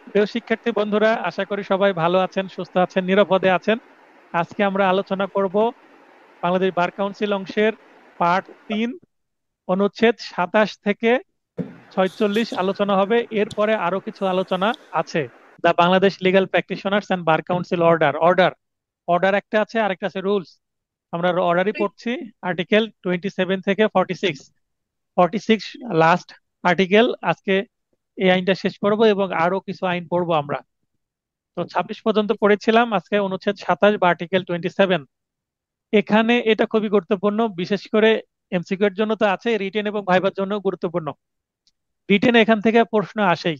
প্রিয় শিক্ষার্থী বন্ধুরা, আশা করি সবাই ভালো আছেন, সুস্থ আছেন, নিরাপদে আছেন। আজকে আমরা আলোচনা করব বাংলাদেশ বার কাউন্সিল অংশের পার্ট 3, অনুচ্ছেদ 27 থেকে 46 আলোচনা হবে। এরপরে আরো কিছু আলোচনা আছে। The Bangladesh legal practitioners and bar council order order order একটা আছে, আরেকটা আছে রুলস। আমরা অর্ডারই পড়ছি। আর্টিকেল 27 থেকে 46, 46 লাস্ট আর্টিকেল। আজকে এই আইনটা শেষ করব এবং আরো কিছু আইন পড়বো আমরা। তো 26 পর্যন্ত পড়েছিলাম, আজকে অনুচ্ছেদ 27 বা আর্টিকেল 27। এখানে এটা খুবই গুরুত্বপূর্ণ, বিশেষ করে এমসিকিউ এর জন্য তো আছে, রিটেন এবং ভাইবার জন্য গুরুত্বপূর্ণ। রিটেন এখান থেকে প্রশ্ন আসেই।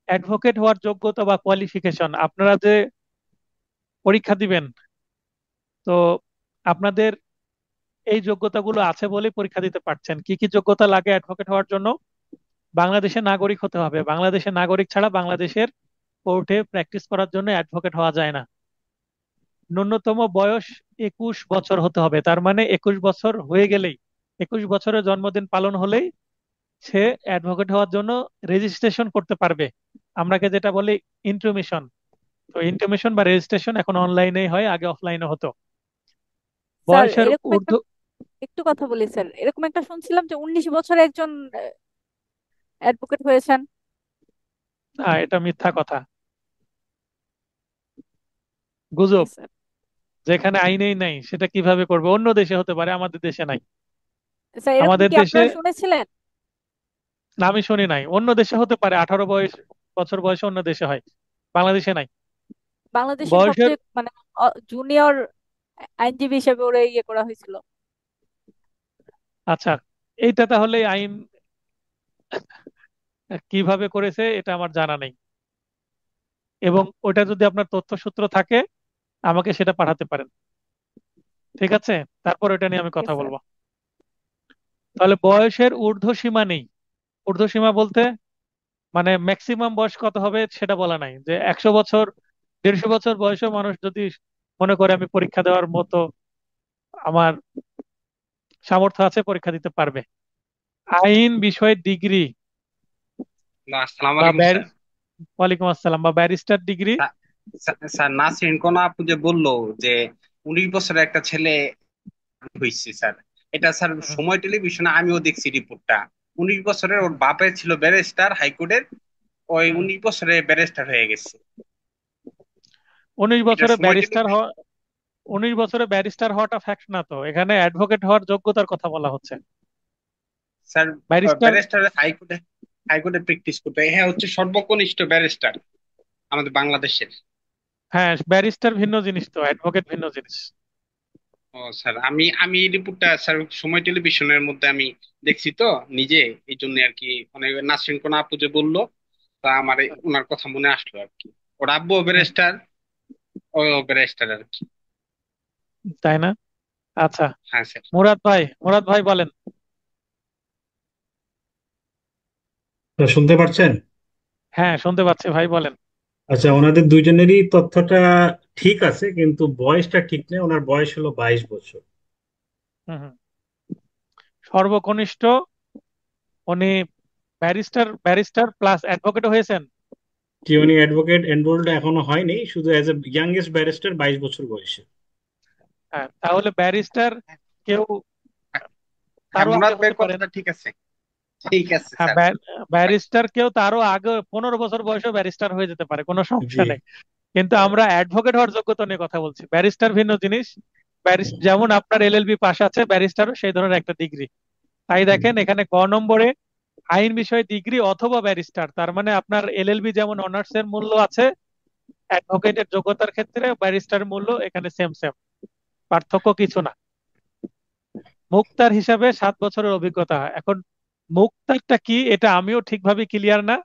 অ্যাডভোকেট হওয়ার যোগ্যতা বা কোয়ালিফিকেশন, আপনারা যে পরীক্ষা দিবেন, তো আপনাদের এই যোগ্যতাগুলো আছে বলে পরীক্ষা দিতে পারছেন। কি কি যোগ্যতা লাগে অ্যাডভোকেট হওয়ার জন্য? বাংলাদেশের নাগরিক হতে হবে। বাংলাদেশের নাগরিক ছাড়া বাংলাদেশের কোর্টে প্র্যাকটিস করার জন্য অ্যাডভোকেট হওয়া যায় না। ন্যূনতম বয়স 21 বছর হতে হবে, তার মানে 21 বছর হয়ে গেলেই, 21 বছরের জন্মদিন পালন হলেই সে অ্যাডভোকেট হওয়ার জন্য রেজিস্ট্রেশন করতে পারবে। আমরাকে যেটা বলি ইন্টিমেশন। তো ইন্টিমেশন বা রেজিস্ট্রেশন এখন অনলাইনেই হয়, আগে অফলাইনে হতো। স্যার বয়সের এরকম একটা ঊর্ধ্ব। একটু কথা বলি স্যার, এরকম একটা শুনছিলাম যে 19 বছরে একজন অ্যাডভোকেট হয়েছেন। এটা মিথ্যা কথা, গুজব। স্যার যেখানে আইনেই নাই সেটা কিভাবে করবে? অন্য দেশে হতে পারে, আমাদের দেশে নাই। স্যার এরকম আমাদের কি দেশে আপনারা শুনেছিলেন? না, আমি শুনি নাই। অন্য দেশে হতে পারে, 18 বছর বয়সে অন্য দেশে হয়, বাংলাদেশে নাই। বাংলাদেশের বয়সের, সবচেয়ে মানে জুনিয়র আইনজীবী হিসেবে ওরা ইয়ে করা হয়েছিল। আচ্ছা, এইটা তাহলে আইন কিভাবে করেছে এটা আমার জানা নেই। এবং ওটা যদি আপনার তথ্যসূত্র থাকে, আমাকে সেটা পাঠাতে পারেন। ঠিক আছে, তারপর এটা নিয়ে আমি ওকে কথা স্যার। বলবো। তাহলে বয়সের ঊর্ধ্বসীমা নেই। ঊর্ধ্বসীমা বলতে মানে ম্যাক্সিমাম বয়স কত হবে সেটা বলা নাই, যে 100 বছর, 150 বছর বয়সেও মানুষ যদি মনে করে আমি পরীক্ষা দেওয়ার মতো আমার সামর্থ্য আছে, পরীক্ষা দিতে পারবে। আইন বিষয়ে ডিগ্রি না, আসসালামু বা আলাইকুম স্যার। ওয়ালাইকুম আসসালাম, বা ব্যারিস্টার ডিগ্রি। স্যার নাসরিন কোন আপু যে বললো যে 19 বছরের একটা ছেলে হয়েছে স্যার, এটা স্যার সময় টেলিভিশনে আমিও দেখছি রিপোর্টটা। 19 বছরের ওর বাপে ছিল ব্যারিস্টার হাইকোর্টের, ওই 19 বছরে ব্যারিস্টার হয়ে গেছে। উনিশ এটা বছরে সময় ব্যারিস্টার টেলিভিশন। হওয়া 19 বছরে ব্যারিস্টার হওয়াটা ফ্যাক্ট না তো, এখানে অ্যাডভোকেট হওয়ার যোগ্যতার কথা বলা হচ্ছে। স্যার ব্যারিস্টার, ব্যারিস্টার হাইকোর্টে হাইকোর্টে প্র্যাকটিস করতে, হ্যাঁ হচ্ছে সর্বকনিষ্ঠ ব্যারিস্টার আমাদের বাংলাদেশের। হ্যাঁ ব্যারিস্টার ভিন্ন জিনিস, তো অ্যাডভোকেট ভিন্ন জিনিস। ও স্যার, আমি আমি এই রিপোর্টটা স্যার সময় টেলিভিশনের মধ্যে আমি দেখছি তো নিজে, এই জন্য আর কি অনেক নাসরিন কোন আপু যে বললো, তা আমার ওনার কথা মনে আসলো আর কি। ওর আব্বু হুম, ব্যারিস্টার, ও ব্যারিস্টার আর কি। তাই না? আচ্ছা, হ্যাঁ স্যার। মুরাদ ভাই বলেন। তা শুনতে পারছেন? হ্যাঁ শুনতে পাচ্ছি ভাই, বলেন। আচ্ছা, ওনাদের দুইজনেরই তথ্যটা ঠিক আছে, কিন্তু বয়সটা ঠিক নেই। ওনার বয়স হলো 22 বছর। হুম হুম। সর্বকনিষ্ঠ, উনি ব্যারিস্টার, ব্যারিস্টার প্লাস অ্যাডভোকেট হয়েছেন। কি উনি অ্যাডভোকেট এনরোলড এখনো হয়নি, শুধু অ্যাজ এ ইয়াংগেস্ট ব্যারিস্টার 22 বছর বয়সে। হ্যাঁ, তাহলে ব্যারিস্টার কেউ হ্যাঁ, তারও আগে মুরাদ হতে ভাইয়ের পারেন। কথাটা ঠিক আছে। ঠিক আছে হ্যাঁ, স্যার। ব্যারিস্টার কেউ তারও আগে 15 বছর বয়সে ব্যারিস্টার হয়ে যেতে পারে, কোনো জি। সমস্যা নেই। কিন্তু আমরা অ্যাডভোকেট হওয়ার যোগ্যতা নিয়ে কথা বলছি। ব্যারিস্টার ভিন্ন জিনিস। যেমন আপনার এলএলবি পাশ আছে, ব্যারিস্টারও সেই ধরনের একটা ডিগ্রি। তাই দেখেন এখানে ক নম্বরে আইন বিষয়ে ডিগ্রি অথবা ব্যারিস্টার, তার মানে আপনার এলএলবি যেমন অনার্স এর মূল্য আছে, অ্যাডভোকেটের যোগ্যতার ক্ষেত্রে ব্যারিস্টার মূল্য এখানে সেম সেম, পার্থক্য কিছু না। মুক্তার হিসাবে 7 বছরের অভিজ্ঞতা। এখন মুক্তারটা কি এটা আমিও ঠিকভাবে ক্লিয়ার না।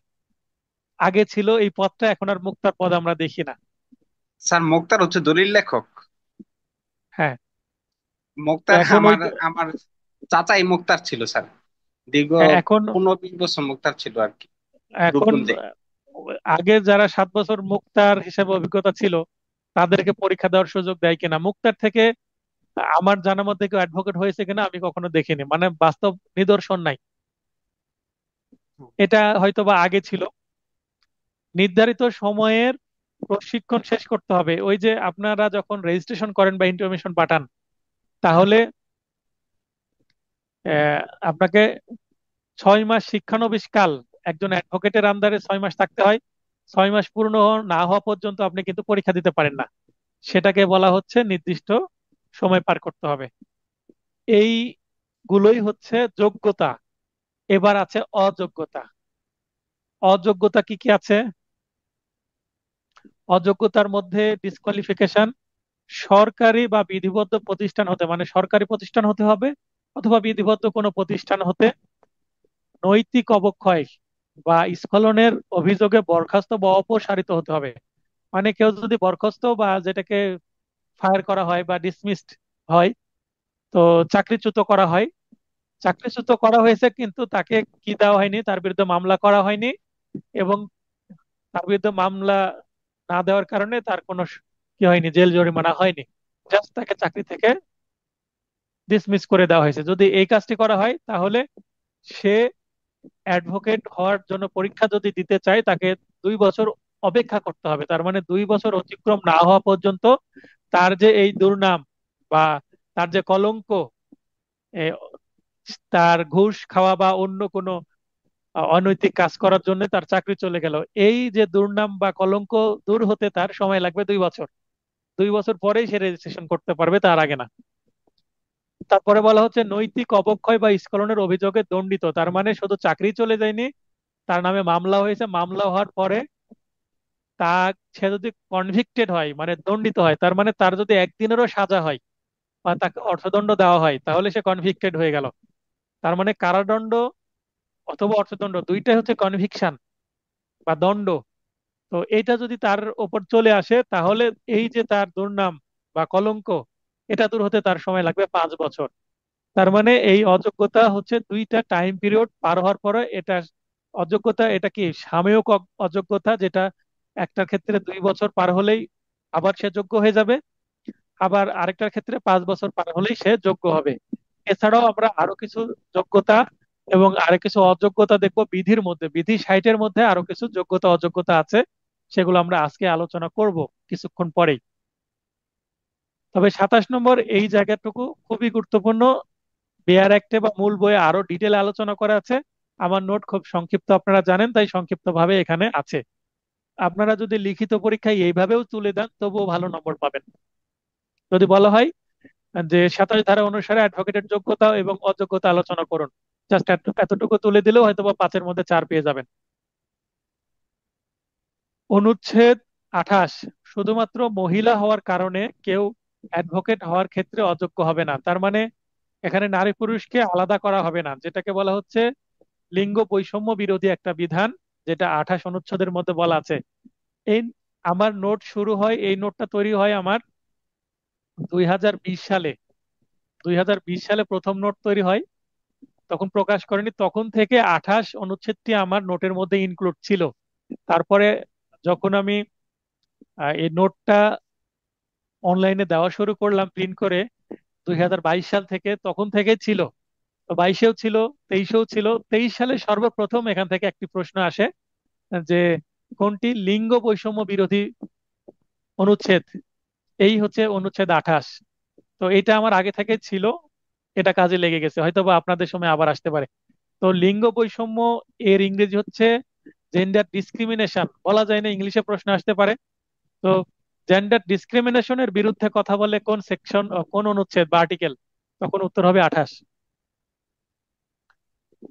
আগে ছিল এই পদটা, এখন আর মুক্তার পদ আমরা দেখি না। স্যার মুক্তার হচ্ছে দলিল লেখক। হ্যাঁ, তো মুক্তার এখন ওই, আমার আমার চাচাই মুক্তার ছিল স্যার, দীর্ঘ হ্যাঁ, এখন 15-20 বছর মুক্তার ছিল আর কি, এখন রূপগঞ্জে। আগে যারা 7 বছর মুক্তার হিসেবে অভিজ্ঞতা ছিল, তাদেরকে পরীক্ষা দেওয়ার সুযোগ দেয় কিনা মুক্তার থেকে? আমার জানার মধ্যে কেউ অ্যাডভোকেট হয়েছে কিনা আমি কখনো দেখিনি, মানে বাস্তব নিদর্শন নাই। এটা হয়তোবা আগে ছিল। নির্ধারিত সময়ের প্রশিক্ষণ শেষ করতে হবে। ওই যে আপনারা যখন রেজিস্ট্রেশন করেন বা ইনফরমেশন পাঠান, তাহলে আহ, আপনাকে 6 মাস শিক্ষানবিশ কাল একজন অ্যাডভোকেটের আন্ডারে 6 মাস থাকতে হয়। 6 মাস পূর্ণ না হওয়া পর্যন্ত আপনি কিন্তু পরীক্ষা দিতে পারেন না। সেটাকে বলা হচ্ছে নির্দিষ্ট সময় পার করতে হবে। এইগুলোই হচ্ছে যোগ্যতা। এবার আছে অযোগ্যতা। অযোগ্যতা কি কি আছে? অযোগ্যতার মধ্যে ডিসকোয়ালিফিকেশন, সরকারি বা বিধিবদ্ধ প্রতিষ্ঠান হতে, মানে সরকারি প্রতিষ্ঠান হতে হবে অথবা বিধিবদ্ধ কোনো প্রতিষ্ঠান হতে নৈতিক অবক্ষয় বা স্খলনের অভিযোগে বরখাস্ত বা অপসারিত হতে হবে। মানে কেউ যদি বরখাস্ত বা যেটাকে ফায়ার করা হয় বা ডিসমিসড হয়, তো চাকরিচ্যুত করা হয়। চাকরিচ্যুত করা হয়েছে কিন্তু তাকে কি দেওয়া হয়নি, তার বিরুদ্ধে মামলা করা হয়নি, এবং তার বিরুদ্ধে মামলা না দেওয়ার কারণে তার কোনো কি হয়নি, জেল জরিমানা হয়নি। জাস্ট তাকে চাকরি থেকে ডিসমিস করে দেওয়া হয়েছে। যদি এই কাজটি করা হয় তাহলে সে অ্যাডভোকেট হওয়ার জন্য পরীক্ষা যদি দিতে চায়, তাকে 2 বছর অপেক্ষা করতে হবে। তার মানে 2 বছর অতিক্রম না হওয়া পর্যন্ত তার যে এই দুর্নাম বা তার যে কলঙ্ক, এ, তার ঘুষ খাওয়া বা অন্য কোনো অনৈতিক কাজ করার জন্য তার চাকরি চলে গেল, এই যে দুর্নাম বা কলঙ্ক দূর হতে তার সময় লাগবে 2 বছর। 2 বছর পরেই সে রেজিস্ট্রেশন করতে পারবে, তার আগে না। তারপরে বলা হচ্ছে নৈতিক অবক্ষয় বা স্খলনের অভিযোগে দণ্ডিত। তার মানে শুধু চাকরি চলে যায়নি, তার নামে মামলা হয়েছে। মামলা হওয়ার পরে তা সে যদি কনভিক্টেড হয়, মানে দণ্ডিত হয়, তার মানে তার যদি একদিনেরও সাজা হয় বা তাকে অর্থদণ্ড দেওয়া হয়, তাহলে সে কনভিক্টেড হয়ে গেল। তার মানে কারাদণ্ড অথবা অর্থদণ্ড দুইটাই হচ্ছে কনভিকশন বা দণ্ড। তো এইটা যদি তার উপর চলে আসে, তাহলে এই যে তার দুর্নাম বা কলঙ্ক, এটা দূর হতে তার সময় লাগবে 5 বছর। তার মানে এই অযোগ্যতা হচ্ছে দুইটা টাইম পিরিয়ড পার হওয়ার পরে এটা অযোগ্যতা। এটা কি সাময়িক অযোগ্যতা, যেটা একটার ক্ষেত্রে 2 বছর পার হলেই আবার সে যোগ্য হয়ে যাবে, আবার আরেকটার ক্ষেত্রে 5 বছর পার হলেই সে যোগ্য হবে। এছাড়াও আমরা আরো কিছু যোগ্যতা এবং আরো কিছু অযোগ্যতা দেখবো বিধির মধ্যে। বিধি 60-এর মধ্যে আরো কিছু যোগ্যতা অযোগ্যতা আছে, সেগুলো আমরা আজকে আলোচনা করব কিছুক্ষণ পরেই। তবে 27 নম্বর এই জায়গাটুকু খুবই গুরুত্বপূর্ণ। বেয়ার অ্যাক্টে বা মূল বইয়ে আরো ডিটেল আলোচনা করা আছে। আমার নোট খুব সংক্ষিপ্ত, আপনারা জানেন, তাই সংক্ষিপ্ত ভাবে এখানে আছে। আপনারা যদি লিখিত পরীক্ষায় এইভাবেও তুলে দেন তবুও ভালো নম্বর পাবেন। যদি বলা হয় যে 27 ধারা অনুসারে অ্যাডভোকেটের যোগ্যতা এবং অযোগ্যতা আলোচনা করুন, জাস্ট এতটুকু তুলে দিলেও হয়তো বা 5-এর মধ্যে 4 পেয়ে যাবেন। অনুচ্ছেদ 28, শুধুমাত্র মহিলা হওয়ার কারণে কেউ অ্যাডভোকেট হওয়ার ক্ষেত্রে অযোগ্য হবে না। তার মানে এখানে নারী পুরুষকে আলাদা করা হবে না, যেটাকে বলা হচ্ছে লিঙ্গ বৈষম্য বিরোধী একটা বিধান, যেটা 28 অনুচ্ছেদের মধ্যে বলা আছে। এই আমার নোট শুরু হয়, এই নোটটা তৈরি হয় আমার 2020 সালে। 2020 সালে প্রথম নোট তৈরি হয়, তখন প্রকাশ করেনি। তখন থেকে 28 অনুচ্ছেদটি আমার নোটের মধ্যে ইনক্লুড ছিল। তারপরে যখন আমি এই নোটটা অনলাইনে দেওয়া শুরু করলাম প্রিন্ট করে 2022 সাল থেকে, তখন থেকে ছিল। তো 22-এও ছিল, 23-এও ছিল। 23 সালে সর্বপ্রথম এখান থেকে একটি প্রশ্ন আসে যে কোনটি লিঙ্গ বৈষম্য বিরোধী অনুচ্ছেদ। এই হচ্ছে অনুচ্ছেদ 28। তো এটা আমার আগে থেকে ছিল, এটা কাজে লেগে গেছে, হয়তো বা আপনাদের সময় আবার আসতে পারে। তো লিঙ্গ বৈষম্য এর ইংরেজি হচ্ছে জেন্ডার ডিসক্রিমিনেশন, বলা যায় না, ইংলিশে প্রশ্ন আসতে পারে। তো জেন্ডার ডিসক্রিমিনেশনের বিরুদ্ধে কথা বলে কোন সেকশন, কোন অনুচ্ছেদ বা আর্টিকেল, তখন উত্তর হবে 28।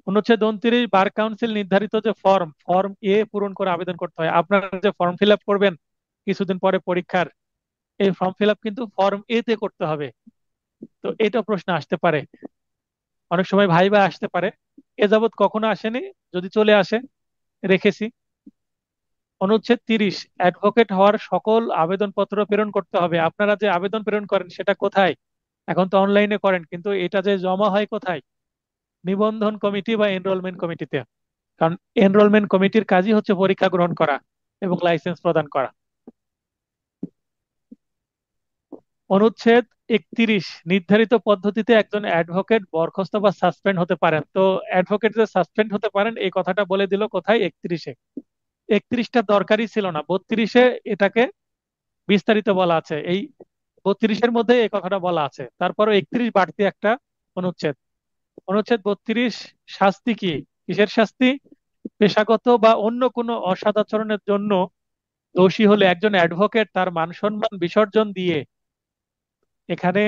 অনুচ্ছেদ 29, বার কাউন্সিল নির্ধারিত যে ফর্ম, ফর্ম এ পূরণ করে আবেদন করতে হয়। আপনারা যে ফর্ম ফিল আপ করবেন কিছুদিন পরে পরীক্ষার, এই ফর্ম ফিল আপ কিন্তু ফর্ম এ তে করতে হবে। তো এটা প্রশ্ন আসতে পারে, অনেক সময় ভাইবা আসতে পারে। এ যাবৎ কখনো আসেনি, যদি চলে আসে রেখেছি। অনুচ্ছেদ 30, অ্যাডভোকেট হওয়ার সকল আবেদনপত্র প্রেরণ করতে হবে। আপনারা যে আবেদন প্রেরণ করেন সেটা কোথায়? এখন তো অনলাইনে করেন, কিন্তু এটা যে জমা হয় কোথায়? নিবন্ধন কমিটি বা এনরোলমেন্ট কমিটিতে। কারণ এনরোলমেন্ট কমিটির কাজই হচ্ছে পরীক্ষা গ্রহণ করা এবং লাইসেন্স প্রদান করা। অনুচ্ছেদ 31, নির্ধারিত পদ্ধতিতে একজন অ্যাডভোকেট বরখাস্ত বা সাসপেন্ড হতে পারেন। তো অ্যাডভোকেট যে সাসপেন্ড হতে পারেন এই কথাটা বলে দিল কোথায়? 31-এ। 31টা দরকারই ছিল না, 32-এ এটাকে বিস্তারিত বলা আছে। এই 32-এর মধ্যে এই কথাটা বলা আছে, তারপরে 31 বাড়তি একটা অনুচ্ছেদ। অনুচ্ছেদ 32, শাস্তি কি? কিসের শাস্তি? পেশাগত বা অন্য কোনো অসদাচরণের জন্য দোষী হলে একজন অ্যাডভোকেট তার মান সম্মান বিসর্জন দিয়ে, এখানে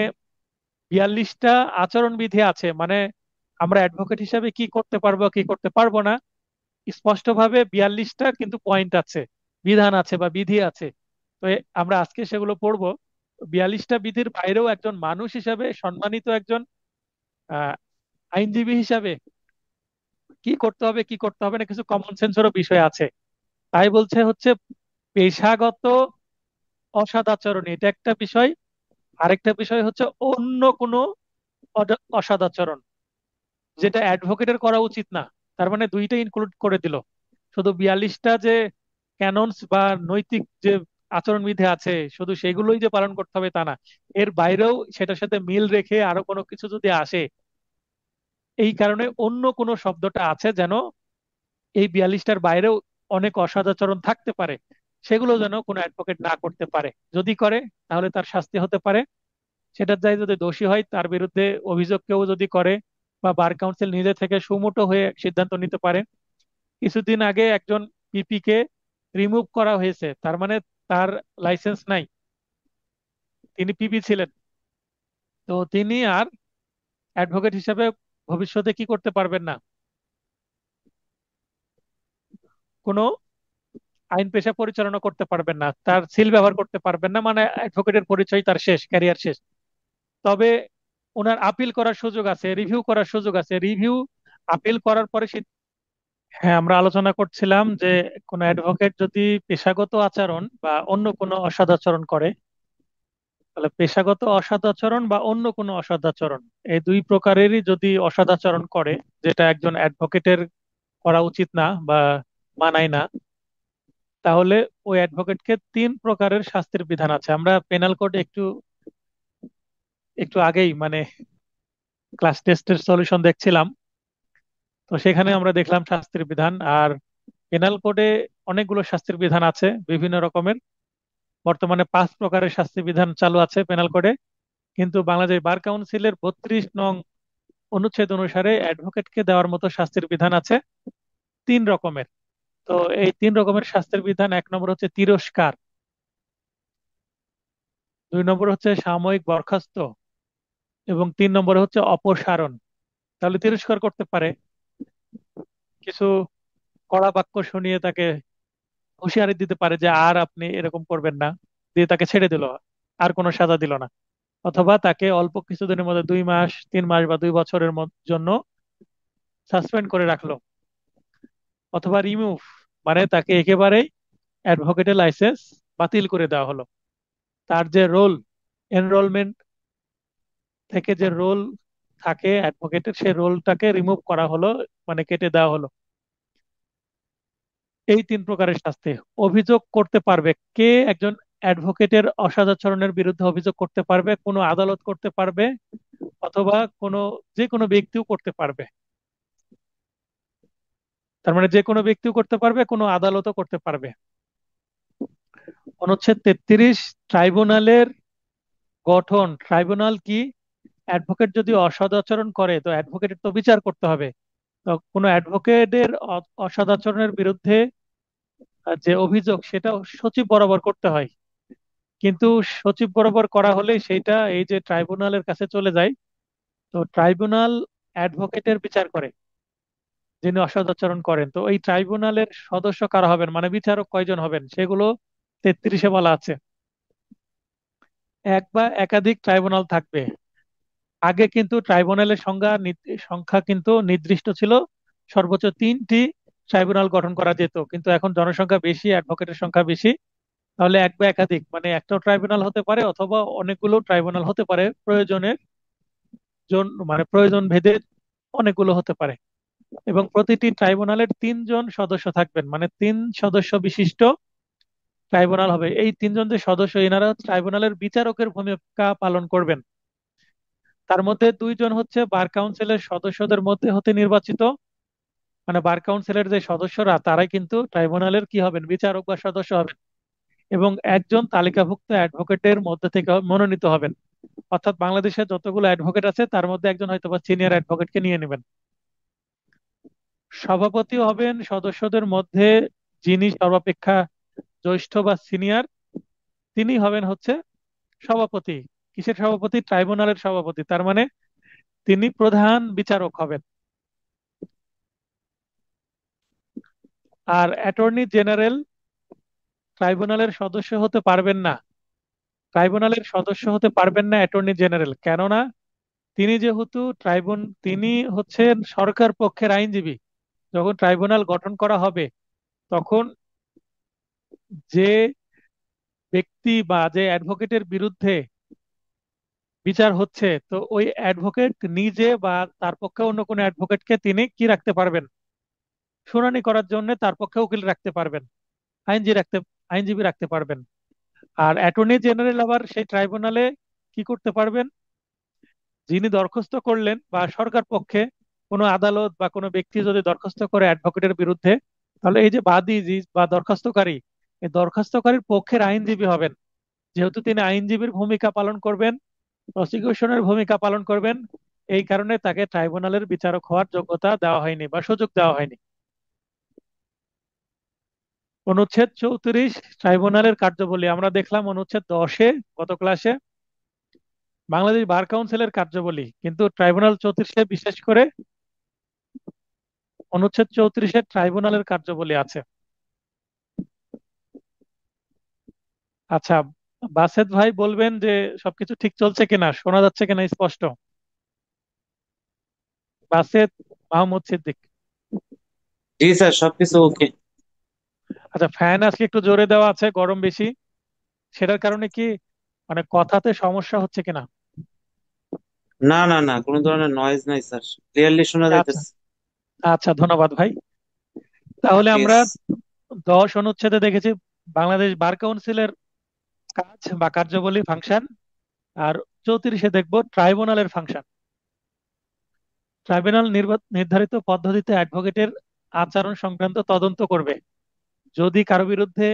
42টা আচরণবিধি আছে, মানে আমরা অ্যাডভোকেট হিসাবে কি করতে পারবো কি করতে পারবো না, স্পষ্টভাবে 42টা কিন্তু পয়েন্ট আছে, বিধান আছে বা বিধি আছে। তো আমরা আজকে সেগুলো পড়বো। 42টা বিধির বাইরেও একজন মানুষ হিসাবে, সম্মানিত একজন আহ আইনজীবী হিসাবে কি করতে হবে কি করতে হবে না, কিছু কমন সেন্সেরও বিষয় আছে। তাই বলছে হচ্ছে পেশাগত অসদাচরণ এটা একটা বিষয়, আরেকটা বিষয় হচ্ছে অন্য কোনো অসদাচরণ যেটা অ্যাডভোকেটের করা উচিত না। তার মানে দুইটা ইনক্লুড করে দিল। শুধু 42টা যে ক্যাননস বা নৈতিক যে আচরণবিধি আছে শুধু সেগুলোই যে পালন করতে হবে তা না, এর বাইরেও সেটার সাথে মিল রেখে আরো কোনো কিছু যদি আসে, এই কারণে অন্য কোনো শব্দটা আছে যেন এই 42টার বাইরেও অনেক অসদাচরণ থাকতে পারে, সেগুলো যেন কোনো অ্যাডভোকেট না করতে পারে। যদি করে তাহলে তার শাস্তি হতে পারে। সেটার দায় যদি দোষী হয় তার বিরুদ্ধে অভিযোগ কেউ যদি করে, বা বার কাউন্সিল নিজে থেকে সুমোটো হয়ে সিদ্ধান্ত নিতে পারে। কিছুদিন আগে একজন পিপি কে রিমুভ করা হয়েছে, তার মানে তার লাইসেন্স নাই, তিনি পিপি ছিলেন। তো তিনি আর অ্যাডভোকেট হিসেবে ভবিষ্যতে কি করতে পারবেন না, কোনো আইন পেশা পরিচালনা করতে পারবেন না, তার সিল ব্যবহার করতে পারবেন না, মানে অ্যাডভোকেটের পরিচয় তার শেষ, ক্যারিয়ার শেষ। তবে ওনার আপিল করার সুযোগ আছে, রিভিউ করার সুযোগ আছে। রিভিউ, আপিল করার পরে হ্যাঁ, আমরা আলোচনা করছিলাম যে কোনো অ্যাডভোকেট যদি পেশাগত আচরণ বা অন্য কোনো অসদাচরণ করে, তাহলে পেশাগত অসদাচরণ বা অন্য কোনো অসদাচরণ, এই দুই প্রকারেরই যদি অসদাচরণ করে যেটা একজন অ্যাডভোকেটের করা উচিত না বা মানায় না, তাহলে ওই অ্যাডভোকেটকে 3 প্রকারের শাস্তির বিধান আছে। আমরা পেনাল কোড একটু একটু আগেই মানে ক্লাস টেস্টের সলিউশন দেখছিলাম, তো সেখানে আমরা দেখলাম শাস্তির বিধান। আর পেনাল কোডে অনেকগুলো শাস্তির বিধান আছে বিভিন্ন রকমের। বর্তমানে 5 প্রকারের শাস্তি বিধান চালু আছে পেনাল কোডে, কিন্তু বাংলাদেশ বার কাউন্সিলের 32 নং অনুচ্ছেদ অনুসারে অ্যাডভোকেটকে দেওয়ার মতো শাস্তির বিধান আছে 3 রকমের। তো এই 3 রকমের শাস্তির বিধান: 1 নম্বর হচ্ছে তিরস্কার, 2 নম্বর হচ্ছে সাময়িক বরখাস্ত, এবং 3 নম্বর হচ্ছে অপসারণ। তাহলে তিরস্কার করতে পারে, কিছু কড়া বাক্য শুনিয়ে তাকে হুঁশিয়ারি দিতে পারে যে আর আপনি এরকম করবেন না, দিয়ে তাকে ছেড়ে দিল, আর কোনো সাজা দিল না। অথবা তাকে অল্প কিছুদিনের মধ্যে 2 মাস 3 মাস বা 2 বছরের জন্য সাসপেন্ড করে রাখলো। অথবা রিমুভ, মানে তাকে একেবারেই অ্যাডভোকেটের লাইসেন্স বাতিল করে দেওয়া হলো। তার যে রোল, এনরোলমেন্ট থেকে যে রোল থাকে অ্যাডভোকেটের, সেই রোলটাকে রিমুভ করা হলো, মানে কেটে দেওয়া হলো। এই 3 প্রকারের শাস্তি। অভিযোগ করতে পারবে কে? একজন অ্যাডভোকেটের অসদাচরণের বিরুদ্ধে অভিযোগ করতে পারবে, কোনো আদালত করতে পারবে, অথবা কোনো যে কোনো ব্যক্তিও করতে পারবে। তার মানে যে কোনো ব্যক্তিও করতে পারবে, কোনো আদালতও করতে পারবে। অনুচ্ছেদ 33, ট্রাইব্যুনালের গঠন। ট্রাইব্যুনাল কি? অ্যাডভোকেট যদি অসদাচরণ করে তো অ্যাডভোকেটের তো বিচার করতে হবে। তো কোনো অ্যাডভোকেটের অসদাচরণের বিরুদ্ধে যে অভিযোগ সেটা সচিব বরাবর করতে হয়, কিন্তু সচিব বরাবর করা হলে সেটা এই যে ট্রাইব্যুনালের কাছে চলে যায়। তো ট্রাইব্যুনাল অ্যাডভোকেটের বিচার করে যিনি অসদাচরণ করেন। তো এই ট্রাইব্যুনালের সদস্য কারা হবেন, মানে বিচারক কয়জন হবেন, সেগুলো 33-এ বলা আছে। এক বা একাধিক ট্রাইব্যুনাল থাকবে। আগে কিন্তু ট্রাইব্যুনালের সংখ্যা কিন্তু নির্দিষ্ট ছিল, সর্বোচ্চ 3টি ট্রাইব্যুনাল গঠন করা যেত, কিন্তু এখন জনসংখ্যা বেশি, অ্যাডভোকেটের সংখ্যা বেশি। তাহলে এক বা একাধিক, মানে একটাও ট্রাইব্যুনাল হতে পারে অথবা অনেকগুলো ট্রাইব্যুনাল হতে পারে, প্রয়োজনের মানে প্রয়োজন ভেদে অনেকগুলো হতে পারে। এবং প্রতিটি ট্রাইব্যুনালের 3 জন সদস্য থাকবেন, মানে 3 সদস্য বিশিষ্ট ট্রাইব্যুনাল হবে। এই তিনজন যে সদস্য এনারা ট্রাইব্যুনালের বিচারকের ভূমিকা পালন করবেন। তার মধ্যে দুইজন হচ্ছে বার কাউন্সিলের সদস্যদের মধ্যে হতে নির্বাচিত, মানে বার কাউন্সিলের যে সদস্যরা তারাই কিন্তু ট্রাইব্যুনালের কি হবেন, বিচারক বা সদস্য হবেন। এবং একজন তালিকাভুক্ত অ্যাডভোকেটের মধ্যে থেকে মনোনীত হবেন। অর্থাৎ বাংলাদেশে যতগুলো অ্যাডভোকেট আছে তার মধ্যে একজন হয়তো বা সিনিয়র অ্যাডভোকেটকে নিয়ে নেবেন। সভাপতি হবেন সদস্যদের মধ্যে যিনি সর্বাপেক্ষা জ্যেষ্ঠ বা সিনিয়র, তিনি হবেন হচ্ছে সভাপতি। কিসের সভাপতি? ট্রাইব্যুনালের সভাপতি। তার মানে তিনি প্রধান বিচারক হবেন। আর অ্যাটর্নি জেনারেল ট্রাইব্যুনালের সদস্য হতে পারবেন না। ট্রাইব্যুনালের সদস্য হতে পারবেন না অ্যাটর্নি জেনারেল, কেননা তিনি যেহেতু তিনি হচ্ছেন সরকার পক্ষের আইনজীবী। যখন ট্রাইব্যুনাল গঠন করা হবে তখন যে ব্যক্তি বা যে অ্যাডভোকেটের বিরুদ্ধে বিচার হচ্ছে, তো ওই অ্যাডভোকেট নিজে বা তার পক্ষে অন্য কোনো অ্যাডভোকেটকে তিনি কি রাখতে পারবেন, শুনানি করার জন্য তার পক্ষে উকিল রাখতে পারবেন, আইনজীবী রাখতে আইনজীবী রাখতে পারবেন। আর অ্যাটর্নি জেনারেল আবার সেই ট্রাইব্যুনালে কি করতে পারবেন, যিনি দরখাস্ত করলেন বা সরকার পক্ষে কোনো আদালত বা কোনো ব্যক্তি যদি দরখাস্ত করে অ্যাডভোকেটের বিরুদ্ধে, তাহলে এই যে বাদী বা দরখাস্তকারী, এই দরখাস্তকারীর পক্ষের আইনজীবী হবেন। যেহেতু তিনি আইনজীবীর ভূমিকা পালন করবেন, প্রসিকিউশনের ভূমিকা পালন করবেন, এই কারণে তাকে ট্রাইব্যুনালের বিচারক হওয়ার যোগ্যতা দেওয়া হয়নি বা সুযোগ দেওয়া হয়নি। অনুচ্ছেদ 34 ট্রাইব্যুনালের কার্যাবলী আমরা দেখলাম অনুচ্ছেদ 10-এ গত ক্লাসে, বাংলাদেশ বার কাউন্সিলের কার্যাবলী। কিন্তু ট্রাইব্যুনাল 34-এ বিশেষ করে অনুচ্ছেদ 34-এ ট্রাইব্যুনালের কার্যাবলী আছে। আচ্ছা, বাসেদ ভাই বলবেন যে সবকিছু ঠিক চলছে কিনা, শোনা যাচ্ছে কিনা স্পষ্ট? বাসেদ মাহমুদ সিদ্দিক। জি স্যার, সবকিছু ওকে। আচ্ছা, ফ্যান আজকে একটু জোরে দেওয়া আছে, গরম বেশি, সেটার কারণে কি মানে কথাতে সমস্যা হচ্ছে কিনা? না না না, কোনো ধরনের নয়েজ নাই স্যার, ক্লিয়ারলি শোনা আচ্ছা, যাইতেছে। আচ্ছা, ধন্যবাদ ভাই। তাহলে আমরা ইয়েস। 10 অনুচ্ছেদে দেখেছি বাংলাদেশ বার কাউন্সিলের কাজ বা কার্যাবলী ফাংশন। আর 34-এ দেখবো ট্রাইব্যুনালের ফাংশন। ট্রাইব্যুনাল নির্ধারিত পদ্ধতিতে অ্যাডভোকেটের আচরণ সংক্রান্ত তদন্ত করবে। যদি কারো বিরুদ্ধে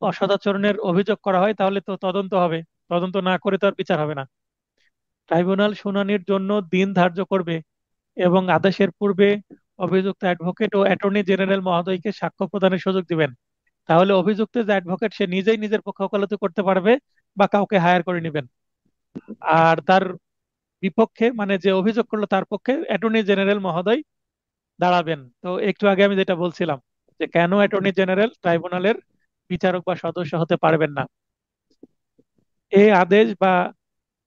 অসদাচরণের অভিযোগ করা হয় তাহলে তো তদন্ত হবে, তদন্ত না করে তো আর বিচার হবে না। ট্রাইব্যুনাল শুনানির জন্য দিন ধার্য করবে এবং আদেশের পূর্বে অভিযুক্ত অ্যাডভোকেট ও অ্যাটর্নি জেনারেল মহোদয়কে সাক্ষ্য প্রদানের সুযোগ দিবেন। তাহলে অভিযুক্ত যে অ্যাডভোকেট সে নিজেই নিজের পক্ষে ওকালতি করতে পারবে বা কাউকে হায়ার করে নেবেন। আর তার বিপক্ষে মানে যে অভিযোগ করলো তার পক্ষে অ্যাটর্নি জেনারেল মহোদয় দাঁড়াবেন। তো একটু আগে আমি যেটা বলছিলাম যে কেন অ্যাটর্নি জেনারেল ট্রাইব্যুনালের বিচারক বা সদস্য হতে পারবেন না, এই আদেশ বা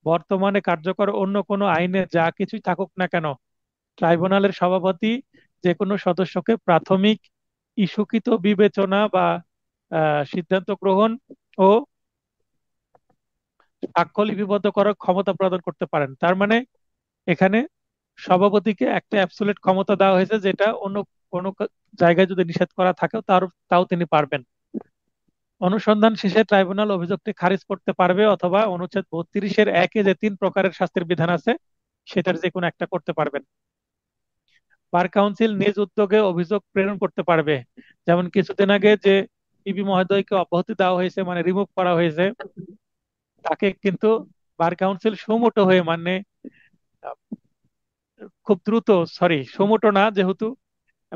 বর্তমানে কার্যকর অন্য কোনো আইনে যা কিছুই থাকুক না কেন, ট্রাইব্যুনালের সভাপতি যে কোনো সদস্যকে প্রাথমিক ইস্যুকৃত বিবেচনা বা সিদ্ধান্ত গ্রহণ ও সাক্ষ্য লিপিবদ্ধ করার ক্ষমতা প্রদান করতে পারেন। তার মানে এখানে সভাপতিকে একটা অ্যাবসোলিউট ক্ষমতা দেওয়া হয়েছে, যেটা অন্য কোনো জায়গায় যদি নিষেধ করা থাকেও তাও তিনি পারবেন। অনুসন্ধান শেষে ট্রাইব্যুনাল অভিযোগটি খারিজ করতে পারবে অথবা অনুচ্ছেদ 32-এর 1-এ যে 3 প্রকারের শাস্তির বিধান আছে সেটার যে কোনো একটা করতে পারবেন। বার কাউন্সিল নিজ উদ্যোগে অভিযোগ প্রেরণ করতে পারবে। যেমন কিছুদিন আগে যে পিপি মহোদয়কে অব্যাহতি দেওয়া হয়েছে, মানে রিমুভ করা হয়েছে, তাকে কিন্তু বার কাউন্সিল সুমোটো হয়ে মানে আহ, খুব দ্রুত, সরি সুমোটো না, যেহেতু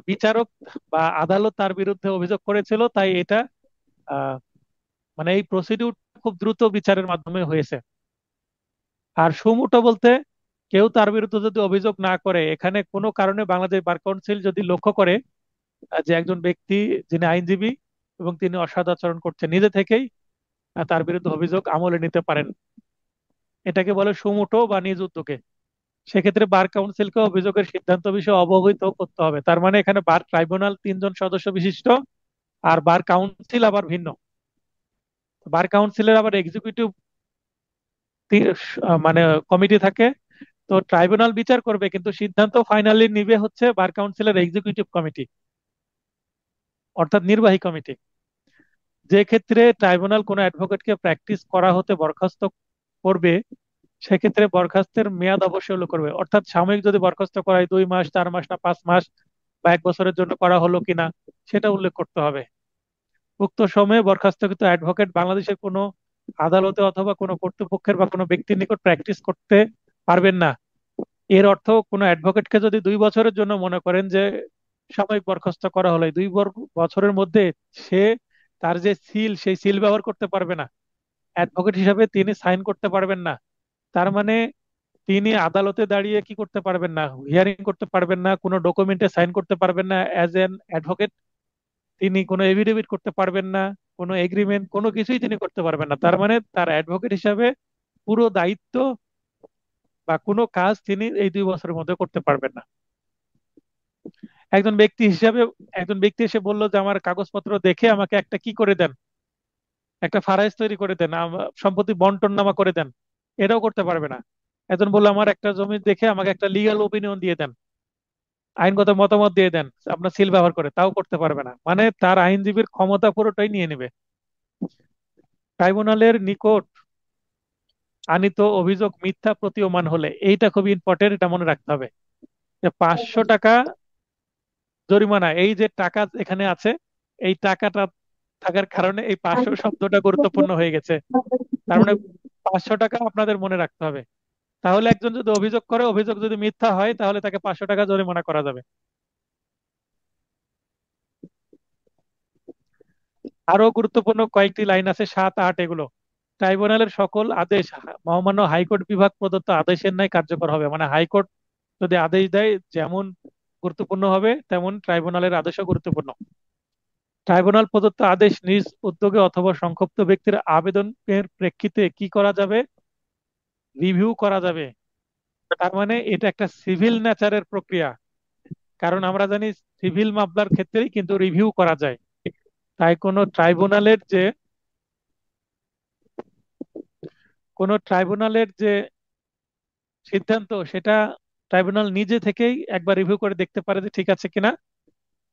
বিচারক বা আদালত তার বিরুদ্ধে অভিযোগ করেছিল তাই এটা আহ, মানে এই প্রসিডিউর খুব দ্রুত বিচারের মাধ্যমে হয়েছে। আর সুমোটো বলতে কেউ তার বিরুদ্ধে যদি অভিযোগ না করে, এখানে কোনো কারণে বাংলাদেশ বার কাউন্সিল যদি লক্ষ্য করে যে একজন ব্যক্তি যিনি আইনজীবী এবং তিনি অসৎ আচরণ করছেন, নিজে থেকেই তার বিরুদ্ধে অভিযোগ আমলে নিতে পারেন। এটাকে বলে সুমোটো বা নিজ উদ্যোগে। সেক্ষেত্রে বার কাউন্সিলকে অভিযোগের সিদ্ধান্ত বিষয়ে অবহিত করতে হবে। তার মানে এখানে বার ট্রাইব্যুনাল 3 জন সদস্য বিশিষ্ট, আর বার কাউন্সিল আবার ভিন্ন। বার কাউন্সিলের আবার এক্সিকিউটিভ মানে কমিটি থাকে। তো ট্রাইব্যুনাল বিচার করবে কিন্তু সিদ্ধান্ত ফাইনালি নিবে হচ্ছে বার কাউন্সিলের এক্সিকিউটিভ কমিটি, অর্থাৎ নির্বাহী কমিটি। যে ক্ষেত্রে ট্রাইব্যুনাল কোনো অ্যাডভোকেটকে প্র্যাকটিস করা হতে বরখাস্ত করবে, সেক্ষেত্রে বরখাস্তের মেয়াদ অবশ্যই উল্লেখ করবে। অর্থাৎ সাময়িক যদি বরখাস্ত করা হয় 2 মাস, 4 মাস, না 5 মাস বা 1 বছরের জন্য করা হলো কিনা সেটা উল্লেখ করতে হবে। উক্ত সময়ে বরখাস্তকৃত অ্যাডভোকেট বাংলাদেশের কোনো আদালতে অথবা কোনো কর্তৃপক্ষের বা কোনো ব্যক্তির নিকট প্র্যাকটিস করতে পারবেন না। এর অর্থ কোনো অ্যাডভোকেটকে যদি 2 বছরের জন্য মনে করেন যে সাময়িক বরখাস্ত করা হলো, এই 2 বছরের মধ্যে সে তার যে সিল, সেই সিল ব্যবহার করতে পারবে না, অ্যাডভোকেট হিসাবে তিনি সাইন করতে পারবেন না। তার মানে তিনি আদালতে দাঁড়িয়ে কি করতে পারবেন না, হিয়ারিং করতে পারবেন না, কোনো ডকুমেন্টে সাইন করতে পারবেন না অ্যাজ এন অ্যাডভোকেট। তিনি কোনো এফিডেভিট করতে পারবেন না, কোনো এগ্রিমেন্ট, কোনো কিছুই তিনি করতে পারবেন না। তার মানে তার অ্যাডভোকেট হিসাবে পুরো দায়িত্ব বা কোনো কাজ তিনি এই 2 বছরের মধ্যে করতে পারবেন না। একজন ব্যক্তি হিসাবে একজন ব্যক্তি এসে বললো যে আমার কাগজপত্র দেখে আমাকে একটা কি করে দেন, একটা ফারাইজ তৈরি করে দেন, সম্পত্তি বন্টন নামা করে দেন, এটাও করতে পারবে না। একজন বললো আমার একটা জমি দেখে আমাকে একটা লিগ্যাল ওপিনিয়ন দিয়ে দেন, আইনগত মতামত দিয়ে দেন আপনার সিল ব্যবহার করে, তাও করতে পারবে না। মানে তার আইনজীবীর ক্ষমতা পুরোটাই নিয়ে নেবে। ট্রাইব্যুনালের নিকট আনীত অভিযোগ মিথ্যা প্রতীয়মান হলে, এইটা খুবই ইম্পর্টেন্ট, এটা মনে রাখতে হবে যে 500 টাকা জরিমানা, এই যে টাকা এখানে আছে, এই টাকাটা থাকার কারণে এই 500 শব্দটা গুরুত্বপূর্ণ হয়ে গেছে। তার মানে 500 টাকা আপনাদের মনে রাখতে হবে। তাহলে একজন যদি অভিযোগ করে, অভিযোগ যদি মিথ্যা হয়, তাহলে তাকে 500 টাকা জরিমানা করা যাবে। আরো গুরুত্বপূর্ণ কয়েকটি লাইন আছে, 7, 8, এগুলো। ট্রাইব্যুনালের সকল আদেশ মহামান্য হাইকোর্ট বিভাগ প্রদত্ত আদেশের ন্যায় কার্যকর হবে। মানে হাইকোর্ট যদি আদেশ দেয়, যেমন গুরুত্বপূর্ণ হবে তেমন ট্রাইব্যুনালের আদেশও গুরুত্বপূর্ণ। ট্রাইব্যুনাল প্রদত্ত আদেশ নিজ উদ্যোগে অথবা সংক্ষুব্ধ ব্যক্তির আবেদনের প্রেক্ষিতে কি করা যাবে, রিভিউ করা যাবে। তার মানে এটা একটা সিভিল নেচারের প্রক্রিয়া, কারণ আমরা জানি সিভিল মামলার ক্ষেত্রেই কিন্তু রিভিউ করা যায়। তাই কোনো ট্রাইব্যুনালের যে সিদ্ধান্ত, সেটা ট্রাইব্যুনাল নিজে থেকেই একবার রিভিউ করে দেখতে পারে যে ঠিক আছে কিনা।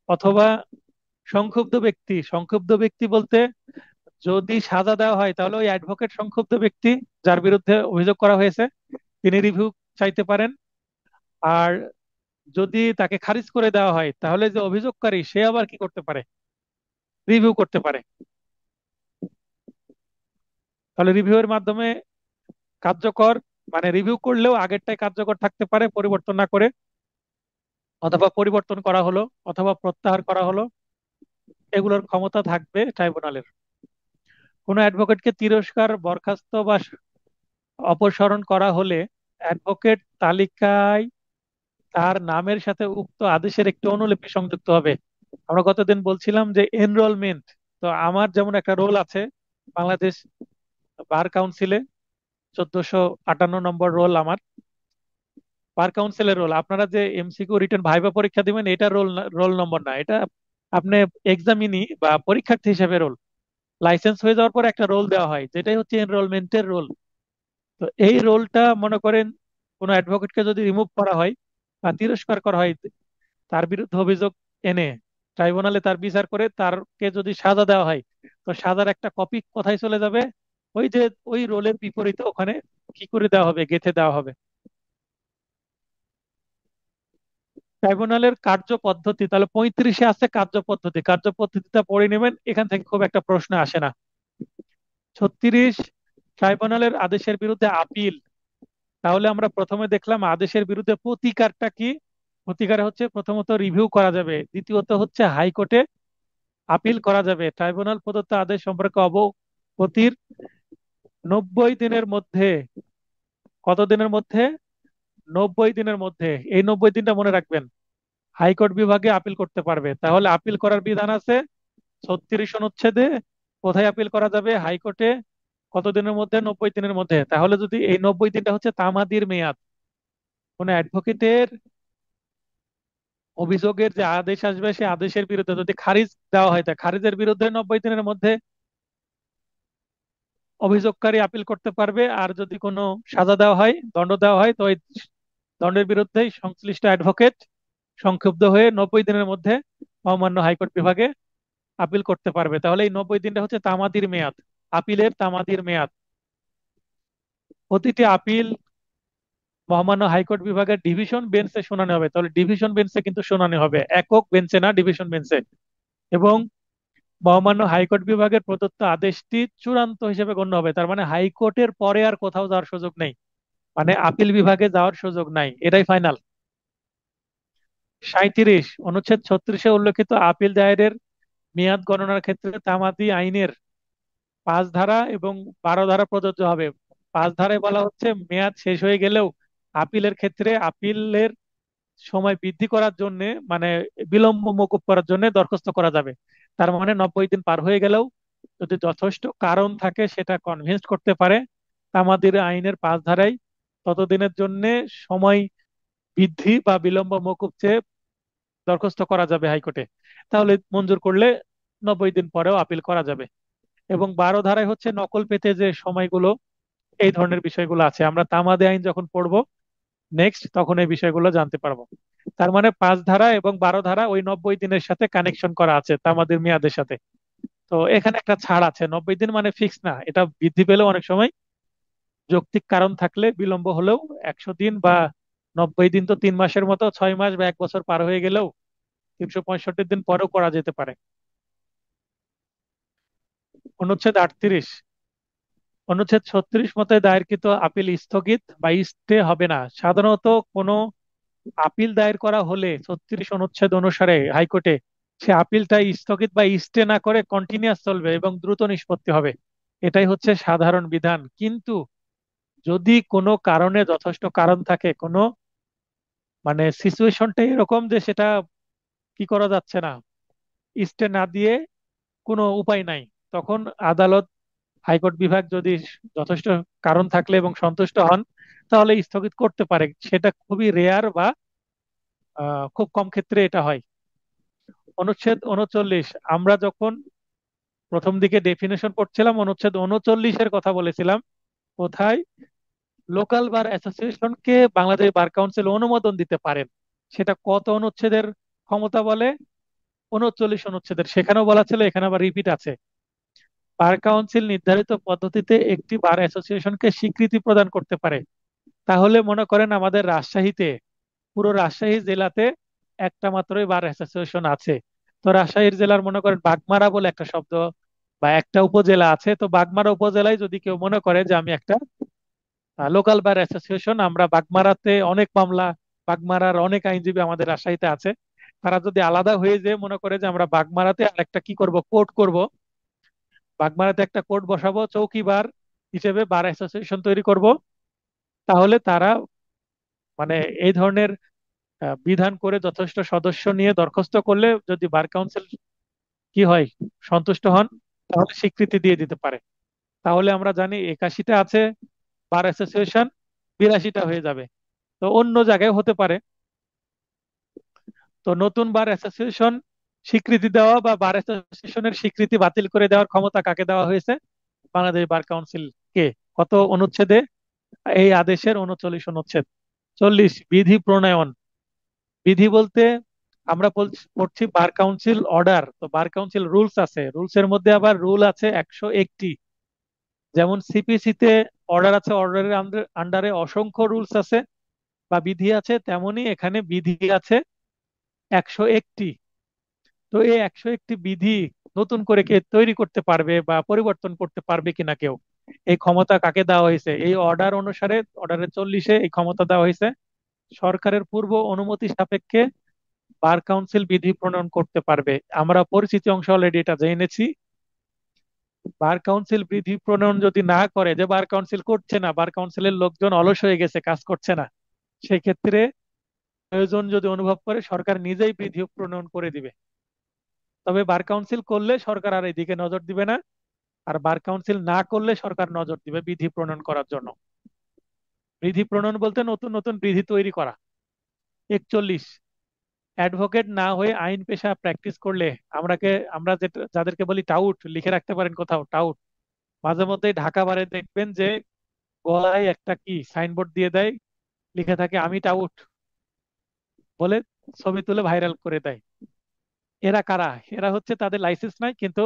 অথবা সংক্ষুব্ধ ব্যক্তি বলতে যদি সাজা দেওয়া হয়, তাহলে ওই অ্যাডভোকেট সংক্ষুব্ধ ব্যক্তি যার বিরুদ্ধে অভিযোগ করা হয়েছে তিনি রিভিউ চাইতে পারেন। আর যদি তাকে খারিজ করে দেওয়া হয়, তাহলে যে অভিযোগকারী সে আবার কি করতে পারে, রিভিউ করতে পারে। তাহলে রিভিউয়ের মাধ্যমে কার্যকর, মানে রিভিউ করলেও আগেরটাই কার্যকর থাকতে পারে পরিবর্তন না করে, অথবা পরিবর্তন করা হলো অথবা প্রত্যাহার করা হলো, এগুলোর ক্ষমতা থাকবে ট্রাইব্যুনালের। কোনো অ্যাডভোকেটকে তিরস্কার, বরখাস্ত বা অপসারণ করা হলে অ্যাডভোকেট তালিকায় তার নামের সাথে উক্ত আদেশের একটি অনুলিপি সংযুক্ত হবে। আমরা গতদিন বলছিলাম যে এনরোলমেন্ট, তো আমার যেমন একটা রোল আছে বাংলাদেশ বার কাউন্সিলে, 1458 নম্বর রোল আমার। বার কাউন্সিলের রোল, আপনারা যে এমসিকিউ রিটেন ভাইভা পরীক্ষা দিবেন, এটা রোল নম্বর না, এটা আপনি এক্সামিনি বা পরীক্ষার্থী হিসেবে রোল। লাইসেন্স হয়ে যাওয়ার পর একটা রোল দেওয়া হয়, যেটাই হচ্ছে এনরোলমেন্টের রোল। তো এই রোলটা মনে করেন কোনো অ্যাডভোকেটকে যদি রিমুভ করা হয় বা তিরস্কার করা হয়, তার বিরুদ্ধে অভিযোগ এনে ট্রাইব্যুনালে তার বিচার করে তারকে যদি সাজা দেওয়া হয়, তো সাজার একটা কপি কোথায় চলে যাবে, ওই যে ওই রোলের বিপরীতে ওখানে কি করে দেওয়া হবে, গেঁথে দেওয়া হবে। ট্রাইব্যুনালের কার্য পদ্ধতি, তাহলে 35-এ আছে কার্যপদ্ধতি, কার্যপদ্ধতিটা পড়ে নেবেন, এখান থেকে খুব একটা প্রশ্ন আসে না। 36, ট্রাইব্যুনালের আদেশের বিরুদ্ধে আপিল। তাহলে আমরা প্রথমে দেখলাম আদেশের বিরুদ্ধে প্রতিকারটা কি। প্রতিকার হচ্ছে প্রথমত রিভিউ করা যাবে, দ্বিতীয়ত হচ্ছে হাইকোর্টে আপিল করা যাবে। ট্রাইব্যুনাল প্রদত্ত আদেশ সম্পর্কে অবগতির 90 দিনের মধ্যে, কত দিনের মধ্যে, 90 দিনের মধ্যে, এই 90 দিনটা মনে রাখবেন, হাইকোর্ট বিভাগে আপিল করতে পারবে। তাহলে আপিল করার বিধান আছে 36 অনুচ্ছেদে। কোথায় আপিল করা যাবে, হাইকোর্টে। কত দিনের মধ্যে, 90 দিনের মধ্যে। তাহলে যদি এই 90 দিনটা হচ্ছে তামাদির মেয়াদ, কোনো অ্যাডভোকেটের অভিযোগের যে আদেশ আসবে, সেই আদেশের বিরুদ্ধে যদি খারিজ দেওয়া হয়, তা খারিজের বিরুদ্ধে 90 দিনের মধ্যে অভিযোগকারী আপিল করতে পারবে। আর যদি কোনো সাজা দেওয়া হয়, দণ্ড দেওয়া হয়, তো ওই দণ্ডের বিরুদ্ধেই সংশ্লিষ্ট অ্যাডভোকেট সংক্ষুব্ধ হয়ে 90 দিনের মধ্যে মহামান্য হাইকোর্ট বিভাগে আপিল করতে পারবে। তাহলে এই 90 দিনটা হচ্ছে তামাদির মেয়াদ, আপিলের তামাদির মেয়াদ। প্রতিটি আপিল মহামান্য হাইকোর্ট বিভাগের ডিভিশন বেঞ্চে শুনানি হবে। তাহলে ডিভিশন বেঞ্চে কিন্তু শুনানি হবে, একক বেঞ্চে না, ডিভিশন বেঞ্চে। এবং মহামান্য হাইকোর্ট বিভাগের প্রদত্ত আদেশটি চূড়ান্ত হিসেবে গণ্য হবে। তার মানে হাইকোর্টের পরে আর কোথাও যাওয়ার সুযোগ নেই, মানে আপিল বিভাগে যাওয়ার সুযোগ নাই, এটাই ফাইনাল। 37 অনুচ্ছেদ 36-এ উল্লেখিত আপিল দায়েরের মেয়াদ গণনার ক্ষেত্রে তামাদি আইনের 5 ধারা এবং 12 ধারা প্রযোজ্য হবে। 5 ধারায় বলা হচ্ছে মেয়াদ শেষ হয়ে গেলেও আপিলের ক্ষেত্রে আপিলের সময় বৃদ্ধি করার জন্য, মানে বিলম্ব মকুব করার জন্য দরখাস্ত করা যাবে। তার মানে 90 দিন পার হয়ে গেলেও যদি যথেষ্ট কারণ থাকে, সেটা কনভিন্স করতে পারে তামাদির আইনের 5 ধারায়, ততদিনের জন্য সময় বৃদ্ধি বা বিলম্ব মকুব চেয়ে দরখাস্ত করা যাবে হাইকোর্টে। তাহলে মঞ্জুর করলে 90 দিন পরেও আপিল করা যাবে। এবং 12 ধারায় হচ্ছে নকল পেতে যে সময়গুলো, এই ধরনের বিষয়গুলো আছে। আমরা তামাদি আইন যখন পড়বো নেক্সট, তখন এই বিষয়গুলো জানতে পারবো। তার মানে 5 ধারা এবং 12 ধারা ওই 90 দিনের সাথে কানেকশন করা আছে, তামাদির মেয়াদের সাথে। তো এখানে একটা ছাড় আছে, 90 দিন মানে ফিক্স না, এটা বৃদ্ধি পেলেও অনেক সময় যৌক্তিক কারণ থাকলে বিলম্ব হলেও 100 দিন বা 90 দিন, তো 3 মাসের মতো, 6 মাস বা 1 বছর পার হয়ে গেলেও 365 দিন পরেও করা যেতে পারে। অনুচ্ছেদ 38, অনুচ্ছেদ 36 মতে দায়েরকৃত আপিল স্থগিত বা স্টে হবে না। সাধারণত কোনো আপিল দায়ের করা হলে 36 অনুচ্ছেদ অনুসারে হাইকোর্টে সে আপিলটা স্থগিত বা স্টে না করে কন্টিনিউয়াস চলবে এবং দ্রুত নিষ্পত্তি হবে। এটাই হচ্ছে সাধারণ বিধান। কিন্তু যদি কোনো কারণে, যথেষ্ট কারণ থাকে, কোনো মানে সিচুয়েশনটা এরকম যে সেটা কি করা যাচ্ছে না, স্টে না দিয়ে কোনো উপায় নাই, তখন আদালত, হাইকোর্ট বিভাগ যদি যথেষ্ট কারণ থাকলে এবং সন্তুষ্ট হন, তাহলে স্থগিত করতে পারে। সেটা খুবই রেয়ার বা খুব কম ক্ষেত্রে এটা হয়। অনুচ্ছেদ 39, আমরা যখন প্রথম দিকে ডেফিনেশন পড়ছিলাম অনুচ্ছেদ 39-এর কথা বলেছিলাম। কোথায় লোকাল বার অ্যাসোসিয়েশনকে বাংলাদেশ বার কাউন্সিল অনুমোদন দিতে পারেন। সেটা কত অনুচ্ছেদের ক্ষমতা বলে? 39 অনুচ্ছেদের। সেখানেও বলা ছিল, এখানে আবার রিপিট আছে। বার কাউন্সিল নির্ধারিত পদ্ধতিতে একটি বার অ্যাসোসিয়েশনকে স্বীকৃতি প্রদান করতে পারে। তাহলে মনে করেন আমাদের রাজশাহীতে, পুরো রাজশাহী জেলাতে একটা মাত্রই বার অ্যাসোসিয়েশন আছে। তো রাজশাহীর জেলার মনে করেন বাগমারা বলে একটা শব্দ বা একটা উপজেলা আছে। তো বাগমারা উপজেলায় যদি কেউ মনে করে যে আমি একটা লোকাল বার অ্যাসোসিয়েশন, আমরা বাগমারাতে অনেক মামলা, বাগমারার অনেক আইনজীবী আমাদের রাজশাহীতে আছে, তারা যদি আলাদা হয়ে যে মনে করে যে আমরা বাগমারাতে আরেকটা কি করব, কোর্ট করব, বাগমারাতে একটা কোর্ট বসাবো, চৌকিবার হিসেবে বার অ্যাসোসিয়েশন তৈরি করব, তাহলে তারা মানে এই ধরনের বিধান করে যথেষ্ট সদস্য নিয়ে দরখাস্ত করলে, যদি বার কাউন্সিল কি হয়, সন্তুষ্ট হন, তাহলে স্বীকৃতি দিয়ে দিতে পারে। তাহলে আমরা জানি 81টা আছে বার অ্যাসোসিয়েশন, 82টা হয়ে যাবে। তো অন্য জায়গায় হতে পারে। তো নতুন বার অ্যাসোসিয়েশন স্বীকৃতি দেওয়া বা বার অ্যাসোসিয়েশনের স্বীকৃতি বাতিল করে দেওয়ার ক্ষমতা কাকে দেওয়া হয়েছে? বাংলাদেশ বার কাউন্সিল কে। কত অনুচ্ছেদে? এই আদেশের 39 অনুচ্ছেদ। 40, বিধি প্রণয়ন। বিধি বলতে আমরা পড়ছি বার কাউন্সিল অর্ডার, তো বার কাউন্সিল রুলস আছে, রুলসের মধ্যে আবার রুল আছে 101টি। যেমন সিপিসি তে অর্ডার আছে, অর্ডারের আন্ডারে অসংখ্য রুলস আছে বা বিধি আছে, তেমনি এখানে বিধি আছে 101টি। তো এই 101টি বিধি নতুন করে কে তৈরি করতে পারবে বা পরিবর্তন করতে পারবে কিনা কেউ, এই ক্ষমতা কাকে দেওয়া হয়েছে? এই অর্ডার অনুসারে, অর্ডারের 40-এ এই ক্ষমতা দেওয়া হয়েছে সরকারের পূর্ব অনুমতি সাপেক্ষে বার কাউন্সিল বিধি প্রণয়ন করতে পারবে। আমরা পরিচিতি অংশ অলরেডি এটা জেনেছি। বার কাউন্সিল বিধি প্রণয়ন যদি না করে, যে বার কাউন্সিল করছে না, বার কাউন্সিলের লোকজন অলস হয়ে গেছে, কাজ করছে না, সেই ক্ষেত্রে প্রয়োজন যদি অনুভব করে, সরকার নিজেই বিধি প্রণয়ন করে দিবে। তবে বার কাউন্সিল করলে সরকার আর এদিকে নজর দিবে না, আর বার কাউন্সিল না করলে সরকার নজর দিবে বিধি প্রণয়ন করার জন্য। বিধি প্রণয়ন বলতে নতুন নতুন বিধি তৈরি করা। 41, অ্যাডভোকেট না হয়ে আইন পেশা প্র্যাকটিস করলে, আমরা যেটা যাদেরকে বলি টাউট, লিখে রাখতে পারেন কোথাও, টাউট। মাঝে মধ্যে ঢাকা বারে দেখবেন যে গলায় একটা কি সাইনবোর্ড দিয়ে দেয়, লিখে থাকে আমি টাউট বলে, ছবি তুলে ভাইরাল করে দেয়। এরা কারা? এরা হচ্ছে তাদের লাইসেন্স নাই, কিন্তু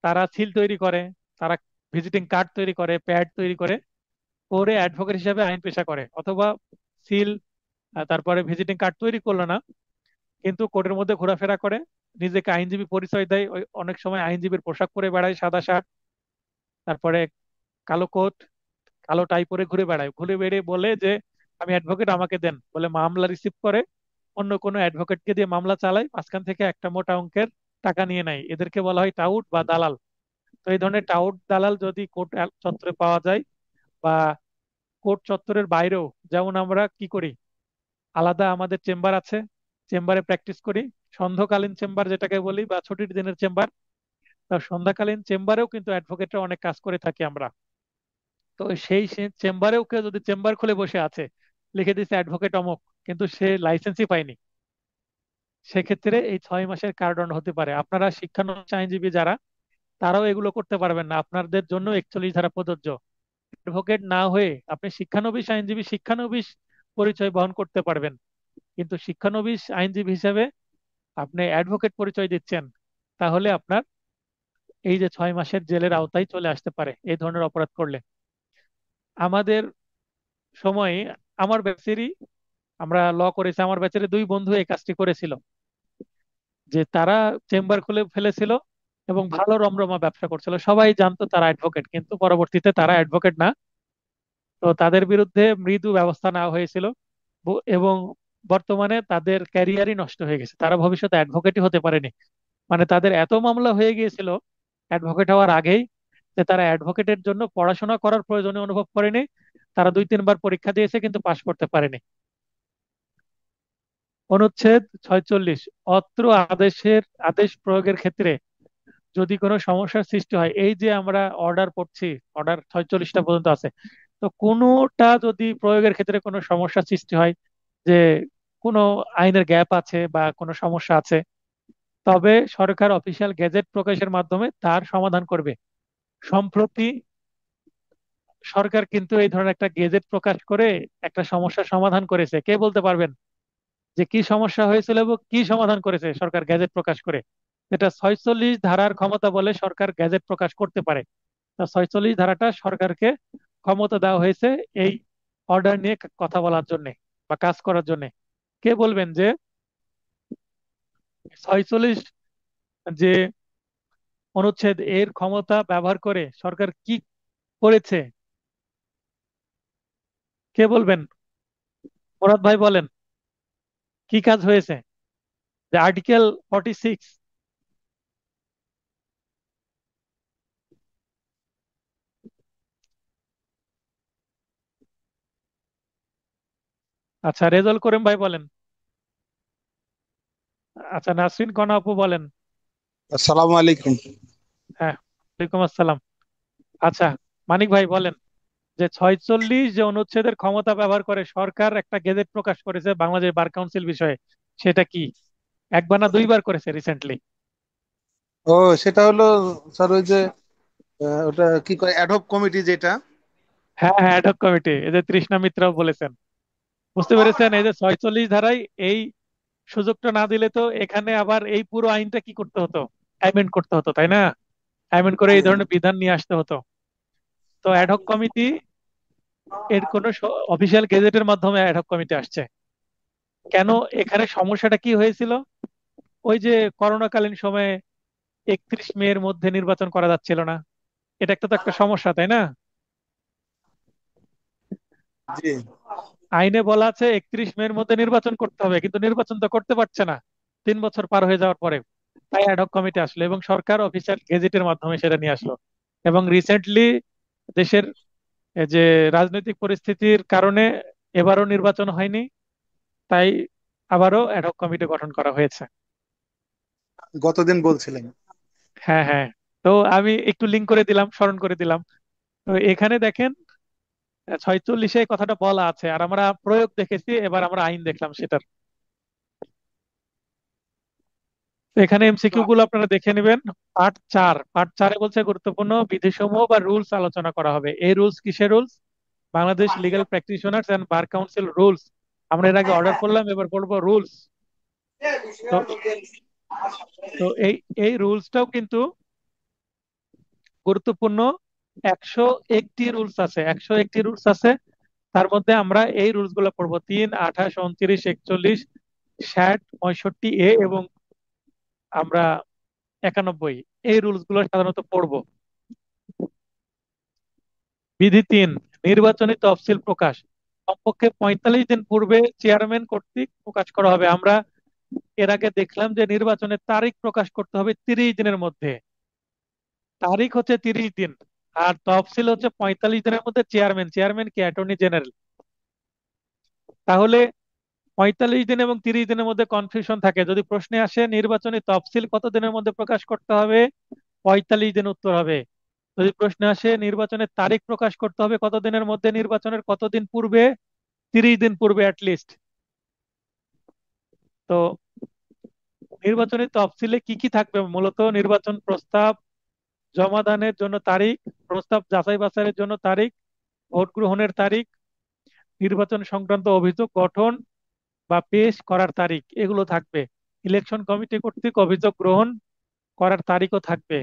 তারা সিল তৈরি করে, তারা ভিজিটিং কার্ড তৈরি করে, প্যাড তৈরি করে, করে অ্যাডভোকেট হিসাবে আইন পেশা করে। অথবা সিল, তারপরে ভিজিটিং কার্ড তৈরি করলো না, কিন্তু কোর্টের মধ্যে ঘোরাফেরা করে, নিজেকে আইনজীবী পরিচয় দেয়, অনেক সময় আইনজীবীর পোশাক পরে বেড়ায়, সাদা শার্ট, তারপরে কালো কোট, কালো টাই পরে ঘুরে বেড়ায়, ঘুরে বেড়িয়ে বলে যে আমি অ্যাডভোকেট, আমাকে দেন, বলে মামলা রিসিভ করে অন্য কোনো অ্যাডভোকেটকে দিয়ে মামলা চালায়, মাঝখান থেকে একটা মোটা অঙ্কের টাকা নিয়ে নেয়। এদেরকে বলা হয় টাউট বা দালাল। তো এই ধরনের টাউট দালাল যদি কোর্ট চত্বরে পাওয়া যায়, বা কোর্ট চত্বরের বাইরেও, যেমন আমরা কি করি, আলাদা আমাদের চেম্বার আছে, চেম্বারে প্র্যাকটিস করি, সন্ধ্যাকালীন চেম্বার যেটাকে বলি, বা ছুটির দিনের চেম্বার। তো সন্ধ্যাকালীন চেম্বারেও কিন্তু অ্যাডভোকেটরা অনেক কাজ করে থাকি আমরা। তো সেই চেম্বারেও কেউ যদি চেম্বার খুলে বসে আছে, লিখে দিচ্ছে অ্যাডভোকেট অমুক, কিন্তু সে লাইসেন্সই পায়নি, সেক্ষেত্রে এই 6 মাসের কারাদণ্ড হতে পারে। আপনারা শিক্ষানবিশ আইনজীবী যারা, তারাও এগুলো করতে পারবেন না, আপনাদের জন্য 41 ধারা প্রযোজ্য। অ্যাডভোকেট না হয়ে আপনি শিক্ষানবিশ আইনজীবী, শিক্ষানবিশ পরিচয় বহন করতে পারবেন, কিন্তু শিক্ষানবিশ আইনজীবী হিসেবে আপনি অ্যাডভোকেট পরিচয় দিচ্ছেন, তাহলে আপনার এই যে 6 মাসের জেলের আওতায় চলে আসতে পারে এই ধরনের অপরাধ করলে। আমাদের সময়ে, আমার ব্যাচেরই, আমরা ল করেছি, আমার ব্যাচের দুই বন্ধু এই কাজটি করেছিল, যে তারা চেম্বার খুলে ফেলেছিল এবং ভালো রমরমা ব্যবসা করছিল, সবাই জানতো তারা অ্যাডভোকেট, কিন্তু পরবর্তীতে তারা অ্যাডভোকেট না। তো তাদের বিরুদ্ধে মৃদু ব্যবস্থা নেওয়া হয়েছিল, এবং বর্তমানে তাদের ক্যারিয়ারই নষ্ট হয়ে গেছে, তারা ভবিষ্যতে অ্যাডভোকেটই হতে পারেনি। মানে তাদের এত মামলা হয়ে গিয়েছিল অ্যাডভোকেট হওয়ার আগেই, যে তারা অ্যাডভোকেটের জন্য পড়াশোনা করার প্রয়োজনীয় অনুভব করেনি। তারা 2-3 বার পরীক্ষা দিয়েছে কিন্তু পাশ করতে পারেনি। অনুচ্ছেদ 46, অত্র আদেশ প্রয়োগের ক্ষেত্রে যদি কোনো সমস্যার সৃষ্টি হয়, এই যে আমরা অর্ডার পড়ছি, অর্ডার 46টা পর্যন্ত আছে, তো কোনোটা যদি প্রয়োগের ক্ষেত্রে কোনো সমস্যা সৃষ্টি হয়, যে কোনো আইনের গ্যাপ আছে বা কোনো সমস্যা আছে, তবে সরকার অফিসিয়াল গেজেট প্রকাশের মাধ্যমে তার সমাধান করবে। সম্প্রতি সরকার কিন্তু এই ধরনের একটা গেজেট প্রকাশ করে একটা সমস্যার সমাধান করেছে। কে বলতে পারবেন যে কি সমস্যা হয়েছিল এবং কি সমাধান করেছে সরকার গেজেট প্রকাশ করে? যেটা 46 ধারার ক্ষমতা বলে সরকার গেজেট প্রকাশ করতে পারে। তা 46 ধারাটা সরকারকে ক্ষমতা দেওয়া হয়েছে এই অর্ডার নিয়ে কথা বলার জন্য বা কাজ করার জন্য। কে বলবেন যে 46 যে অনুচ্ছেদ, এর ক্ষমতা ব্যবহার করে সরকার কি করেছে? কে বলবেন? মুরাদ ভাই বলেন, কি কাজ হয়েছে? যে আর্টিকেল 46। আচ্ছা, রেজল করিম ভাই বলেন। আচ্ছা, নাসরিন কণা আপু বলেন। আসসালামু আলাইকুম। হ্যাঁ, ওয়ালাইকুম আসসালাম। আচ্ছা, মানিক ভাই বলেন, যে 46 যে অনুচ্ছেদের ক্ষমতা ব্যবহার করে সরকার একটা গেজেট প্রকাশ করেছে বাংলাদেশ বার কাউন্সিল বিষয়ে, সেটা কি? একবার না দুইবার করেছে রিসেন্টলি? ও, সেটা হলো স্যার ওই যে ওটা কি কয় অ্যাডহক কমিটি যেটা। হ্যাঁ হ্যাঁ, অ্যাডহক কমিটি, এই যে তৃষ্ণা মিত্রাও বলেছেন। বুঝতে পেরেছেন? এই যে 46 ধারায় এই সুযোগটা না দিলে তো এখানে আবার এই পুরো আইনটা কি করতে হতো? অ্যামেন্ড করতে হতো, তাই না? অ্যামেন্ড করে এই ধরনের বিধান নিয়ে আসতে হতো। তো অ্যাডহক কমিটি, এর কোন অফিসিয়াল গেজেটের মাধ্যমে অ্যাডহক কমিটি আসছে কেন? এখানে সমস্যাটা কি হয়েছিল? ওই যে করোনাকালীন সময়ে 31 মে এর মধ্যে নির্বাচন করা যাচ্ছিল না, এটা একটা তো একটা সমস্যা, তাই না? জি। আইনে বলা আছে 31 মে এর মধ্যে নির্বাচন করতে হবে, কিন্তু নির্বাচন তো করতে পারছে না 3 বছর পার হয়ে যাওয়ার পরে। তাই অ্যাডহক কমিটি আসলো এবং সরকার অফিসিয়াল গেজেটের মাধ্যমে সেটা নিয়ে আসলো। এবং রিসেন্টলি দেশের এই যে রাজনৈতিক পরিস্থিতির কারণে এবারও নির্বাচন হয়নি, তাই আবারও অ্যাডহক কমিটি গঠন করা হয়েছে। গতদিন বলছিলেন। হ্যাঁ হ্যাঁ। তো আমি একটু লিঙ্ক করে দিলাম, স্মরণ করে দিলাম। তো এখানে দেখেন, 46-এ কথাটা বলা আছে, আর আমরা প্রয়োগ দেখেছি, এবার আমরা আইন দেখলাম সেটার। তো এখানে এমসিকিউ গুলো আপনারা দেখে নেবেন। পার্ট 4 বলছে গুরুত্বপূর্ণ বিধিসমূহ বা রুলস আলোচনা করা হবে। এই রুলস কিসের rules? Bangladesh legal practitioners and bar council rules. আমরা এর আগে অর্ডার করলাম, এবার পড়বো রুলস। তো তো এই রুলসটাও কিন্তু গুরুত্বপূর্ণ। 101টি রুলস আছে। তার মধ্যে আমরা এই রুলস গুলো পড়বো: 3, 28, 29, 41, 60, 65A এবং আমরা 91, এই রুলস গুলো সাধারণত পড়বো। বিধি 3, নির্বাচনী তফসিল প্রকাশ কমপক্ষে 45 দিন পূর্বে চেয়ারম্যান কর্তৃক প্রকাশ করা হবে। আমরা এর আগে দেখলাম যে নির্বাচনের তারিখ প্রকাশ করতে হবে 30 দিনের মধ্যে। তারিখ হচ্ছে 30 দিন, আর তফসিল হচ্ছে 45 দিনের মধ্যে। চেয়ারম্যান কি অ্যাটর্নি জেনারেল। তাহলে 45 দিন এবং 30 দিনের মধ্যে কনফিউশন থাকে, যদি প্রশ্নে আসে নির্বাচনী তফসিল কত দিনের মধ্যে প্রকাশ করতে হবে, 45 দিন উত্তর হবে। যদি প্রশ্নে আসে নির্বাচনের তারিখ প্রকাশ করতে হবে কত দিনের মধ্যে, নির্বাচনের কতদিন পূর্বে, 30 দিন পূর্বে অ্যাটলিস্ট। তো নির্বাচনী তফসিলে কি কি থাকবে? মূলত নির্বাচন প্রস্তাব জমা দানের জন্য তারিখ, প্রস্তাব যাচাই বাছাইয়ের জন্য তারিখ, ভোট গ্রহণের তারিখ, নির্বাচন সংক্রান্ত অভিযোগ গঠন বা পেশ করার তারিখ, এগুলো থাকবে। ইলেকশন কমিটি কর্তৃক অভিযোগ গ্রহণ করার তারিখও থাকবে।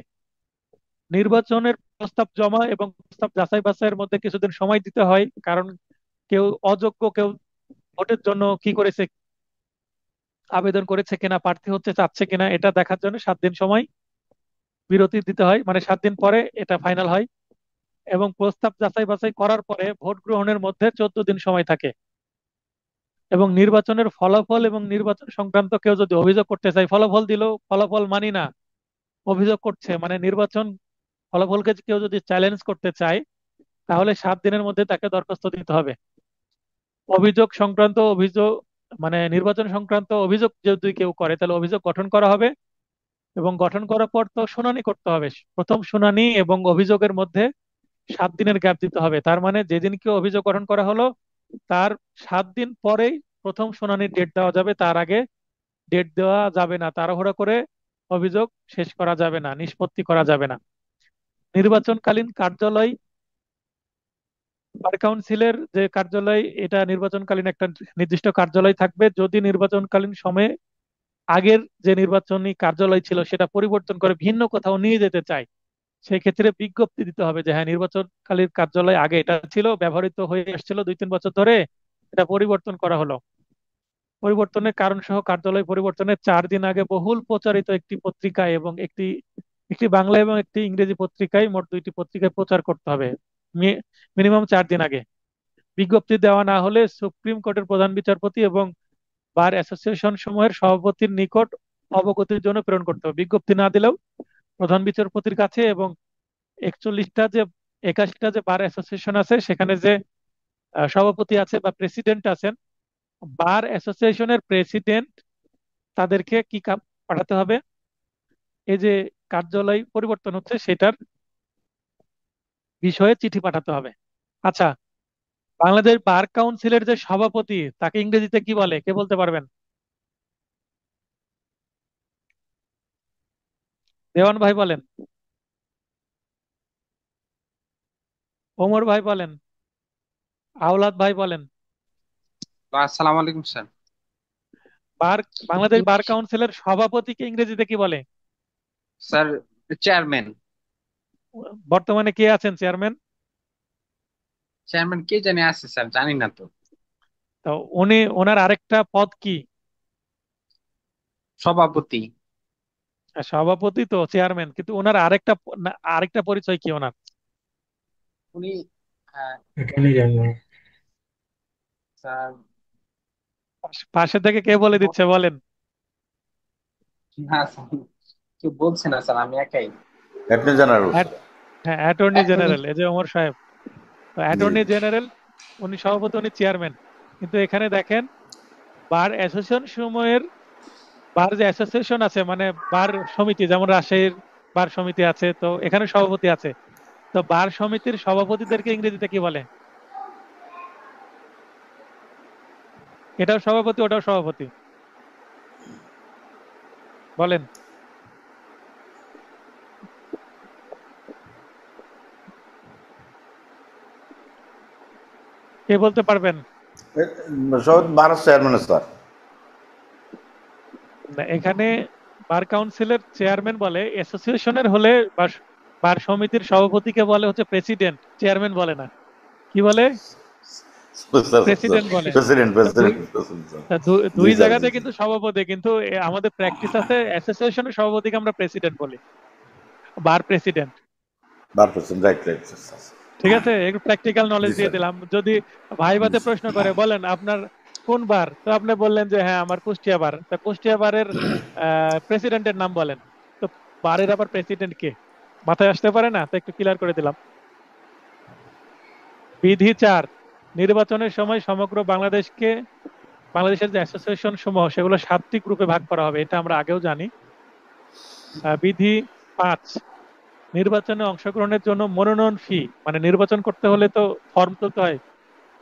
নির্বাচনের প্রস্তাব জমা এবং প্রস্তাব যাচাই বাছাইয়ের মধ্যে কিছুদিন সময় দিতে হয়, কারণ কেউ অযোগ্য, কেউ ভোটের জন্য কি করেছে, আবেদন করেছে কিনা, প্রার্থী হচ্ছে চাচ্ছে কিনা, এটা দেখার জন্য 7 দিন সময় বিরতি দিতে হয়, মানে 7 দিন পরে এটা ফাইনাল হয়। এবং প্রস্তাব যাচাই বাছাই করার পরে ভোট গ্রহণের মধ্যে 14 দিন সময় থাকে। এবং নির্বাচনের ফলাফল এবং নির্বাচন সংক্রান্ত কেউ যদি অভিযোগ করতে চায়, ফলাফল দিল, ফলাফল মানি না, অভিযোগ করছে, মানে নির্বাচন ফলাফলকে কেউ যদি চ্যালেঞ্জ করতে চায়, তাহলে 7 দিনের মধ্যে তাকে দরখাস্ত দিতে হবে। অভিযোগ মানে নির্বাচন সংক্রান্ত অভিযোগ যদি কেউ করে, তাহলে অভিযোগ গঠন করা হবে এবং গঠন করার পর তো শুনানি করতে হবে। প্রথম শুনানি এবং অভিযোগের মধ্যে 7 দিনের গ্যাপ দিতে হবে। তার মানে যেদিনকে অভিযোগ গঠন করা হলো তার 7 দিন পরেই প্রথম শুনানির ডেট দেওয়া যাবে, তার আগে ডেট দেওয়া যাবে না। তাড়াহুড়ো করে অভিযোগ শেষ করা যাবে না, নিষ্পত্তি করা যাবে না। নির্বাচনকালীন কার্যালয়, বার কাউন্সিলের যে কার্যালয়, এটা নির্বাচনকালীন একটা নির্দিষ্ট কার্যালয় থাকবে। যদি নির্বাচনকালীন সময়ে আগের যে নির্বাচনী কার্যালয় ছিল সেটা পরিবর্তন করে ভিন্ন কোথাও নিয়ে যেতে চায়, সেই ক্ষেত্রে বিজ্ঞপ্তি দিতে হবে যে হ্যাঁ, নির্বাচনকালীন কার্যালয় আগে এটা ছিল, ব্যবহৃত হয়ে আসছিল 2-3 বছর ধরে, এটা পরিবর্তন করা হলো। পরিবর্তনের কারণ সহ কার্যালয় পরিবর্তনের 4 দিন আগে বহুল প্রচারিত একটি পত্রিকায় এবং একটি একটি বাংলা এবং একটি ইংরেজি পত্রিকায়, মোট 2টি পত্রিকায় প্রচার করতে হবে মিনিমাম 4 দিন আগে। বিজ্ঞপ্তি দেওয়া না হলে সুপ্রিম কোর্টের প্রধান বিচারপতি এবং বার অ্যাসোসিয়েশন সমূহের সভাপতির নিকট অবগতির জন্য প্রেরণ করতে হবে। বিজ্ঞপ্তি না দিলেও প্রধান বিচারপতির কাছে এবং 81টা যে বার অ্যাসোসিয়েশন আছে সেখানে যে সভাপতি আছে বা প্রেসিডেন্ট আছেন, বার অ্যাসোসিয়েশনের প্রেসিডেন্ট, তাদেরকে কি পাঠাতে হবে? এই যে কার্যালয় পরিবর্তন হচ্ছে সেটার বিষয়ে চিঠি পাঠাতে হবে। আচ্ছা, বাংলাদেশ বার কাউন্সিলের যে সভাপতি, তাকে ইংরেজিতে কি বলে, কে বলতে পারবেন? দেওয়ান ভাই বলেন, ওমর ভাই বলেন, আওলাদ ভাই বলেন। আসসালামু আলাইকুম স্যার। বার বাংলাদেশ বার কাউন্সিলের সভাপতিকে ইংরেজিতে কি বলে? Sir, chairman. বর্তমানে কে আছেন চেয়ারম্যান? চেয়ারম্যান কে জানি আছে স্যার, জানি না তো। তো ওনার আরেকটা পদ কি? সভাপতি। সভাপতি তো চেয়ারম্যান, কিন্তু ওনার আরেকটা পরিচয় কি ওনার? উনি আহ, এখানে জানবো। স্যার, পাশে থেকে কে বলে দিচ্ছে বলেন? না স্যার, কেউ বলছে না স্যার, আমি একাই। অ্যাটর্নি জেনারেল হ্যাঁ, স্যার। অ্যাটর্নি এখনই। জেনারেল, এই যে ওমর সাহেব। তো জি অ্যাটর্নি জেনারেল, উনি সভাপতি, উনি চেয়ারম্যান। কিন্তু এখানে দেখেন, বার অ্যাসোসিয়েশন সময়ের বার যে অ্যাসোসিয়েশন আছে, মানে বার সমিতি, যেমন রাজশাহীর বার সমিতি আছে, তো এখানে সভাপতি আছে। তো বার সমিতির সভাপতিদেরকে ইংরেজিতে কি বলে? এটাও সভাপতি, ওটাও সভাপতি, বলেন। কে বলতে পারবেন? সব 12 চেয়ারম্যান স্যার। না, এখানে বার কাউন্সিলের চেয়ারম্যান বলে, অ্যাসোসিয়েশনের হলে বা বার সমিতির সভাপতিকে বলে হচ্ছে প্রেসিডেন্ট, চেয়ারম্যান বলে না। কি বলে? স্যার প্রেসিডেন্ট বলে। প্রেসিডেন্ট তা দুই স্যার। তা জি দুই স্যার, জায়গাতে জি জি। কিন্তু সভাপতি, কিন্তু আমাদের প্র্যাকটিস আছে অ্যাসোসিয়েশনের সভাপতিকে আমরা প্রেসিডেন্ট বলি, বার প্রেসিডেন্ট। Right right sir. ঠিক আছে, একটু প্র্যাকটিক্যাল নলেজ জি দিয়ে স্যার, দিলাম। যদি জি ভাইভাতে স্যার। প্রশ্ন করে বলেন আপনার কোন বার, তো আপনি বললেন যে হ্যাঁ আমার কুষ্টিয়া বার, তা কুষ্টিয়া বারের প্রেসিডেন্টের নাম বলেন। তো বারের আবার প্রেসিডেন্ট কে, মাথায় আসতে পারে না? তো একটু ক্লিয়ার করে দিলাম। বিধি 4, নির্বাচনের সময় সমগ্র বাংলাদেশের যে অ্যাসোসিয়েশন সমূহ সেগুলো 7টি গ্রুপে ভাগ করা হবে, এটা আমরা আগেও জানি। বিধি 5, নির্বাচনে অংশগ্রহণের জন্য মনোনয়ন ফি, মানে নির্বাচন করতে হলে তো ফর্ম তুলতে হয়,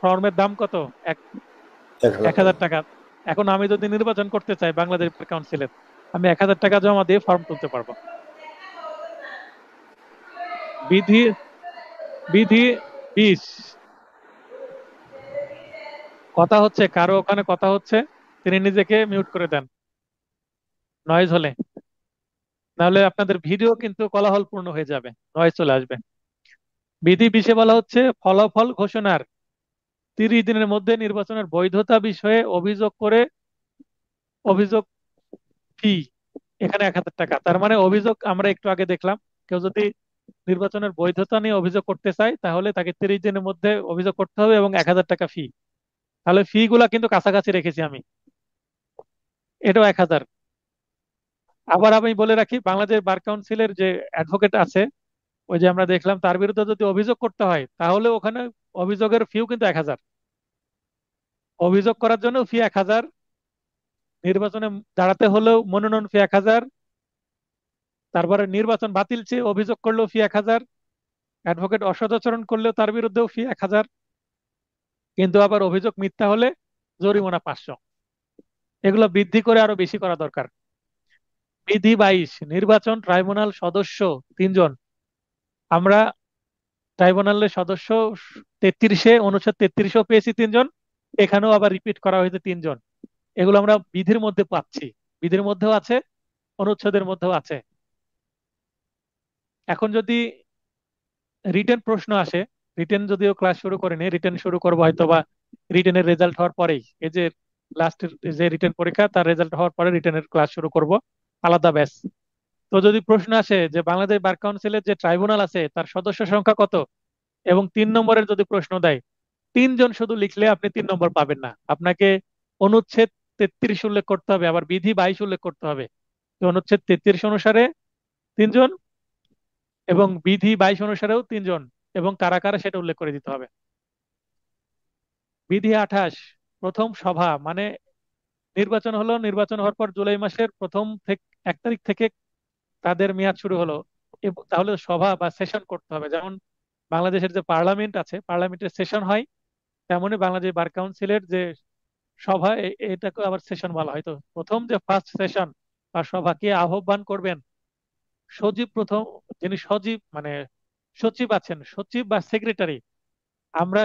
ফর্মের দাম কত? এক 1,000 এক টাকা। হাজার টাকা। এখন আমি যদি নির্বাচন করতে চাই বাংলাদেশ বার কাউন্সিলের, আমি 1,000 টাকা জমা দিয়ে ফর্ম তুলতে পারবো। বিধি বিধি 20, কথা হচ্ছে কারো ওখানে, কথা হচ্ছে, তিনি নিজেকে মিউট করে দেন নয়েজ হলে, নাহলে আপনাদের ভিডিও কিন্তু কোলাহলপূর্ণ হয়ে যাবে, নয়েজ চলে আসবে। বিধি 20-এ বলা হচ্ছে ফলাফল ঘোষণার 30 দিনের মধ্যে নির্বাচনের বৈধতা বিষয়ে অভিযোগ ফি এখানে 1,000 টাকা। তার মানে অভিযোগ আমরা একটু আগে দেখলাম, কেউ যদি নির্বাচনের বৈধতা নিয়ে অভিযোগ করতে চায় তাহলে তাকে 30 দিনের মধ্যে অভিযোগ করতে হবে এবং 1,000 টাকা ফি। তাহলে ফি গুলা কিন্তু কাছাকাছি রেখেছি আমি, এটাও 1,000। আবার আমি বলে রাখি, বাংলাদেশ বার কাউন্সিলের যে অ্যাডভোকেট আছে, ওই যে আমরা দেখলাম, তার বিরুদ্ধে যদি অভিযোগ করতে হয় তাহলে ওখানে অভিযোগের ফিও কিন্তু 1,000, অভিযোগ করার জন্য ফি 1,000, নির্বাচনে দাঁড়াতে হলেও মনোনয়ন ফি 1,000, তারপরে নির্বাচন বাতিল চেয়ে অভিযোগ করলেও ফি 1,000, অ্যাডভোকেট অসদাচরণ করলেও তার বিরুদ্ধেও ফি 1,000, কিন্তু আবার অভিযোগ মিথ্যা হলে জরিমানা 500। এগুলো বৃদ্ধি করে আরো বেশি করা দরকার। বিধি 22, নির্বাচন ট্রাইব্যুনাল সদস্য 3 জন। আমরা ট্রাইব্যুনালের সদস্য 33-এ, অনুচ্ছেদ 33-এও পেয়েছি 3 জন, এখানেও আবার রিপিট করা হয়েছে 3 জন। এগুলো আমরা বিধির মধ্যে পাচ্ছি, বিধির মধ্যেও আছে, অনুচ্ছেদের মধ্যেও আছে। এখন যদি রিটেন প্রশ্ন আসে, রিটেন যদিও ক্লাস শুরু করিনি, রিটেন শুরু করবো হয়তো বা রিটেনের রেজাল্ট হওয়ার পরেই, এই যে লাস্টের যে রিটেন পরীক্ষা তার রেজাল্ট হওয়ার পরে রিটেনের ক্লাস শুরু করব, আলাদা ব্যাচ। তো যদি প্রশ্ন আসে যে বাংলাদেশ বার কাউন্সিলের যে ট্রাইব্যুনাল আছে তার সদস্য সংখ্যা কত, এবং 3 নম্বরের যদি প্রশ্ন দেয়, 3 জন শুধু লিখলে আপনি 3 নম্বর পাবেন না, আপনাকে অনুচ্ছেদ 33 উল্লেখ করতে হবে, আবার বিধি 22 উল্লেখ করতে হবে। তো অনুচ্ছেদ 33 অনুসারে 3 জন, এবং বিধি 22 অনুসারেও 3 জন, এবং কারা কারা সেটা উল্লেখ করে দিতে হবে। বিধি 28, প্রথম সভা, মানে নির্বাচন হলো, নির্বাচন হওয়ার পর জুলাই মাসের প্রথম থেকে 1 তারিখ থেকে তাদের মেয়াদ শুরু হলো, তাহলে সভা বা সেশন করতে হবে। যেমন বাংলাদেশের যে পার্লামেন্ট আছে, পার্লামেন্টের সেশন হয়, তেমনি বাংলাদেশ বার কাউন্সিলের যে সভা, এটাকে আবার সেশন বলা হয়। তো প্রথম যে ফার্স্ট সেশন বা সভা কে আহ্বান করবেন? সচিব প্রথম, যিনি সচিব মানে সচিব আছেন, সচিব বা সেক্রেটারি। আমরা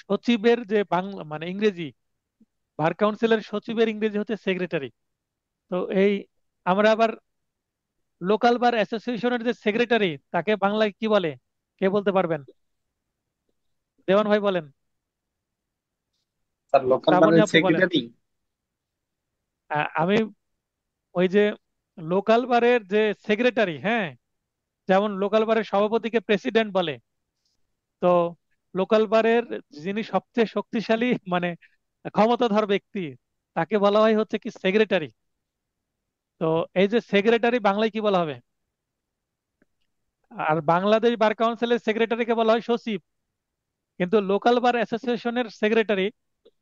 সচিবের যে বাংলা মানে ইংরেজি, বার কাউন্সিলের সচিবের ইংরেজি হচ্ছে সেক্রেটারি। তো এই আমরা আবার লোকাল বার অ্যাসোসিয়েশনের যে সেক্রেটারি তাকে বাংলায় কি বলে, কে বলতে পারবেন? দেওয়ান ভাই বলেন, স্যার লোকাল শ্রাবণী বারের আপু বলেন। সেক্রেটারি। আমি ওই যে লোকাল বারের যে সেক্রেটারি, হ্যাঁ, যেমন লোকাল বারের সভাপতিকে প্রেসিডেন্ট বলে, তো লোকাল বারের যিনি সবচেয়ে শক্তিশালী মানে ক্ষমতাধর ব্যক্তি তাকে বলা হয় হচ্ছে কি সেক্রেটারি। তো এই যে সেক্রেটারি বাংলায় কি বলা হবে? আর বাংলাদেশ বার কাউন্সিলের সেক্রেটারিকে বলা হয় সচিব, কিন্তু লোকাল বার অ্যাসোসিয়েশনের সেক্রেটারি,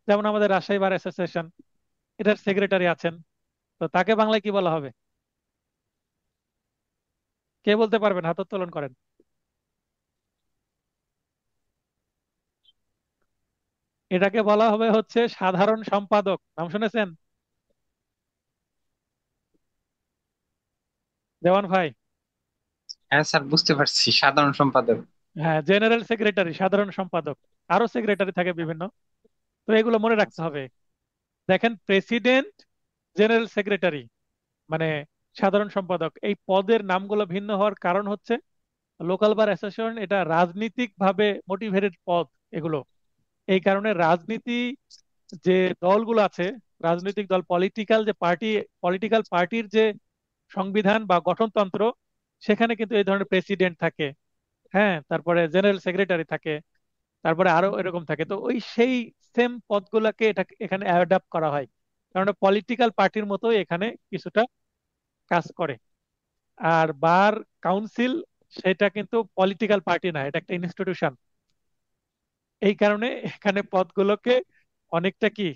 যেমন আমাদের রাজশাহী বার অ্যাসোসিয়েশন, এটার সেক্রেটারি আছেন, তো তাকে বাংলায় কি বলা হবে? কে বলতে পারবেন? হাত উত্তোলন করেন। এটাকে বলা হবে হচ্ছে সাধারণ সম্পাদক, নাম শুনেছেন দেওয়ান ভাই? হ্যাঁ স্যার, বুঝতে পারছি, সাধারণ সম্পাদক। হ্যাঁ, জেনারেল সেক্রেটারি, সাধারণ সম্পাদক, আরো সেক্রেটারি থাকে বিভিন্ন। তো এগুলো মনে রাখতে হবে। দেখেন, প্রেসিডেন্ট, জেনারেল সেক্রেটারি মানে সাধারণ সম্পাদক, এই পদের নামগুলো ভিন্ন হওয়ার কারণ হচ্ছে লোকাল বার অ্যাসোসিয়েশন এটা রাজনীতিক ভাবে মোটিভেটেড পদ এগুলো। এই কারণে রাজনীতি যে দলগুলো আছে, রাজনৈতিক দল, পলিটিক্যাল যে পার্টি, পলিটিক্যাল পার্টির যে সংবিধান বা গঠনতন্ত্র, সেখানে কিন্তু এই ধরনের প্রেসিডেন্ট থাকে, হ্যাঁ, তারপরে জেনারেল সেক্রেটারি থাকে, তারপরে আরো এরকম থাকে। তো ওই সেই সেম পদগুলোকে এটা এখানে অ্যাডাপ্ট করা হয়, কারণ পলিটিক্যাল পার্টির মতো এখানে কিছুটা কাজ করে। আর বার কাউন্সিল সেটা কিন্তু পলিটিক্যাল পার্টি না, এটা একটা ইনস্টিটিউশন। এই কারণে এখানে পদগুলোকে অনেকটা কি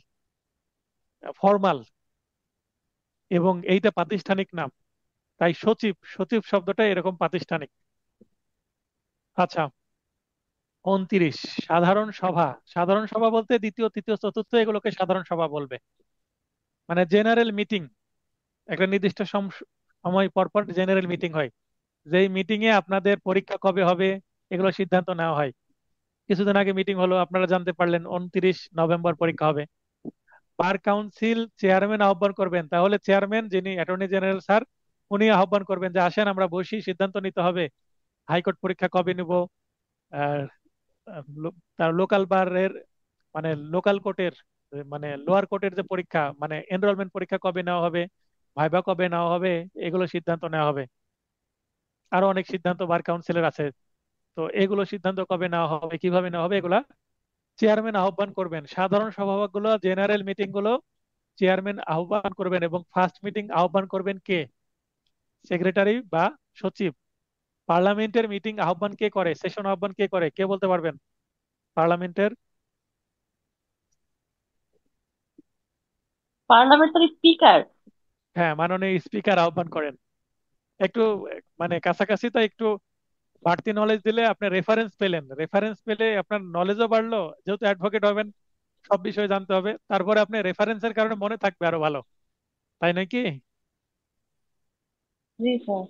ফর্মাল, এবং এইটা প্রাতিষ্ঠানিক নাম। তাই সচিব, সচিব শব্দটা এরকম প্রাতিষ্ঠানিক। আচ্ছা, 29 সাধারণ সভা। সাধারণ সভা বলতে দ্বিতীয় তৃতীয় চতুর্থ এগুলোকে সাধারণ সভা বলবে, মানে জেনারেল মিটিং। একটা নির্দিষ্ট সময় পর পর জেনারেল মিটিং হয়, যেই মিটিং এ আপনাদের পরীক্ষা কবে হবে এগুলো সিদ্ধান্ত নেওয়া হয়। কিছুদিন আগে মিটিং হলো, আপনারা জানতে পারলেন 29 নভেম্বর পরীক্ষা হবে। বার কাউন্সিল চেয়ারম্যান আহ্বান করবেন, তাহলে চেয়ারম্যান যিনি অ্যাটর্নি জেনারেল স্যার, উনি আহ্বান করবেন যে আসেন আমরা বসি, সিদ্ধান্ত নিতে হবে হাইকোর্ট পরীক্ষা কবে নিব। আর তার লোকাল বারের মানে লোকাল কোর্টের মানে লোয়ার কোর্টের যে পরীক্ষা মানে এনরোলমেন্ট পরীক্ষা কবে নেওয়া হবে, ভাইবা কবে নেওয়া হবে, এগুলো সিদ্ধান্ত নেওয়া হবে। আরো অনেক সিদ্ধান্ত বার কাউন্সিলের আছে। তো এগুলো সিদ্ধান্ত কবে নেওয়া হবে, কিভাবে নেওয়া হবে, এগুলা চেয়ারম্যান আহ্বান করবেন। সাধারণ সভাগুলো, জেনারেল মিটিং গুলো চেয়ারম্যান আহ্বান করবেন, এবং ফার্স্ট মিটিং আহ্বান করবেন কে? সেক্রেটারি বা সচিব। পার্লামেন্টের মিটিং আহ্বান কে করে, সেশন আহ্বান কে করে, কে বলতে পারবেন? পার্লামেন্টের, পার্লামেন্টারি স্পিকার। হ্যাঁ, মাননীয় স্পিকার আহ্বান করেন। একটু মানে কাছাকাছি, তো একটু বাড়তি নলেজ দিলে আপনি রেফারেন্স পেলেন, রেফারেন্স পেলে আপনার নলেজও বাড়লো, যেহেতু অ্যাডভোকেট হবেন সব বিষয়ে জানতে হবে, তারপরে আপনি রেফারেন্সের কারণে মনে থাকবে আরো ভালো, তাই নাকি? জি স্যার।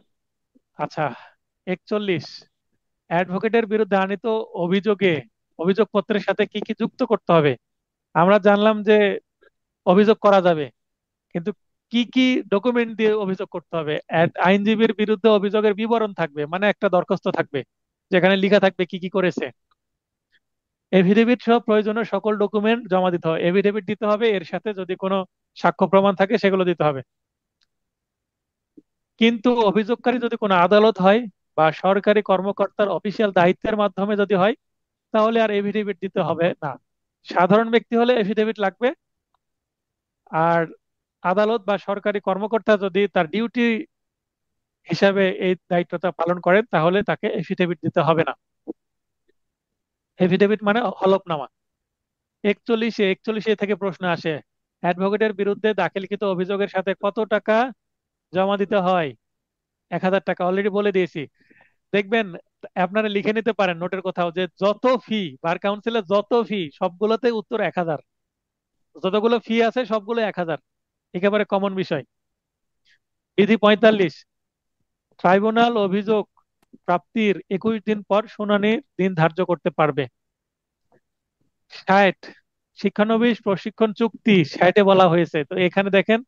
আচ্ছা, 41 অ্যাডভোকেটের বিরুদ্ধে আনীত অভিযোগে অভিযোগপত্রের সাথে কি কি যুক্ত করতে হবে। আমরা জানলাম যে অভিযোগ করা যাবে, কিন্তু কি কি ডকুমেন্ট দিয়ে অভিযোগ করতে হবে? আইনজীবীর বিরুদ্ধে অভিযোগের বিবরণ থাকবে, মানে একটা দরখাস্ত থাকবে যেখানে লেখা থাকবে কি কি করেছে। এফিডেভিট সহ প্রয়োজনীয় সকল ডকুমেন্ট জমা দিতে হবে, এফিডেভিট দিতে হবে, এর সাথে যদি কোনো সাক্ষ্য প্রমাণ থাকে সেগুলো দিতে হবে। কিন্তু অভিযোগকারী যদি কোনো আদালত হয় বা সরকারি কর্মকর্তার অফিসিয়াল দায়িত্বের মাধ্যমে যদি হয়, তাহলে আর এফিডেভিট দিতে হবে না। সাধারণ ব্যক্তি হলে এফিডেভিট লাগবে, আর আদালত বা সরকারি কর্মকর্তা যদি তার ডিউটি হিসাবে এই দায়িত্বটা পালন করেন, তাহলে তাকে এফিডেভিট দিতে হবে না। এফিডেভিট মানে হলফনামা। 41 থেকে প্রশ্ন আসে, অ্যাডভোকেটের বিরুদ্ধে দাখিলকৃত অভিযোগের সাথে কত টাকা জমা দিতে হয়? 1000 টাকা, অলরেডি বলে দিয়েছি। দেখবেন আপনারা লিখে নিতে পারেন নোটের কোথাও, যে যত ফি, বার কাউন্সিলের যত ফি সবগুলোতে উত্তর 1000, যতগুলো ফি আছে সবগুলো 1000, একেবারে কমন বিষয়। বিধি 45, ট্রাইব্যুনাল অভিযোগ প্রাপ্তির 21 দিন পর শুনানির দিন ধার্য করতে পারবে। 60 শিক্ষানবিশ প্রশিক্ষণ চুক্তি 60-এ বলা হয়েছে, তো এখানে দেখেন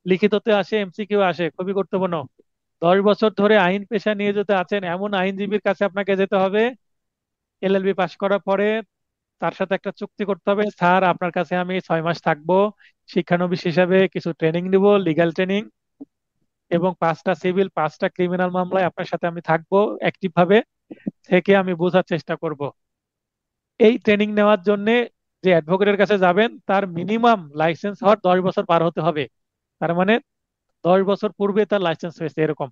লিখিততে আসে, এমসিকিউ আসে, খুবই গুরুত্বপূর্ণ। 10 বছর ধরে আইন পেশা নিয়োজিত আছেন এমন আইনজীবীর কাছে আপনাকে যেতে হবে, এলএলবি পাশ করার পরে তার সাথে একটা চুক্তি করতে হবে, স্যার আপনার কাছে আমি 6 মাস থাকবো, শিক্ষানবিশ হিসাবে কিছু ট্রেনিং নিব, লিগ্যাল ট্রেনিং, এবং 5টা সিভিল 5টা ক্রিমিনাল মামলায় আপনার সাথে আমি থাকবো অ্যাক্টিভ ভাবে, থেকে আমি বোঝার চেষ্টা করব। এই ট্রেনিং নেওয়ার জন্য যে অ্যাডভোকেটের কাছে যাবেন তার মিনিমাম লাইসেন্স হওয়ার 10 বছর পার হতে হবে, তার মানে 10 বছর পূর্বে তার লাইসেন্স হয়েছে এরকম।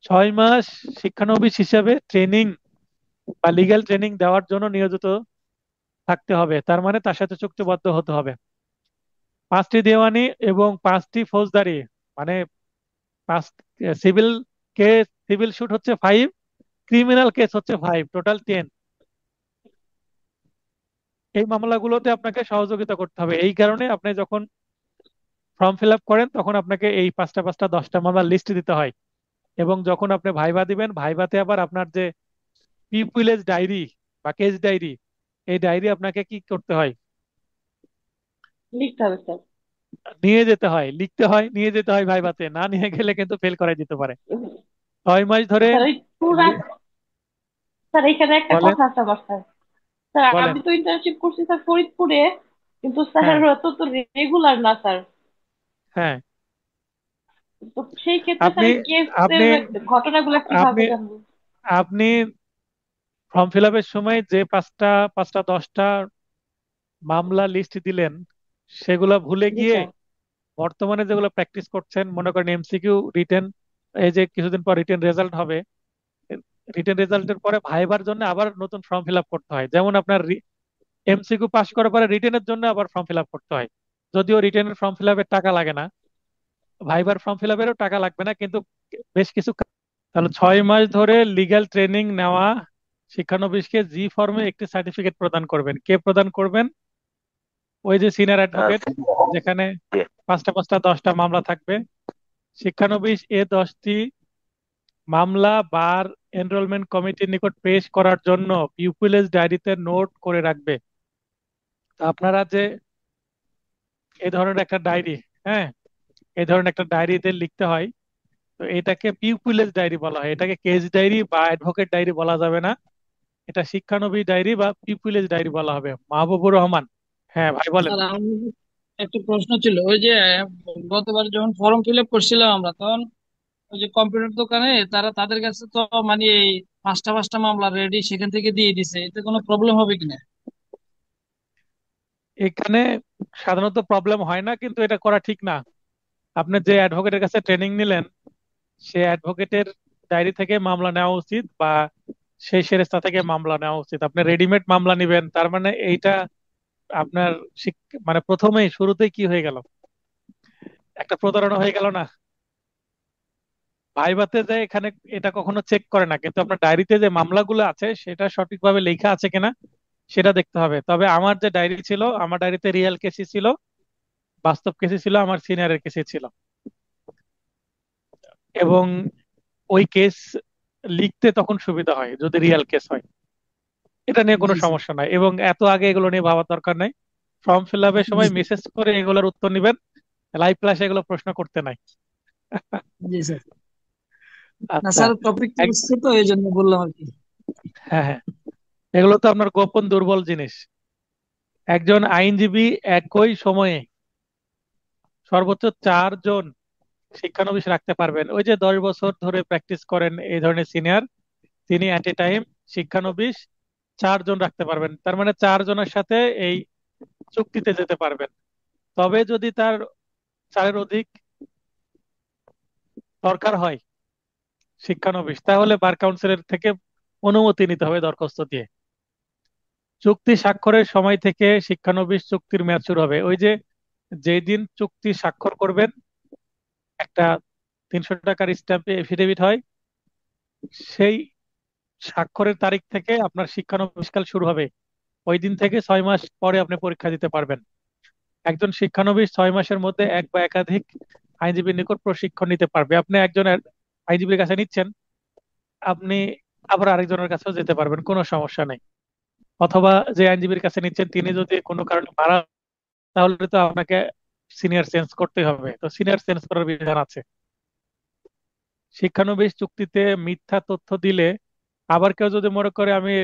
6 মাস শিক্ষানবিশ হিসাবে ট্রেনিং বা লিগ্যাল ট্রেনিং দেওয়ার জন্য নিয়োজিত থাকতে হবে, তার মানে তার সাথে চুক্তিবদ্ধ হতে হবে। 5টি দেওয়ানি এবং 5টি ফৌজদারি, মানে 5 সিভিল কেস, সিভিল শুট হচ্ছে 5, ক্রিমিনাল কেস হচ্ছে 5, টোটাল 10। এই মামলাগুলোতে আপনাকে সহযোগিতা করতে হবে। এই কারণে আপনি যখন ফর্ম ফিল আপ করেন তখন আপনাকে এই 5টা 5টা 10টা মামলার লিস্ট দিতে হয়, এবং যখন আপনি ভাইবা দিবেন, ভাইভাতে আবার আপনার যে পিপুলেজ ডায়েরি বা কেস ডায়েরি, এই ডায়েরি আপনাকে কি করতে হয়? লিখতে হবে স্যার। নিয়ে যেতে হয়, লিখতে হয়, নিয়ে যেতে হয় ভাইভাতে, না নিয়ে গেলে কিন্তু ফেল করাই দিতে পারে। 6 মাস ধরে স্যার ওই পুরা লি- স্যার এখানে একটা বলেন কথা আছে আমার স্যার। স্যার বলেন। আমি তো ইন্টার্নশিপ করছি স্যার ফরিদপুরে, কিন্তু স্যার হ্যাঁ, অত তো রেগুলার না স্যার। হ্যাঁ। তো সেই ক্ষেত্রে আপনি স্যার কেসের আপনি ঘটনাগুলো আপনি কিভাবে জানবো? আপনি ফর্ম ফিল আপের সময় যে পাঁচটা পাঁচটা 10টা মামলা লিস্ট দিলেন, সেগুলা ভুলে জি গিয়ে স্যার। বর্তমানে যেগুলো প্র্যাকটিস করছেন, মনে করেন এমসিকিউ রিটেন, এই যে কিছুদিন পর রিটেন রেজাল্ট হবে, রিটেন রেজাল্টের পরে ভাইবার জন্য আবার নতুন ফর্ম ফিল আপ করতে হয়। যেমন আপনার এমসিকিউ পাস করার পরে রিটেনের জন্য আবার ফর্ম ফিল আপ করতে হয়। যদিও রিটেনের ফর্ম ফিল আপের টাকা লাগে না, ভাইবার ফর্ম ফিল আপেরও টাকা লাগবে না, কিন্তু বেশ কিছু তাহলে 6 মাস ধরে লিগ্যাল ট্রেনিং নেওয়া শিক্ষানবিশকে জি ফর্মে একটি সার্টিফিকেট প্রদান করবেন। কে প্রদান করবেন? ওই যে সিনিয়র অ্যাডভোকেট, যেখানে পাঁচটা পাঁচটা 10টা মামলা থাকবে। শিক্ষানবিশ এ 10টি মামলা বার এনরোলমেন্ট কমিটির নিকট পেশ করার জন্য পিউপিলেজ ডায়েরিতে নোট করে রাখবে। তো আপনারা যে এই ধরনের একটা ডায়েরি, হ্যাঁ, এই ধরনের একটা ডায়েরিতে লিখতে হয়। তো এটাকে পিউপিলেজ ডায়েরি বলা হয়, এটাকে কেস ডায়েরি বা অ্যাডভোকেট ডায়েরি বলা যাবে না। এটা শিক্ষানবী ডায়েরি বা পিপুলেজ ডায়েরি বলা হবে। মাহবুবুর রহমান। হ্যাঁ ভাই বলেন। স্যার আমার একটা প্রশ্ন ছিল, ওই যে গতবার যখন ফর্ম ফিল আপ করছিলাম আমরা, তখন ওই যে কম্পিউটার দোকানে তারা তাদের কাছে তো মানে এই পাঁচটা পাঁচটা মামলা রেডি সেখান থেকে দিয়ে দিছে, এতে কোনো প্রবলেম হবে কিনা? এখানে সাধারণত প্রবলেম হয় না, কিন্তু এটা করা ঠিক না। আপনি যে অ্যাডভোকেটের কাছে ট্রেনিং নিলেন, সে অ্যাডভোকেটের ডায়েরি থেকে মামলা নেওয়া উচিত, বা সেই সেরেস্তা থেকে মামলা নেওয়া উচিত। আপনি রেডিমেড মামলা নিবেন, তার মানে এইটা আপনার মানে প্রথমেই শুরুতেই কি হয়ে গেল, একটা প্রতারণা হয়ে গেল না। ভাইভাতে যে এখানে এটা কখনো চেক করে না, কিন্তু আপনার ডায়েরিতে যে মামলাগুলো আছে সেটা সঠিকভাবে লেখা আছে কিনা সেটা দেখতে হবে। তবে আমার যে ডায়েরি ছিল, আমার ডায়েরিতে রিয়েল কেসই ছিল, বাস্তব কেসই ছিল, আমার সিনিয়রের কেসই ছিল। এবং ওই কেস লিখতে তখন সুবিধা হয় যদি রিয়েল কেস হয়। এটা নিয়ে কোনো জি স্যার। সমস্যা নাই, এবং এত আগে এগুলো নিয়ে ভাবার দরকার নাই। ফর্ম ফিল আপের জি সময় মেসেজ করে এগুলোর উত্তর নিবেন, লাইভ ক্লাসে এগুলো প্রশ্ন করতে নাই। জি স্যার। না আচ্ছা। স্যার, টপিকটা এক- আসছে তো এই জন্য বললাম আর কি। হ্যাঁ, হ্যাঁ, এগুলো তো আপনার গোপন দুর্বল জিনিস। একজন আইনজীবী একই সময়ে সর্বোচ্চ 4 জন শিক্ষানবিশ রাখতে পারবেন। ওই যে 10 বছর ধরে প্র্যাকটিস করেন এই ধরনের সিনিয়র, তিনি অ্যাট এ টাইম শিক্ষানবিশ 4 জন রাখতে পারবেন। তার মানে 4 জনের সাথে এই চুক্তিতে যেতে পারবেন। তবে যদি তার 4-এর অধিক দরকার হয় শিক্ষানবিশ, তাহলে বার কাউন্সিলের থেকে অনুমতি নিতে হবে দরখাস্ত দিয়ে। চুক্তি স্বাক্ষরের সময় থেকে শিক্ষানবিশ চুক্তির মেয়াদ শুরু হবে। ওই যে যেই দিন চুক্তি স্বাক্ষর করবেন, একটা 300 টাকার স্ট্যাম্পে এফিডেভিট হয়, সেই স্বাক্ষরের তারিখ থেকে আপনার শিক্ষানবিশকাল শুরু হবে। ওই দিন থেকে 6 মাস পরে আপনি পরীক্ষা দিতে পারবেন। একজন শিক্ষানবিশ 6 মাসের মধ্যে এক বা একাধিক আইনজীবীর নিকট প্রশিক্ষণ নিতে পারবে। আপনি একজনের আইনজীবীর কাছে নিচ্ছেন, আপনি আবার আরেকজনের কাছেও যেতে পারবেন, কোনো সমস্যা নেই। অথবা যে আইনজীবীর কাছে নিচ্ছেন তিনি যদি কোনো কারণে মারা, তাহলে তো আপনাকে সিনিয়র চেঞ্জ করতে হবে, তো সিনিয়র চেঞ্জ করার বিধান আছে। শিক্ষানবিশ চুক্তিতে মিথ্যা তথ্য দিলে, আবার কেউ যদি মনে করে আমি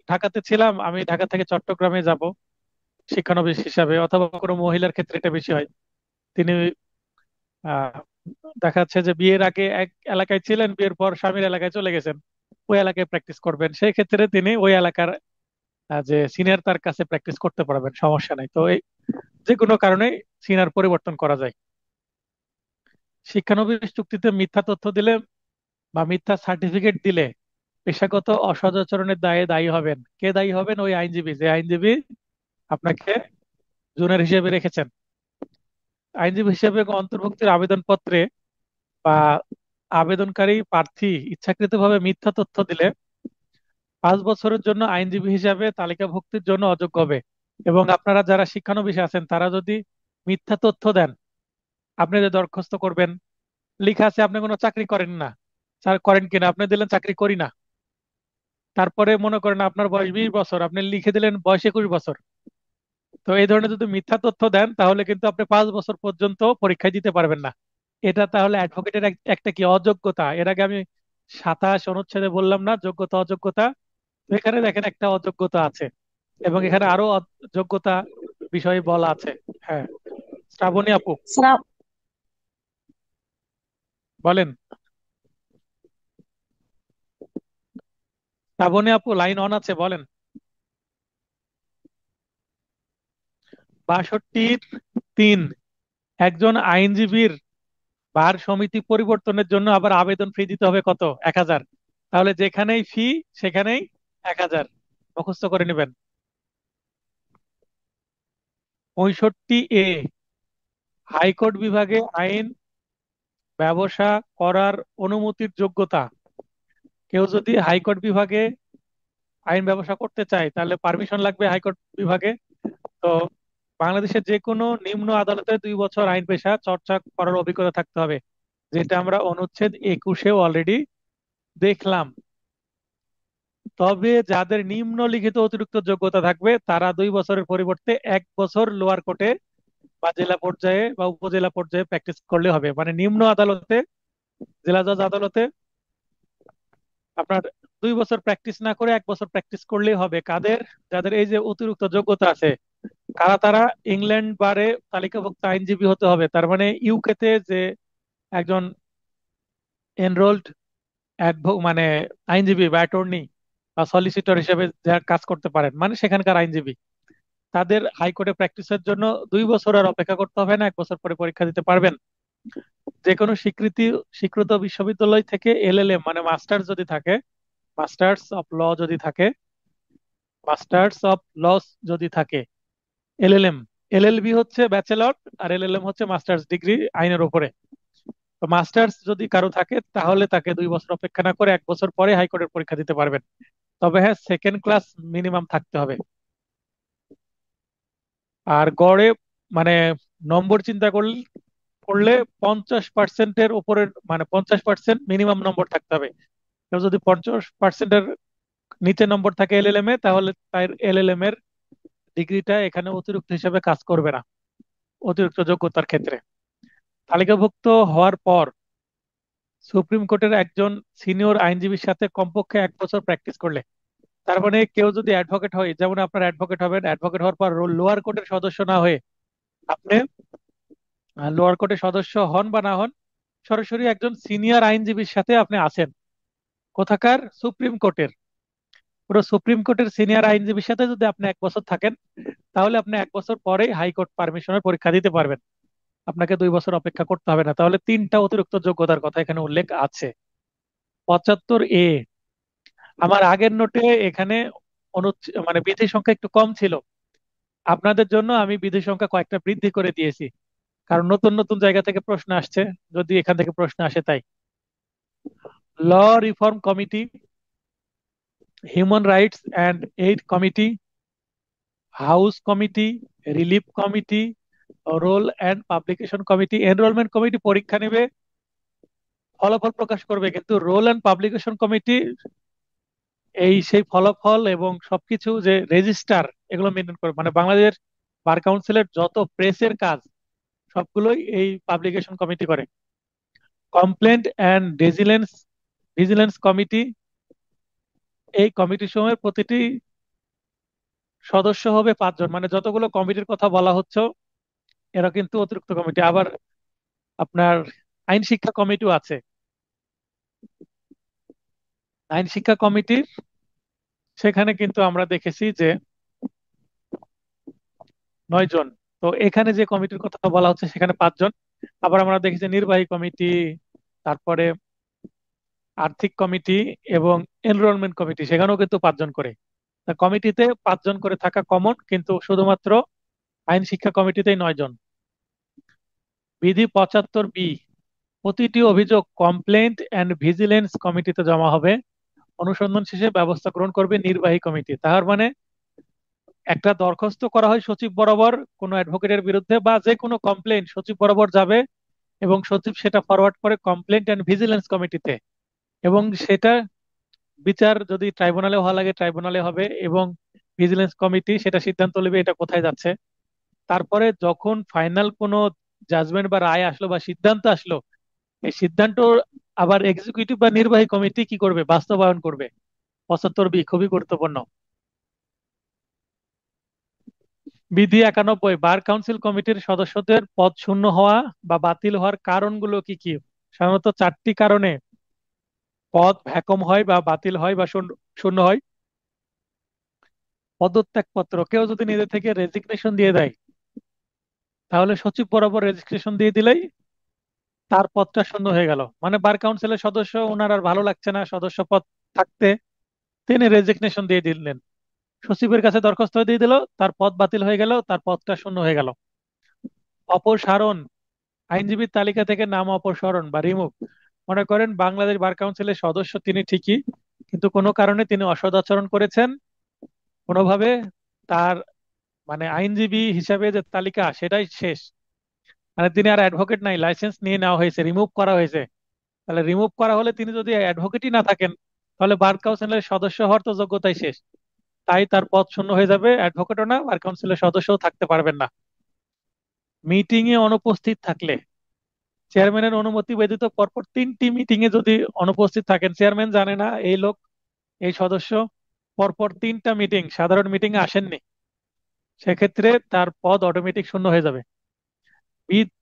ঢাকাতে ছিলাম, আমি ঢাকা থেকে চট্টগ্রামে যাব শিক্ষানবিশ হিসাবে, অথবা কোনো মহিলার ক্ষেত্রে এটা বেশি হয়, তিনি আহ দেখা যাচ্ছে যে বিয়ের আগে এক এলাকায় ছিলেন, বিয়ের পর স্বামীর এলাকায় চলে গেছেন, ওই এলাকায় প্র্যাকটিস করবেন, সেই ক্ষেত্রে তিনি ওই এলাকার যে সিনিয়র তার কাছে প্র্যাকটিস করতে পারবেন, সমস্যা নাই। তো এই যে কোনো কারণে সিনিয়র পরিবর্তন করা যায়। শিক্ষানবিশ চুক্তিতে মিথ্যা তথ্য দিলে বা মিথ্যা সার্টিফিকেট দিলে পেশাগত অসদাচরণের দায়ে দায়ী হবেন। কে দায়ী হবেন? ওই আইনজীবী, যে আইনজীবী আপনাকে জুনিয়র হিসেবে রেখেছেন। আইনজীবী হিসেবে অন্তর্ভুক্তির আবেদনপত্রে বা আবেদনকারী প্রার্থী ইচ্ছাকৃতভাবে মিথ্যা তথ্য দিলে 5 বছরের জন্য আইনজীবী হিসাবে তালিকাভুক্তির জন্য অযোগ্য হবে। এবং আপনারা যারা শিক্ষানবিশ আছেন, তারা যদি মিথ্যা তথ্য দেন, আপনি যে দরখাস্ত করবেন, লেখা আছে আপনি কোনো চাকরি করেন না, স্যার করেন কিনা, আপনি দিলেন চাকরি করি না। তারপরে মনে করেন আপনার বয়স 20 বছর, আপনি লিখে দিলেন বয়স 21 বছর, তো এই ধরনের যদি মিথ্যা তথ্য দেন তাহলে কিন্তু আপনি 5 বছর পর্যন্ত পরীক্ষা দিতে পারবেন না। এটা তাহলে অ্যাডভোকেটের একটা কি অযোগ্যতা? এর আগে আমি 27 অনুচ্ছেদে বললাম না যোগ্যতা অযোগ্যতা? তো এখানে দেখেন একটা অযোগ্যতা আছে, এবং এখানে আরো যোগ্যতা বিষয়ে বলা আছে। হ্যাঁ, শ্রাবণী আপু স্যার বলেন। শ্রাবণী আপু লাইন অন আছে, বলেন। 62(3), একজন আইনজীবীর বার সমিতি পরিবর্তনের জন্য আবার আবেদন ফি দিতে হবে কত? 1000। তাহলে যেখানেই ফি সেখানেই 1000, মুখস্থ করে নেবেন। 65(a), হাইকোর্ট বিভাগে আইন ব্যবসা করার অনুমতির যোগ্যতা। কেউ যদি হাইকোর্ট বিভাগে আইন ব্যবসা করতে চায় তাহলে পারমিশন লাগবে হাইকোর্ট বিভাগে। তো বাংলাদেশের যে কোনো নিম্ন আদালতে 2 বছর আইন পেশা চর্চা করার অভিজ্ঞতা থাকতে হবে, যেটা আমরা অনুচ্ছেদ 21-এ অলরেডি দেখলাম। তবে যাদের নিম্নলিখিত অতিরিক্ত যোগ্যতা থাকবে তারা 2 বছরের পরিবর্তে 1 বছর লোয়ার কোর্টে বা জেলা পর্যায়ে বা উপজেলা পর্যায়ে প্র্যাকটিস করলে হবে। মানে নিম্ন আদালতে, জেলা জজ আদালতে আপনার 2 বছর প্র্যাকটিস না করে 1 বছর প্র্যাকটিস করলেই হবে। কাদের? যাদের এই যে অতিরিক্ত যোগ্যতা আছে, কারা তারা? ইংল্যান্ড বারে তালিকাভুক্ত আইনজীবী হতে হবে। তার মানে ইউকে তে যে একজন এনরোলড মানে আইনজীবী বা অ্যাটর্নি বা সলিসিটর হিসেবে যারা কাজ করতে পারেন, মানে সেখানকার আইনজীবী, তাদের হাইকোর্টে প্র্যাকটিসের জন্য 2 বছর আর অপেক্ষা করতে হবে না, 1 বছর পরে পরীক্ষা দিতে পারবেন। যে কোনো স্বীকৃত বিশ্ববিদ্যালয় থেকে এলএলএম মানে মাস্টার্স যদি থাকে, মাস্টার্স অফ ল যদি থাকে, মাস্টার্স অফ লস যদি থাকে, এলএলএম, এলএলবি হচ্ছে ব্যাচেলর আর এলএলএম হচ্ছে মাস্টার্স ডিগ্রি আইনের উপরে। তো মাস্টার্স যদি কারো থাকে তাহলে তাকে 2 বছর অপেক্ষা না করে 1 বছর পরে হাইকোর্টের পরীক্ষা দিতে পারবেন। তবে হ্যাঁ, সেকেন্ড ক্লাস মিনিমাম থাকতে হবে। আর গড়ে মানে নম্বর চিন্তা করলে করলে 50%-এর উপরে, মানে 50% মিনিমাম নম্বর থাকতে হবে। কেউ যদি 50%-এর নিচে নম্বর থাকে এলএলএম এ, তাহলে তার এলএলএম এর ডিগ্রিটা এখানে অতিরিক্ত হিসেবে কাজ করবে না অতিরিক্ত যোগ্যতার ক্ষেত্রে। তালিকাভুক্ত হওয়ার পর সুপ্রিম কোর্টের একজন সিনিয়র আইনজীবীর সাথে কমপক্ষে 1 বছর প্র্যাকটিস করলে, তার মানে কেউ যদি অ্যাডভোকেট হয়, যেমন আপনার অ্যাডভোকেট হবেন, অ্যাডভোকেট হওয়ার পর লোয়ার কোর্টের সদস্য না হয়ে আপনি লোয়ার কোর্টের সদস্য হন বা না হন, সরাসরি একজন সিনিয়র আইনজীবীর সাথে আপনি আছেন। কোথাকার? সুপ্রিম কোর্টের। পুরো সুপ্রিম কোর্টের সিনিয়র আইনজীবীর সাথে যদি আপনি 1 বছর থাকেন তাহলে আপনি 1 বছর পরেই হাইকোর্ট পারমিশনের পরীক্ষা দিতে পারবেন। আপনাকে 2 বছর অপেক্ষা করতে হবে না। তাহলে 3টা অতিরিক্ত যোগ্যতার কথা এখানে উল্লেখ আছে। 75(a), আমার আগের নোটে এখানে মানে বিধি সংখ্যা একটু কম ছিল, আপনাদের জন্য আমি বিধি সংখ্যা কয়েকটা বৃদ্ধি করে দিয়েছি, কারণ নতুন নতুন জায়গা থেকে প্রশ্ন আসছে, যদি এখান থেকে প্রশ্ন আসে তাই। Law reform committee, human rights and aid committee, house committee, relief committee, roll and publication committee. Enrolment committee পরীক্ষা নেবে, ফলাফল প্রকাশ করবে, কিন্তু রোল অ্যান্ড পাবলিকেশন কমিটি এই সেই ফলাফল এবং সবকিছু যে রেজিস্টার এগুলো মেনটেন করে। মানে বাংলাদেশ বার কাউন্সিলের যত প্রেসের কাজ সবগুলোই এই পাবলিকেশন কমিটি করে। কমপ্লেন্ট অ্যান্ড ভিজিলেন্স কমিটি, এই কমিটি সমূহের প্রতিটি সদস্য হবে 5 জন। মানে যতগুলো কমিটির কথা বলা হচ্ছে এরা কিন্তু অতিরিক্ত কমিটি। আবার আপনার আইন শিক্ষা কমিটিও আছে। আইন শিক্ষা কমিটির সেখানে কিন্তু আমরা দেখেছি যে 9 জন। তো এখানে যে কমিটির কথা বলা হচ্ছে সেখানে 5 জন। আবার আমরা দেখেছি নির্বাহী কমিটি, তারপরে আর্থিক কমিটি এবং এনরোলমেন্ট কমিটি, সেখানেও কিন্তু 5 জন করে। তা কমিটিতে 5 জন করে থাকা কমন, কিন্তু শুধুমাত্র আইন শিক্ষা কমিটিতেই 9 জন। বিধি 75(b), প্রতিটি অভিযোগ কমপ্লেন্ট অ্যান্ড ভিজিলেন্স কমিটিতে জমা হবে, অনুসন্ধান শেষে ব্যবস্থা গ্রহণ করবে নির্বাহী কমিটি। তার মানে একটা দরখাস্ত করা হয় সচিব বরাবর কোনো অ্যাডভোকেটের বিরুদ্ধে, বা যে কোনো কমপ্লেন্ট সচিব বরাবর যাবে এবং সচিব সেটা ফরওয়ার্ড করে কমপ্লেন্ট অ্যান্ড ভিজিলেন্স কমিটিতে, এবং সেটা বিচার যদি ট্রাইব্যুনালে হওয়া লাগে ট্রাইব্যুনালে হবে, এবং ভিজিলেন্স কমিটি সেটা সিদ্ধান্ত নেবে এটা কোথায় যাচ্ছে। তারপরে যখন ফাইনাল কোনো জাজমেন্ট বা রায় আসলো বা সিদ্ধান্ত আসলো, এই সিদ্ধান্ত আবার এক্সিকিউটিভ বা নির্বাহী কমিটি কি করবে? বাস্তবায়ন করবে। 75 বি খুবই গুরুত্বপূর্ণ। বিধি 91, বার কাউন্সিল কমিটির সদস্যদের পদ শূন্য হওয়া বা বাতিল হওয়ার কারণগুলো কি কি? সাধারণত 4টি কারণে পদ ভ্যাকম হয় বা বাতিল হয় বা শূন্য শূন্য হয়। পদত্যাগপত্র, কেউ যদি নিজে থেকে রেজিগনেশন দিয়ে দেয়, তাহলে সচিব বরাবর রেজিগনেশন দিয়ে দিলেই তার পদটা শূন্য হয়ে গেল। মানে বার কাউন্সিলের সদস্য ওনার আর ভালো লাগছে না সদস্য পদ থাকতে, তিনি রেজিগনেশন দিয়ে দিলেন, সচিবের কাছে দরখাস্ত দিয়ে দিল, তার পদ বাতিল হয়ে গেল, তার পদটা শূন্য হয়ে গেল। অপসারণ, আইনজীবীর তালিকা থেকে নাম অপসারণ বা রিমুভ। মনে করেন বাংলাদেশ বার কাউন্সিলের সদস্য তিনি ঠিকই, কিন্তু কোনো কারণে তিনি অসৎ আচরণ করেছেন, কোনোভাবে তার মানে আইনজীবী হিসাবে যে তালিকা সেটাই শেষ, মানে তিনি আর অ্যাডভোকেট নাই, লাইসেন্স নিয়ে নেওয়া হয়েছে, রিমুভ করা হয়েছে। তাহলে রিমুভ করা হলে তিনি যদি অ্যাডভোকেটই না থাকেন, তাহলে বার কাউন্সিলের সদস্য হওয়ার তো যোগ্যতাই শেষ। তাই তার পদ শূন্য হয়ে যাবে, অ্যাডভোকেটও না, বার কাউন্সিলের সদস্যও থাকতে পারবেন না। মিটিং এ অনুপস্থিত থাকলে, চেয়ারম্যানের অনুমতি ব্যতীত পরপর 3টি মিটিং এ যদি অনুপস্থিত থাকেন, চেয়ারম্যান জানে না এই লোক, এই সদস্য পরপর 3টা মিটিং, সাধারণ মিটিং এ আসেননি, সেক্ষেত্রে তার পদ অটোমেটিক শূন্য হয়ে যাবে। বি-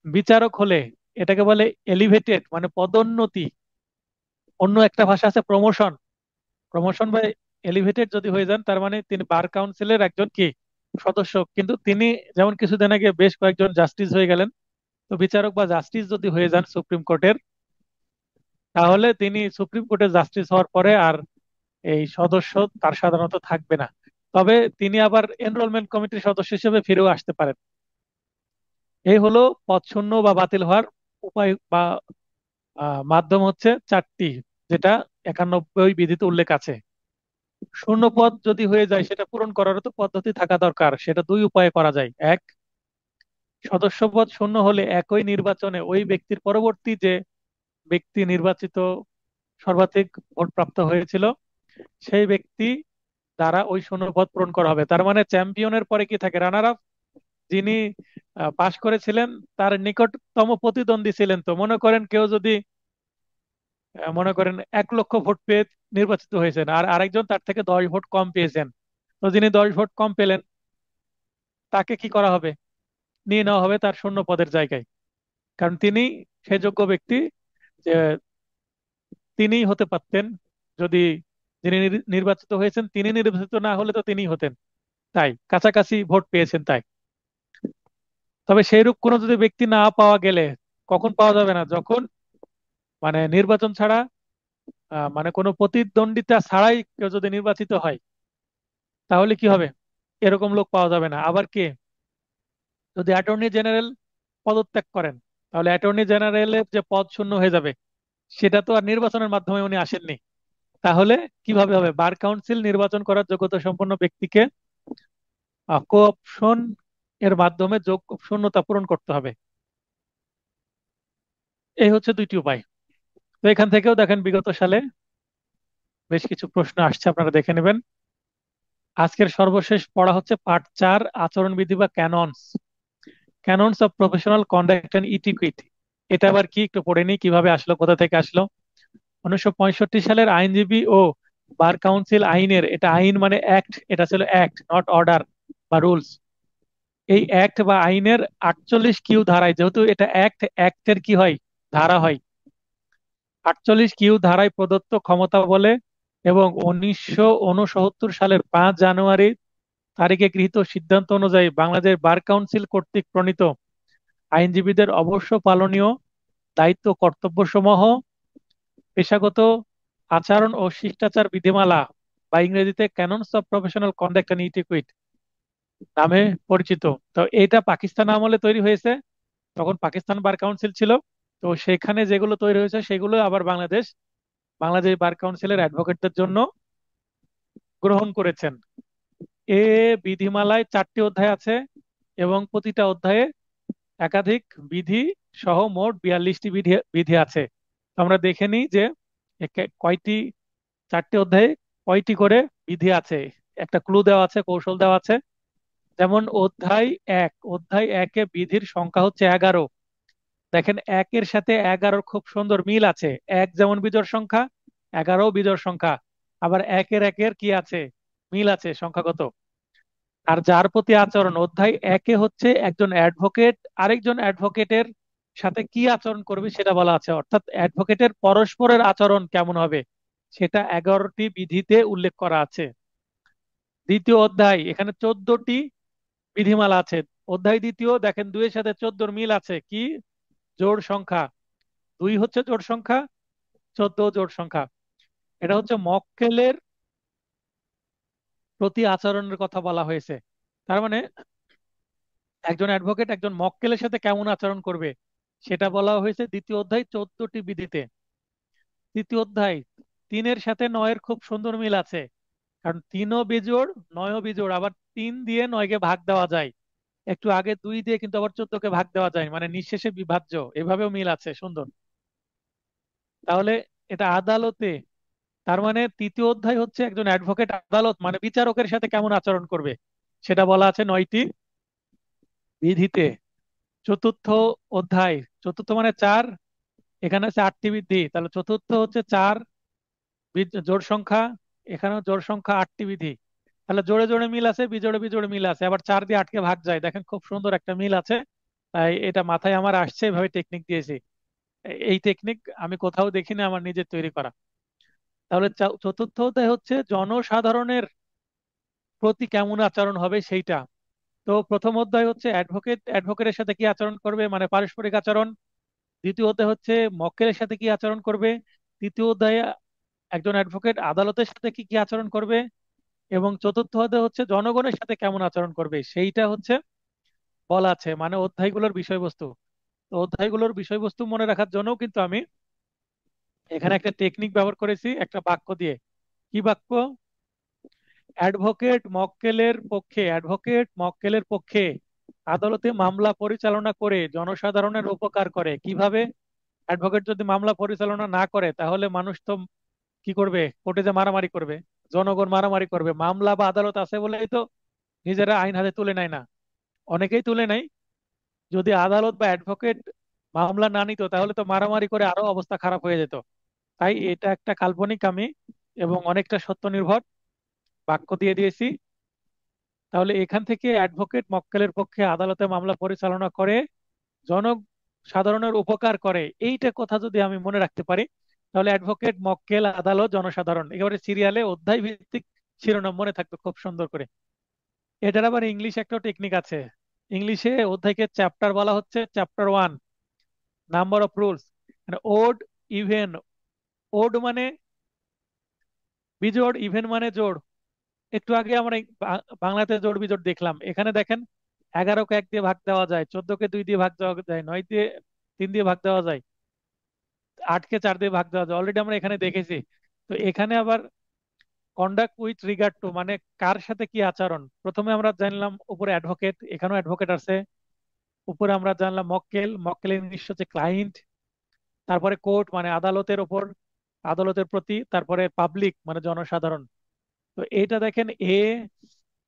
বিচারক হলে, এটাকে বলে এলিভেটেড মানে পদোন্নতি, অন্য একটা ভাষা আছে প্রমোশন। প্রমোশন বা এলিভেটেড যদি হয়ে যান, তার মানে তিনি বার কাউন্সিলের একজন কি সদস্য, কিন্তু তিনি যেমন কিছুদিন আগে বেশ কয়েকজন জাস্টিস হয়ে গেলেন, তো বিচারক বা জাস্টিস যদি হয়ে যান সুপ্রিম কোর্টের, তাহলে তিনি সুপ্রিম কোর্টের জাস্টিস হওয়ার পরে আর এই সদস্য তার সাধারণত থাকবে না। তবে তিনি আবার এনরোলমেন্ট কমিটির সদস্য হিসেবে ফিরেও আসতে পারেন। এই হলো পদ শূন্য বা বাতিল হওয়ার উপায় বা মাধ্যম হচ্ছে 4টি, যেটা 91 বিধিতে উল্লেখ আছে। শূন্য পদ যদি হয়ে যায়, সেটা পূরণ করারও তো পদ্ধতি থাকা দরকার। সেটা 2 উপায়ে করা যায়। এক, সদস্য পদ শূন্য হলে একই নির্বাচনে ওই ব্যক্তির পরবর্তী যে ব্যক্তি নির্বাচিত সর্বাধিক ভোট প্রাপ্ত হয়েছিল, সেই ব্যক্তি দ্বারা ওই শূন্য পদ পূরণ করা হবে। তার মানে চ্যাম্পিয়নের পরে কি থাকে? রানার আপ, যিনি পাশ করেছিলেন তার নিকটতম প্রতিদ্বন্দ্বী ছিলেন। তো মনে করেন কেউ যদি মনে করেন 1 লক্ষ ভোট পেয়ে নির্বাচিত হয়েছেন, আর আরেকজন তার থেকে 10 ভোট কম পেয়েছেন, তো যিনি 10 ভোট কম পেলেন তাকে কি করা হবে? নিয়ে নেওয়া হবে তার শূন্য পদের জায়গায়, কারণ তিনি সে যোগ্য ব্যক্তি যে তিনিই হতে পারতেন, যদি যিনি নির্বাচিত হয়েছেন তিনি নির্বাচিত না হলে তো তিনিই হতেন, তাই কাছাকাছি ভোট পেয়েছেন তাই। তবে সেইরূপ কোনো যদি ব্যক্তি না পাওয়া গেলে, কখন পাওয়া যাবে না? যখন মানে নির্বাচন ছাড়া মানে কোনো প্রতিদ্বন্দ্বিতা ছাড়াই কেউ যদি নির্বাচিত হয়, তাহলে কি হবে? এরকম লোক পাওয়া যাবে না। আবার কে যদি অ্যাটর্নি জেনারেল পদত্যাগ করেন, তাহলে অ্যাটর্নি জেনারেলের যে পদ শূন্য হয়ে যাবে, সেটা তো আর নির্বাচনের মাধ্যমে উনি আসেননি। তাহলে কিভাবে হবে? বার কাউন্সিল নির্বাচন করার যোগ্যতা সম্পন্ন ব্যক্তিকে কোঅপশন এর মাধ্যমে যোগ্য শূন্যতা পূরণ করতে হবে। এই হচ্ছে 2টি উপায়। তো এখান থেকেও দেখেন বিগত সালে বেশ কিছু প্রশ্ন আসছে, আপনারা দেখে নেবেন। আজকের সর্বশেষ পড়া হচ্ছে পার্ট 4, আচরণবিধি বা canons, canons of professional conduct and etiquette. এটা আবার কি একটু পড়ে নিই, কিভাবে আসলো, কোথা থেকে আসলো। 1965 সালের আইনজীবী ও বার কাউন্সিল আইনের, এটা আইন মানে অ্যাক্ট, এটা ছিল অ্যাক্ট নট অর্ডার বা রুলস। এই অ্যাক্ট বা আইনের 48 কিউ ধারায়, যেহেতু এটা অ্যাক্ট, অ্যাক্টের কি হয়? ধারা হয়। 48 কিউ ধারায় প্রদত্ত ক্ষমতা বলে এবং 1969 সালের 5 জানুয়ারি তারিখে গৃহীত সিদ্ধান্ত অনুযায়ী বাংলাদেশ বার কাউন্সিল কর্তৃক প্রণীত আইনজীবীদের অবশ্য পালনীয় দায়িত্ব কর্তব্যসমূহ পেশাগত আচরণ ও শিষ্টাচার বিধিমালা বা ইংরেজিতে ক্যাননস অফ প্রফেশনাল কন্ডাক্ট এন্ড ইটিকুইট নামে পরিচিত। তো এটা পাকিস্তান আমলে তৈরি হয়েছে, তখন পাকিস্তান বার কাউন্সিল ছিল। তো সেখানে যেগুলো তৈরি হয়েছে সেগুলো আবার বাংলাদেশ বার কাউন্সিলের অ্যাডভোকেটদের জন্য গ্রহণ করেছেন। এ বিধিমালায় 4টি অধ্যায় আছে এবং প্রতিটা অধ্যায়ে একাধিক বিধি সহ মোট 42টি বিধি বিধি আছে। তো আমরা দেখে নিই যে কয়টি, 4টি অধ্যায়ে কয়টি করে বিধি আছে। একটা ক্লু দেওয়া আছে, কৌশল দেওয়া আছে। যেমন অধ্যায় একে বিধির সংখ্যা হচ্ছে 11। দেখেন একের সাথে 11-র খুব সুন্দর মিল আছে। এক যেমন বিজোড় সংখ্যা, 11ও বিজোড় সংখ্যা। আবার একের একের কি আছে, মিল আছে সংখ্যাগত। আর যার প্রতি আচরণ, অধ্যায় একে হচ্ছে একজন অ্যাডভোকেট আরেকজন অ্যাডভোকেটের সাথে কি আচরণ করবে সেটা বলা আছে, অর্থাৎ অ্যাডভোকেটের পরস্পরের আচরণ কেমন হবে সেটা 11টি বিধিতে উল্লেখ করা আছে। দ্বিতীয় অধ্যায়, এখানে 14টি বিধিমালা আছে। অধ্যায় দ্বিতীয় দেখেন 2-এর সাথে 14-র মিল আছে, কি জোড় সংখ্যা, 2 হচ্ছে জোড় সংখ্যা, 14 জোড় সংখ্যা। এটা হচ্ছে মক্কেলের প্রতি আচরণের কথা বলা হয়েছে। তার মানে একজন অ্যাডভোকেট একজন মক্কেলের সাথে কেমন আচরণ করবে সেটা বলা হয়েছে দ্বিতীয় অধ্যায় 14টি বিধিতে। তৃতীয় অধ্যায় 3-এর সাথে 9-এর খুব সুন্দর মিল আছে, কারণ 3ও বিজোড় 9ও বিজোড়, আবার 3 দিয়ে 9-কে ভাগ দেওয়া যায়। একটু আগে 2 দিয়ে কিন্তু আবার 14-কে ভাগ দেওয়া যায়, মানে নিঃশেষে বিভাজ্য, এভাবেও মিল আছে সুন্দর। তাহলে এটা আদালতে, তার মানে তৃতীয় অধ্যায় হচ্ছে একজন অ্যাডভোকেট আদালত মানে বিচারকের সাথে কেমন আচরণ করবে সেটা বলা আছে 9টি বিধিতে। চতুর্থ অধ্যায়, চতুর্থ মানে 4, এখানে আছে 8টি বিধি, তাহলে চতুর্থ হচ্ছে 4 জোড় সংখ্যা, এখানেও জোড় সংখ্যা 8টি বিধি। তাহলে জোড়ে জোড়ে মিল আছে, বিজোড়ে বিজোড়ে মিল আছে, আবার 4 দিয়ে 8-কে ভাগ যায়, দেখেন খুব সুন্দর একটা মিল আছে। তাই এটা মাথায় আমার আসছে, এভাবে টেকনিক দিয়েছি। এই টেকনিক আমি কোথাও দেখিনি, আমার নিজের তৈরি করা। তাহলে চতুর্থ অধ্যায় হচ্ছে জনসাধারণের প্রতি কেমন আচরণ হবে সেইটা। তো প্রথম অধ্যায় হচ্ছে অ্যাডভোকেটের সাথে কি আচরণ করবে, মানে পারস্পরিক আচরণ। দ্বিতীয় অধ্যায় হচ্ছে মক্কেলের সাথে কি আচরণ করবে। তৃতীয় অধ্যায়ে একজন অ্যাডভোকেট আদালতের সাথে কি কি আচরণ করবে। এবং চতুর্থ অধ্যায় হচ্ছে জনগণের সাথে কেমন আচরণ করবে সেইটা হচ্ছে বলা আছে, মানে অধ্যায়গুলোর বিষয়বস্তু। তো অধ্যায়গুলোর বিষয়বস্তু মনে রাখার জন্য কিন্তু আমি এখানে একটা টেকনিক ব্যবহার করেছি, একটা বাক্য দিয়ে। কি বাক্য? অ্যাডভোকেট মক্কেলের পক্ষে আদালতে মামলা পরিচালনা করে জনসাধারণের উপকার করে। কিভাবে? অ্যাডভোকেট যদি মামলা পরিচালনা না করে তাহলে মানুষ তো কি করবে, কোর্টে যে মারামারি করবে, জনগণ মারামারি করবে। মামলা বা আদালত আছে বলেই তো নিজেরা আইন হাতে তুলে নেয় না, অনেকেই তুলে নেয়। যদি আদালত বা অ্যাডভোকেট মামলা না নিত তাহলে তো মারামারি করে আরো অবস্থা খারাপ হয়ে যেত। তাই এটা একটা কাল্পনিক আমি এবং অনেকটা সত্য নির্ভর বাক্য দিয়ে দিয়েছি। তাহলে এখান থেকে অ্যাডভোকেট মক্কেলের পক্ষে আদালতে মামলা পরিচালনা করে জনসাধারণের উপকার করে, এইটা কথা যদি আমি মনে রাখতে পারি তাহলে অ্যাডভোকেট মক্কেল আদালত জনসাধারণ একেবারে সিরিয়ালে অধ্যায় ভিত্তিক শিরোনাম মনে থাকবে খুব সুন্দর করে। এটার আবার ইংলিশ একটা টেকনিক আছে। ইংলিশে অধ্যায়কে চ্যাপ্টার বলা হচ্ছে চ্যাপ্টার 1, নাম্বার অফ রুলস। মানে ওড, ইভেন, ওড মানে বিজোড়, ইভেন মানে জোড়। একটু আগে আমরা বাংলাতে জোড় বিজোড় দেখলাম, এখানে দেখেন 11-কে 1 দিয়ে ভাগ দেওয়া যায়, 14-কে 2 দিয়ে ভাগ দেওয়া যায়, 9 দিয়ে 3 দিয়ে ভাগ দেওয়া যায়, 8-কে 4 দিয়ে ভাগ দেওয়া যায়, অলরেডি আমরা এখানে দেখেছি। তো এখানে আবার কন্ডাক্ট উইথ রিগার্ড টু মানে কার সাথে কি আচরণ। প্রথমে আমরা জানলাম উপরে অ্যাডভোকেট, এখানেও অ্যাডভোকেট আছে। উপরে আমরা জানলাম মক্কেলের ইংলিশ হচ্ছে ক্লায়েন্ট। তারপরে কোর্ট মানে আদালতের ওপর, আদালতের প্রতি। তারপরে পাবলিক মানে জনসাধারণ। তো এইটা দেখেন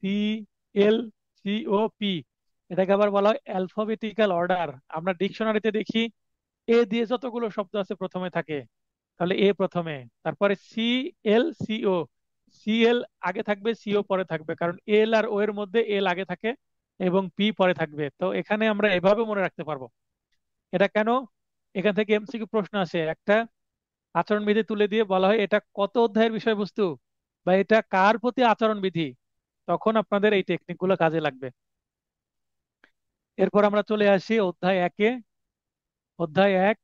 ACLCOP, এটাকে আবার বলা হয় অ্যালফাবেটিক্যাল অর্ডার। আমরা ডিকশনারিতে দেখি দিয়ে যতগুলো শব্দ আছে প্রথমে থাকে, তাহলে প্রথমে, তারপরে CLCO, CL আগে থাকবে, CO পরে থাকবে, কারণ এল আর ও এর মধ্যে এল আগে থাকে এবং পি পরে থাকবে। তো এখানে আমরা এভাবে মনে রাখতে পারবো। এটা কেন? এখান থেকে MCQ প্রশ্ন আসে, একটা আচরণবিধি তুলে দিয়ে বলা হয় এটা কত অধ্যায়ের বিষয়বস্তু বা এটা কার প্রতি আচরণবিধি, তখন আপনাদের এই টেকনিক গুলো কাজে লাগবে। এরপর আমরা চলে আসি অধ্যায় 1-এ। অধ্যায় 1,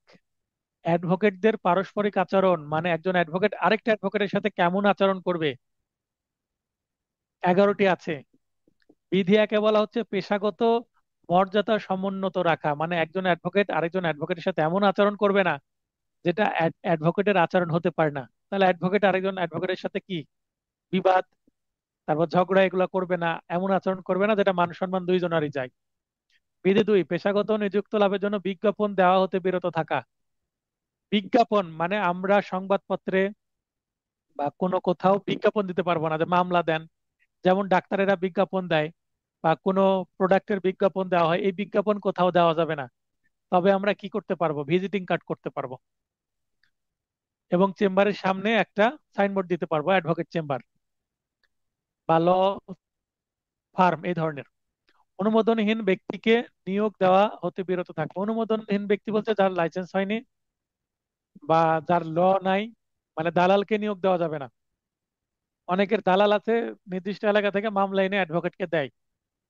অ্যাডভোকেটদের পারস্পরিক আচরণ, মানে একজন অ্যাডভোকেট আরেকটা অ্যাডভোকেটের সাথে কেমন আচরণ করবে। 11টি আছে। বিধি 1-এ বলা হচ্ছে পেশাগত মর্যাদা সমুন্নত রাখা, মানে একজন অ্যাডভোকেট আরেকজন অ্যাডভোকেটের সাথে এমন আচরণ করবে না যেটা অ্যাডভোকেটের আচরণ হতে পারে না। তাহলে অ্যাডভোকেট আরেকজন অ্যাডভোকেটের সাথে কি বিবাদ, তারপর ঝগড়া, এগুলো করবে না, এমন আচরণ করবে না যেটা মান সম্মান দুইজনারই যায়। বিধি 2, পেশাগত নিযুক্ত লাভের জন্য বিজ্ঞাপন দেওয়া হতে বিরত থাকা। বিজ্ঞাপন মানে আমরা সংবাদপত্রে বা কোনো কোথাও বিজ্ঞাপন দিতে পারবো না যে মামলা দেন, যেমন ডাক্তারেরা বিজ্ঞাপন দেয় বা কোনো প্রোডাক্টের বিজ্ঞাপন দেওয়া হয়, এই বিজ্ঞাপন কোথাও দেওয়া যাবে না। তবে আমরা কি করতে পারবো, ভিজিটিং কার্ড করতে পারবো এবং চেম্বারের সামনে একটা সাইনবোর্ড দিতে পারবো, অ্যাডভোকেট চেম্বার বা ল ফার্ম এই ধরনের। অনুমোদনহীন ব্যক্তিকে নিয়োগ দেওয়া হতে বিরত থাকবে। অনুমোদনহীন ব্যক্তি বলতে যার লাইসেন্স হয়নি বা যার ল নাই, মানে দালালকে নিয়োগ দেওয়া যাবে না। অনেকের দালাল আছে, নির্দিষ্ট এলাকা থেকে মামলা এনে অ্যাডভোকেটকে দেয়,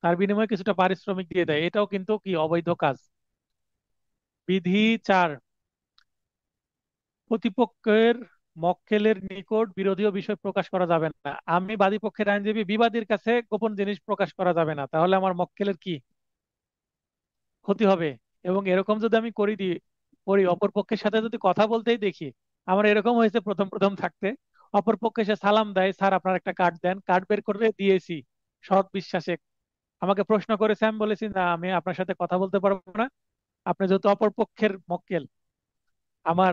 তার বিনিময়ে কিছুটা পারিশ্রমিক দিয়ে দেয়, এটাও কিন্তু কি অবৈধ কাজ। বিধি 4, প্রতিপক্ষের মক্কেলের নিকট বিরোধীয় বিষয় প্রকাশ করা যাবে না। আমি বাদী পক্ষের আইনজীবী, বিবাদীর কাছে গোপন জিনিস প্রকাশ করা যাবে না, তাহলে আমার মক্কেলের কি ক্ষতি হবে। এবং এরকম যদি আমি করি অপর পক্ষের সাথে যদি কথা বলতেই দেখি, আমার এরকম হয়েছে প্রথম প্রথম থাকতে, অপর পক্ষে সে সালাম দেয়, স্যার আপনার একটা কার্ড দেন, কার্ড বের করে দিয়েছি সৎ বিশ্বাসে, আমাকে প্রশ্ন করেছে, আমি বলেছি না আমি আপনার সাথে কথা বলতে পারবো না, আপনি যেহেতু অপর পক্ষের মক্কেল, আমার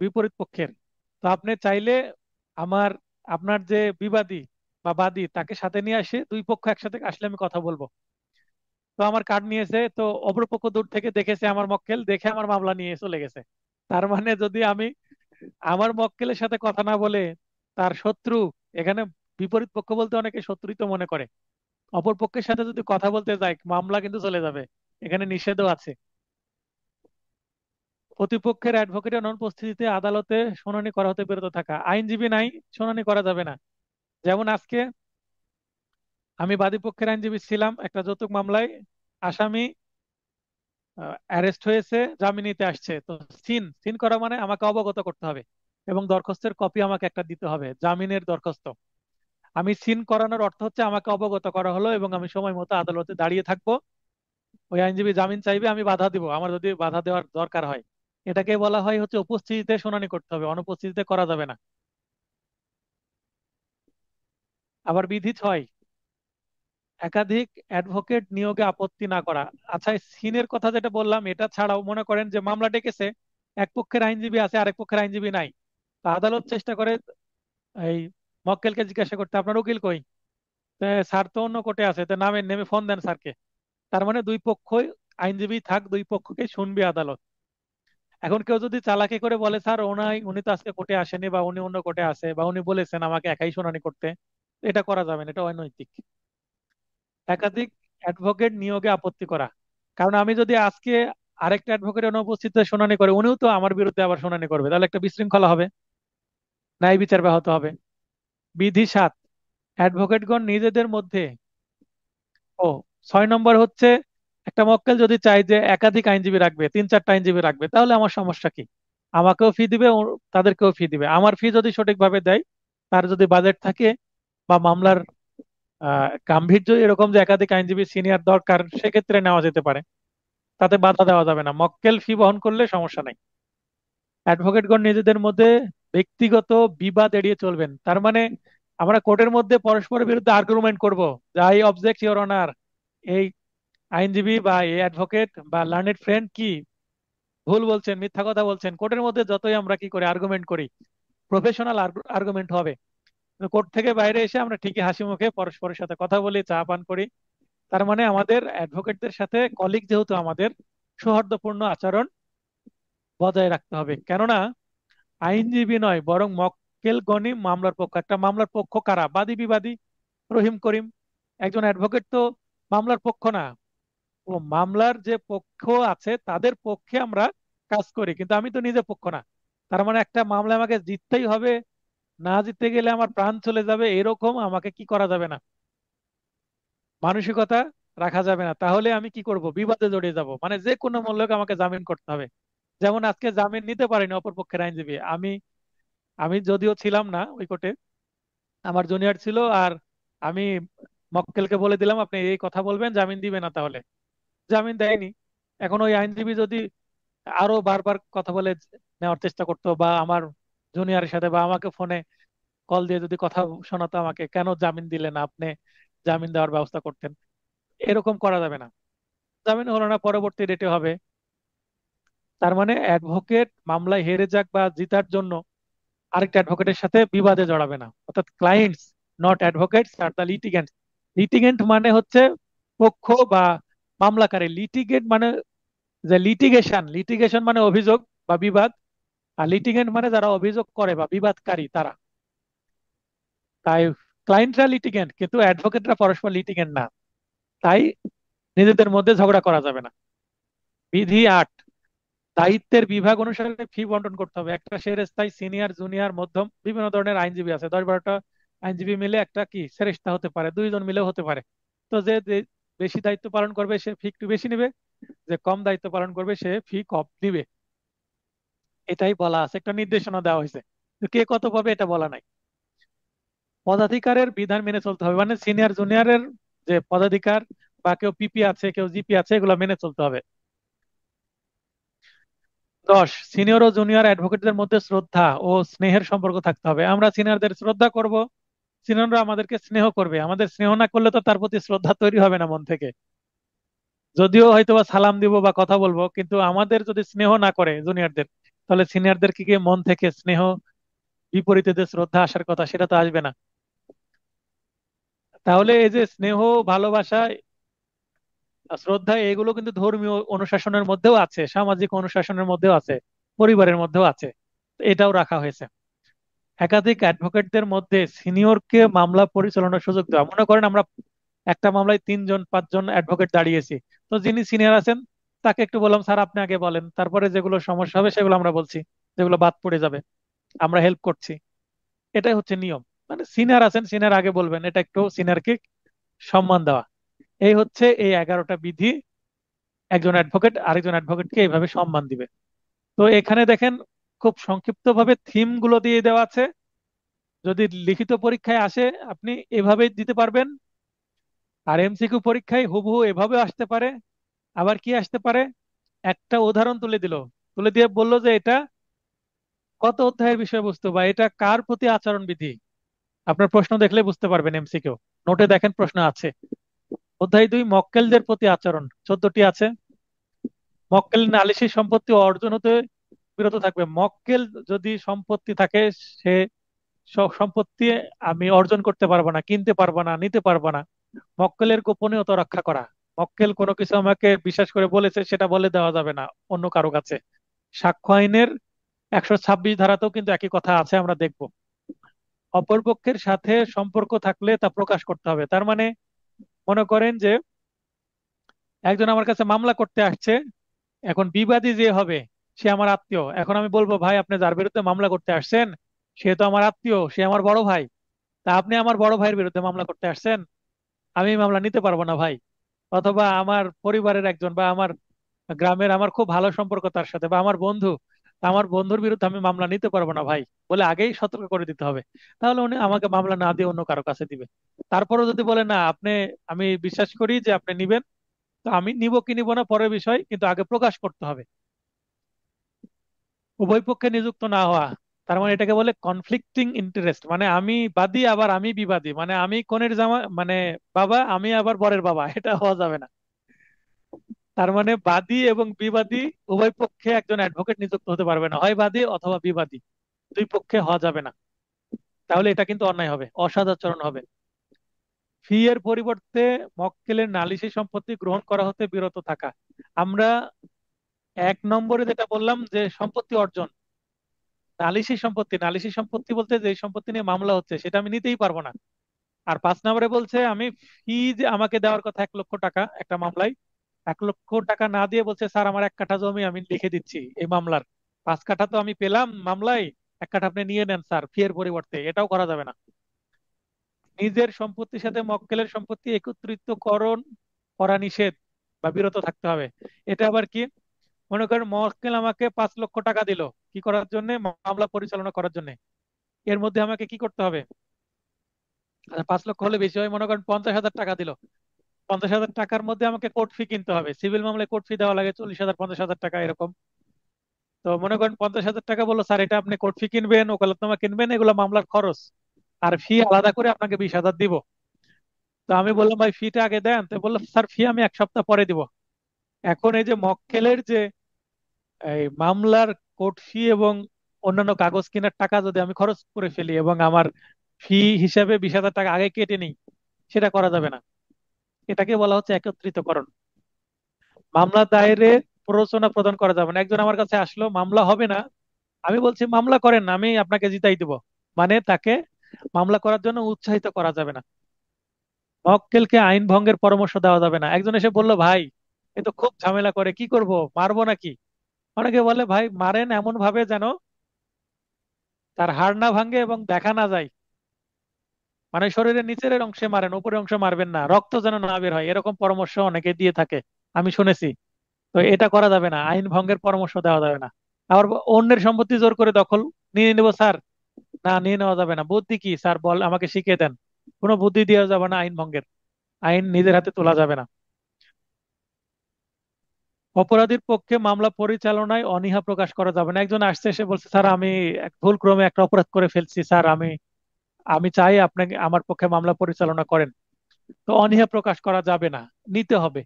বিপরীত পক্ষের, তো আপনি চাইলে আমার আপনার যে বিবাদী বা বাদী তাকে সাথে নিয়ে আসে, দুই পক্ষ একসাথে আসলে আমি কথা বলবো। তো আমার কার্ড নিয়েছে, তো অপরপক্ষ দূর থেকে দেখেছে আমার মক্কেল, দেখে আমার মামলা নিয়ে চলে গেছে। তার মানে যদি আমি আমার মক্কেলের সাথে কথা না বলে তার শত্রু, এখানে বিপরীত পক্ষ বলতে অনেকে শত্রুই তো মনে করে, অপর পক্ষের সাথে যদি কথা বলতে যাই মামলা কিন্তু চলে যাবে, এখানে নিষেধও আছে। প্রতিপক্ষের অ্যাডভোকেটের অনুপস্থিতিতে আদালতে শুনানি করা হতে বিরত থাকা। আইনজীবী নাই, শুনানি করা যাবে না। যেমন আজকে আমি বাদী পক্ষের আইনজীবী ছিলাম একটা যৌতুক মামলায়, আসামি অ্যারেস্ট হয়েছে, জামিন নিতে আসছে, তো সিন সিন করা মানে আমাকে অবগত করতে হবে এবং দরখাস্তের কপি আমাকে একটা দিতে হবে, জামিনের দরখাস্ত। আমি সিন করানোর অর্থ হচ্ছে আমাকে অবগত করা হলো এবং আমি সময় মতো আদালতে দাঁড়িয়ে থাকবো, ওই আইনজীবী জামিন চাইবে, আমি বাধা দিব আমার যদি বাধা দেওয়ার দরকার হয়। এটাকে বলা হয় হচ্ছে উপস্থিতিতে শুনানি করতে হবে, অনুপস্থিতিতে করা যাবে না। আবার বিধি 6, একাধিক অ্যাডভোকেট নিয়োগে আপত্তি না করা। আচ্ছা, এই সিনের কথা যেটা বললাম এটা ছাড়াও মনে করেন যে মামলা ডেকেছে, এক পক্ষের আইনজীবী আছে আরেক পক্ষের আইনজীবী নাই, তো আদালত চেষ্টা করে এই মক্কেলকে জিজ্ঞাসা করতে আপনার উকিল কই, তো স্যার তো অন্য কোর্টে আছে, তো নামে নেমে ফোন দেন স্যারকে। তার মানে দুই পক্ষই আইনজীবী থাক, দুই পক্ষকে শুনবে আদালত। এখন কেউ যদি চালাকি করে বলে স্যার উনি তো আজকে কোর্টে আসেনি বা উনি অন্য কোর্টে আছে বা উনি বলেছেন আমাকে একাই শুনানি করতে, এটা করা যাবে না, এটা অনৈতিক। একাধিক অ্যাডভোকেট নিয়োগে আপত্তি করা, কারণ আমি যদি আজকে আরেকটা অ্যাডভোকেটের অনুপস্থিতিতে শুনানি করে উনিও তো আমার বিরুদ্ধে আবার শুনানি করবে, তাহলে একটা বিশৃঙ্খলা হবে, ন্যায় বিচার ব্যাহত হবে। বিধি 7, অ্যাডভোকেটগণ নিজেদের মধ্যে, ও 6 নম্বর হচ্ছে একটা মক্কেল যদি চায় যে একাধিক আইনজীবী রাখবে, 3-4টা আইনজীবী রাখবে, তাহলে আমার সমস্যা কি, আমাকেও ফি দিবে তাদেরকেও ফি দিবে। আমার ফি যদি সঠিকভাবে দেয়, তার যদি বাজেট থাকে বা মামলার গাম্ভীর্য এরকম যে একাধিক আইনজীবী সিনিয়র দরকার, সেক্ষেত্রে নেওয়া যেতে পারে, তাতে বাধা দেওয়া যাবে না, মক্কেল ফি বহন করলে সমস্যা নাই। অ্যাডভোকেটগণ নিজেদের মধ্যে ব্যক্তিগত বিবাদ এড়িয়ে চলবেন, তার মানে আমরা কোর্টের মধ্যে পরস্পরের বিরুদ্ধে আর্গুমেন্ট করব যে আই অবজেক্ট ইওর অনার, এই আইনজীবী বা এই অ্যাডভোকেট বা লার্নেড ফ্রেন্ড কি ভুল বলছেন, মিথ্যা কথা বলছেন, কোর্টের মধ্যে যতই আমরা কি করে আর্গুমেন্ট করি, প্রফেশনাল আর্গুমেন্ট হবে। কোর্ট থেকে বাইরে এসে আমরা ঠিকই হাসি মুখে পরস্পরের সাথে কথা বলি, চা পান করি। তার মানে আমাদের অ্যাডভোকেটদের সাথে কলিগ যেহেতু, আমাদের সৌহার্দ্যপূর্ণ আচরণ বজায় রাখতে হবে। কেননা আইনজীবী নয় বরং মক্কেলগণই মামলার পক্ষ। একটা মামলার পক্ষ কারা, বাদী বিবাদী, রহিম করিম। একজন অ্যাডভোকেট তো মামলার পক্ষ না, ও মামলার যে পক্ষ আছে তাদের পক্ষে আমরা কাজ করি, কিন্তু আমি তো নিজে পক্ষ না। তার মানে একটা মামলা আমাকে জিততেই হবে, না জিততে গেলে আমার প্রাণ চলে যাবে, এরকম আমাকে কি করা যাবে না, মানসিকতা রাখা যাবে না। তাহলে আমি কি করব, বিবাদে জড়িয়ে যাব, মানে যে কোনো মূল্যকে আমাকে জামিন করতে হবে। যেমন আজকে জামিন নিতে পারিনি অপর পক্ষের আইনজীবী, আমি আমি যদিও ছিলাম না ওই কোর্টে, আমার জুনিয়র ছিল, আর আমি মক্কেলকে বলে দিলাম আপনি এই কথা বলবেন, জামিন দিবে না, তাহলে জামিন দেয়নি। এখন ওই আইনজীবী যদি আরো বারবার কথা বলে নেওয়ার চেষ্টা করতো বা আমার জুনিয়রের সাথে বা আমাকে ফোনে কল দিয়ে যদি কথা শোনাতো আমাকে, কেন জামিন দিলেন না আপনি, জামিন দেওয়ার ব্যবস্থা করতেন, এরকম করা যাবে না। জামিন হলো না, পরবর্তী ডেটে হবে। তার মানে অ্যাডভোকেট মামলায় হেরে যাক বা জিতার জন্য আরেকটা অ্যাডভোকেটের সাথে বিবাদে জড়াবে না, অর্থাৎ clients not advocates are the litigant. Litigant মানে হচ্ছে পক্ষ বা মামলাকারী, লিটিগেট মানে যে লিটিগেশন মানে অভিযোগ বা বিবাদ, আর লিটিগেন্ট মানে যারা অভিযোগ করে বা বিবাদকারী তারা। তাই ক্লায়েন্টরা লিটিগেন্ট কিন্তু অ্যাডভোকেটরা পরস্পর লিটিগেন্ট না। তাই নিজেদের মধ্যে ঝগড়া করা যাবে না। বিধি 8, দায়িত্বের বিভাগ অনুসারে ফি বন্টন করতে হবে। একটা সেরেস্তায় সিনিয়র জুনিয়র মধ্যম বিভিন্ন ধরনের আইনজীবী আছে, 10-12টা আইনজীবী মিলে একটা কি সেরেস্তা হতে পারে, 2জন মিলেও হতে পারে। তো যে যে বেশি দায়িত্ব পালন করবে সে ফি একটু বেশি নিবে, যে কম দায়িত্ব পালন করবে সে ফি কম নিবে। এটাই বলা আছে, একটা নির্দেশনা দেওয়া হয়েছে। তো কে কত পাবে এটা বলা নাই। পদাধিকারের বিধান মেনে চলতে হবে, মানে সিনিয়র জুনিয়রের যে পদাধিকার বা কেউ পিপি আছে কেউ জিপি আছে এগুলো মেনে চলতে হবে। 10, সিনিয়র ও জুনিয়র অ্যাডভোকেটদের মধ্যে শ্রদ্ধা ও স্নেহের সম্পর্ক থাকতে হবে। আমরা সিনিয়রদের শ্রদ্ধা করব, সিনিয়ররা আমাদেরকে স্নেহ করবে। আমাদের স্নেহ না করলে তো তার প্রতি শ্রদ্ধা তৈরি হবে না মন থেকে। যদিও হয়তো বা সালাম দিব বা কথা বলবো, কিন্তু আমাদের যদি স্নেহ না করে জুনিয়রদের, তাহলে সিনিয়রদের কি কি মন থেকে স্নেহ, বিপরীতে যে শ্রদ্ধা আসার কথা সেটা তো আসবে না। তাহলে এই যে স্নেহ, ভালোবাসা, শ্রদ্ধা এগুলো কিন্তু ধর্মীয় অনুশাসনের মধ্যেও আছে, সামাজিক অনুশাসনের মধ্যেও আছে, পরিবারের মধ্যেও আছে। তো এটাও রাখা হয়েছে। একাধিক অ্যাডভোকেটদের মধ্যে সিনিয়রকে মামলা পরিচালনার সুযোগ দেওয়া। মনে করেন আমরা একটা মামলায় 3-5জন অ্যাডভোকেট দাঁড়িয়েছি, তো যিনি সিনিয়র আছেন তাকে একটু বললাম স্যার আপনি আগে বলেন, তারপরে যেগুলো সমস্যা হবে সেগুলো আমরা বলছি, যেগুলো বাদ পড়ে যাবে আমরা হেল্প করছি। এটাই হচ্ছে নিয়ম। মানে সিনিয়র আছেন, সিনিয়র আগে বলবেন, এটা একটু সিনিয়রকে সম্মান দেওয়া। এই হচ্ছে এই 11টা বিধি, একজন অ্যাডভোকেট আরেকজন অ্যাডভোকেটকে এইভাবে সম্মান দিবে। তো এখানে দেখেন খুব সংক্ষিপ্ত ভাবে থিম গুলো দিয়ে দেওয়া আছে। যদি লিখিত পরীক্ষায় আসে আপনি এভাবেই দিতে পারবেন, আর এমসিকিউ পরীক্ষায় হুবহু এভাবে আসতে পারে। আবার কি আসতে পারে, একটা উদাহরণ তুলে দিল, তুলে দিয়ে বললো যে এটা কত অধ্যায়ের বিষয়বস্তু বা এটা কার প্রতি আচরণ বিধি। আপনার প্রশ্ন দেখলে বুঝতে পারবেন, এমসিকিউ নোটে দেখেন প্রশ্ন আছে। অধ্যায় 2 মক্কেলদের প্রতি আচরণ, 14টি আছে। মক্কেল নালিশি সম্পত্তি অর্জন হতে বিরত থাকবে। মক্কেল যদি সম্পত্তি থাকে, সে সম্পত্তি আমি অর্জন করতে পারবো না, কিনতে পারবো না, নিতে পারবো না। মক্কেলের গোপনীয়তা রক্ষা করা, মক্কেল কোনো কিছু আমাকে বিশ্বাস করে বলেছে সেটা বলে দেওয়া যাবে না অন্য কারো কাছে। সাক্ষ্য আইনের 126 ধারাতেও কিন্তু একই কথা আছে, আমরা দেখব। অপরপক্ষের সাথে সম্পর্ক থাকলে তা প্রকাশ করতে হবে। তার মানে মনে করেন যে একজন আমার কাছে মামলা করতে আসছে, এখন বিবাদী যে হবে সে আমার আত্মীয়। এখন আমি বলবো ভাই আপনি যার বিরুদ্ধে মামলা করতে আসছেন সে তো আমার আত্মীয়, সে আমার বড় ভাই, তা আপনি আমার বড় ভাইয়ের বিরুদ্ধে মামলা করতে আসছেন, আমি এই মামলা নিতে পারবো না ভাই। অথবা আমার পরিবারের একজন বা আমার গ্রামের আমার খুব ভালো সম্পর্ক তার সাথে, বা আমার বন্ধু, তা আমার বন্ধুর বিরুদ্ধে আমি মামলা নিতে পারবো না ভাই বলে আগেই সতর্ক করে দিতে হবে। তাহলে উনি আমাকে মামলা না দিয়ে অন্য কারো কাছে দিবে। তারপরেও যদি বলে না আপনি, আমি বিশ্বাস করি যে আপনি নিবেন, তো আমি নিব কি নিব না পরের বিষয়, কিন্তু আগে প্রকাশ করতে হবে। উভয় পক্ষে নিযুক্ত না হওয়া, তার মানে এটাকে বলে কনফ্লিক্টিং ইন্টারেস্ট, মানে আমি বাদী আবার আমি বিবাদী, মানে আমি কনের জামা মানে বাবা, আমি আবার বরের বাবা, এটা হওয়া যাবে না। তার মানে বাদী এবং বিবাদী উভয় পক্ষে একজন অ্যাডভোকেট নিযুক্ত হতে পারবে না, হয় বাদী অথবা বিবাদী, দুই পক্ষে হওয়া যাবে না। তাহলে এটা কিন্তু অন্যায় হবে, অসদাচরণ হবে। ফি এর পরিবর্তে মক্কেলের নালিশি সম্পত্তি গ্রহণ করা হতে বিরত থাকা। আমরা 1 নম্বরে যেটা বললাম যে সম্পত্তি অর্জন, নালিশি সম্পত্তি বলতে যে সম্পত্তি নিয়ে মামলা হচ্ছে সেটা আমি নিতেই পারবো না। আর 5 নম্বরে বলছে আমি ফি যে আমাকে দেওয়ার কথা 1 লক্ষ টাকা একটা মামলায়, 1 লক্ষ টাকা না দিয়ে বলছে স্যার আমার 1 কাঠা জমি আমি লিখে দিচ্ছি এই মামলার, 5 কাঠা তো আমি পেলাম মামলায়, 1 কাঠা আপনি নিয়ে নেন স্যার ফি এর পরিবর্তে, এটাও করা যাবে না। নিজের সম্পত্তির সাথে মক্কেলের সম্পত্তি একত্রিতকরণ করা নিষেধ বা বিরত থাকতে হবে। এটা আবার কি, মনে করেন মক্কেল আমাকে 5 লক্ষ টাকা দিল কি করার জন্য, মামলা পরিচালনা করার জন্য। এর মধ্যে আমাকে কি করতে হবে, আচ্ছা 5 লক্ষ হলে বেশি হয়, মনে করেন 50,000 টাকা দিল, 50,000 টাকার মধ্যে আমাকে কোর্ট ফি কিনতে হবে। সিভিল মামলায় কোর্ট ফি দেওয়া লাগে 40,000, 50,000 টাকা এরকম। তো মনে করেন 50,000 টাকা বললো স্যার এটা আপনি কোর্ট ফি কিনবেন, ওকালতনামা কিনবেন, এগুলো মামলার খরচ, আর ফি আলাদা করে আপনাকে 20,000 দিব। তো আমি বললাম ভাই ফিটা আগে দেন, তো বললো স্যার ফি আমি 1 সপ্তাহ পরে দিব। এখন এই যে মক্কেলের যে এই মামলার কোর্ট ফি এবং অন্যান্য কাগজ কেনার টাকা যদি আমি খরচ করে ফেলি এবং আমার ফি হিসাবে 20,000 টাকা আগে কেটে নিই, সেটা করা যাবে না। এটাকে বলা হচ্ছে একত্রিতকরণ। মামলা দায়েরে প্ররোচনা প্রদান করা যাবে না। একজন আমার কাছে আসলো, মামলা হবে না, আমি বলছি মামলা করেন, আমি আপনাকে জিতাই দিব, মানে তাকে মামলা করার জন্য উৎসাহিত করা যাবে না। মক্কেলকে আইন ভঙ্গের পরামর্শ দেওয়া যাবে না। একজন এসে বলল, ভাই এ তো খুব ঝামেলা করে, কি করব, মারবো নাকি? অনেকে বলে, ভাই মারেন এমন ভাবে যেন তার হাড় না ভাঙে এবং দেখা না যায়, মানে শরীরের নিচের অংশে মারেন, উপরের অংশে মারবেন না, রক্ত যেন না বের হয়, এরকম পরামর্শ অনেকে দিয়ে থাকে, আমি শুনেছি। তো এটা করা যাবে না, আইন ভঙ্গের পরামর্শ দেওয়া যাবে না। আবার অন্যের সম্পত্তি জোর করে দখল, নিয়ে নেবো স্যার, না নিয়ে নেওয়া যাবে না। বুদ্ধি কি স্যার, বল আমাকে শিখিয়ে দেন। কোনো বুদ্ধি দেওয়া যাবে না আইন ভঙ্গের, আইন নিজের হাতে তোলা যাবে না। অপরাধীর পক্ষে মামলা পরিচালনায় অনীহা প্রকাশ করা যাবে না। একজন আসছে, এসে বলছে, স্যার আমি ভুল ক্রমে একটা অপরাধ করে ফেলছি স্যার, আমি আমি চাই আপনাকে আমার পক্ষে মামলা পরিচালনা করেন। তো অনীহা প্রকাশ করা যাবে না, নিতে হবে।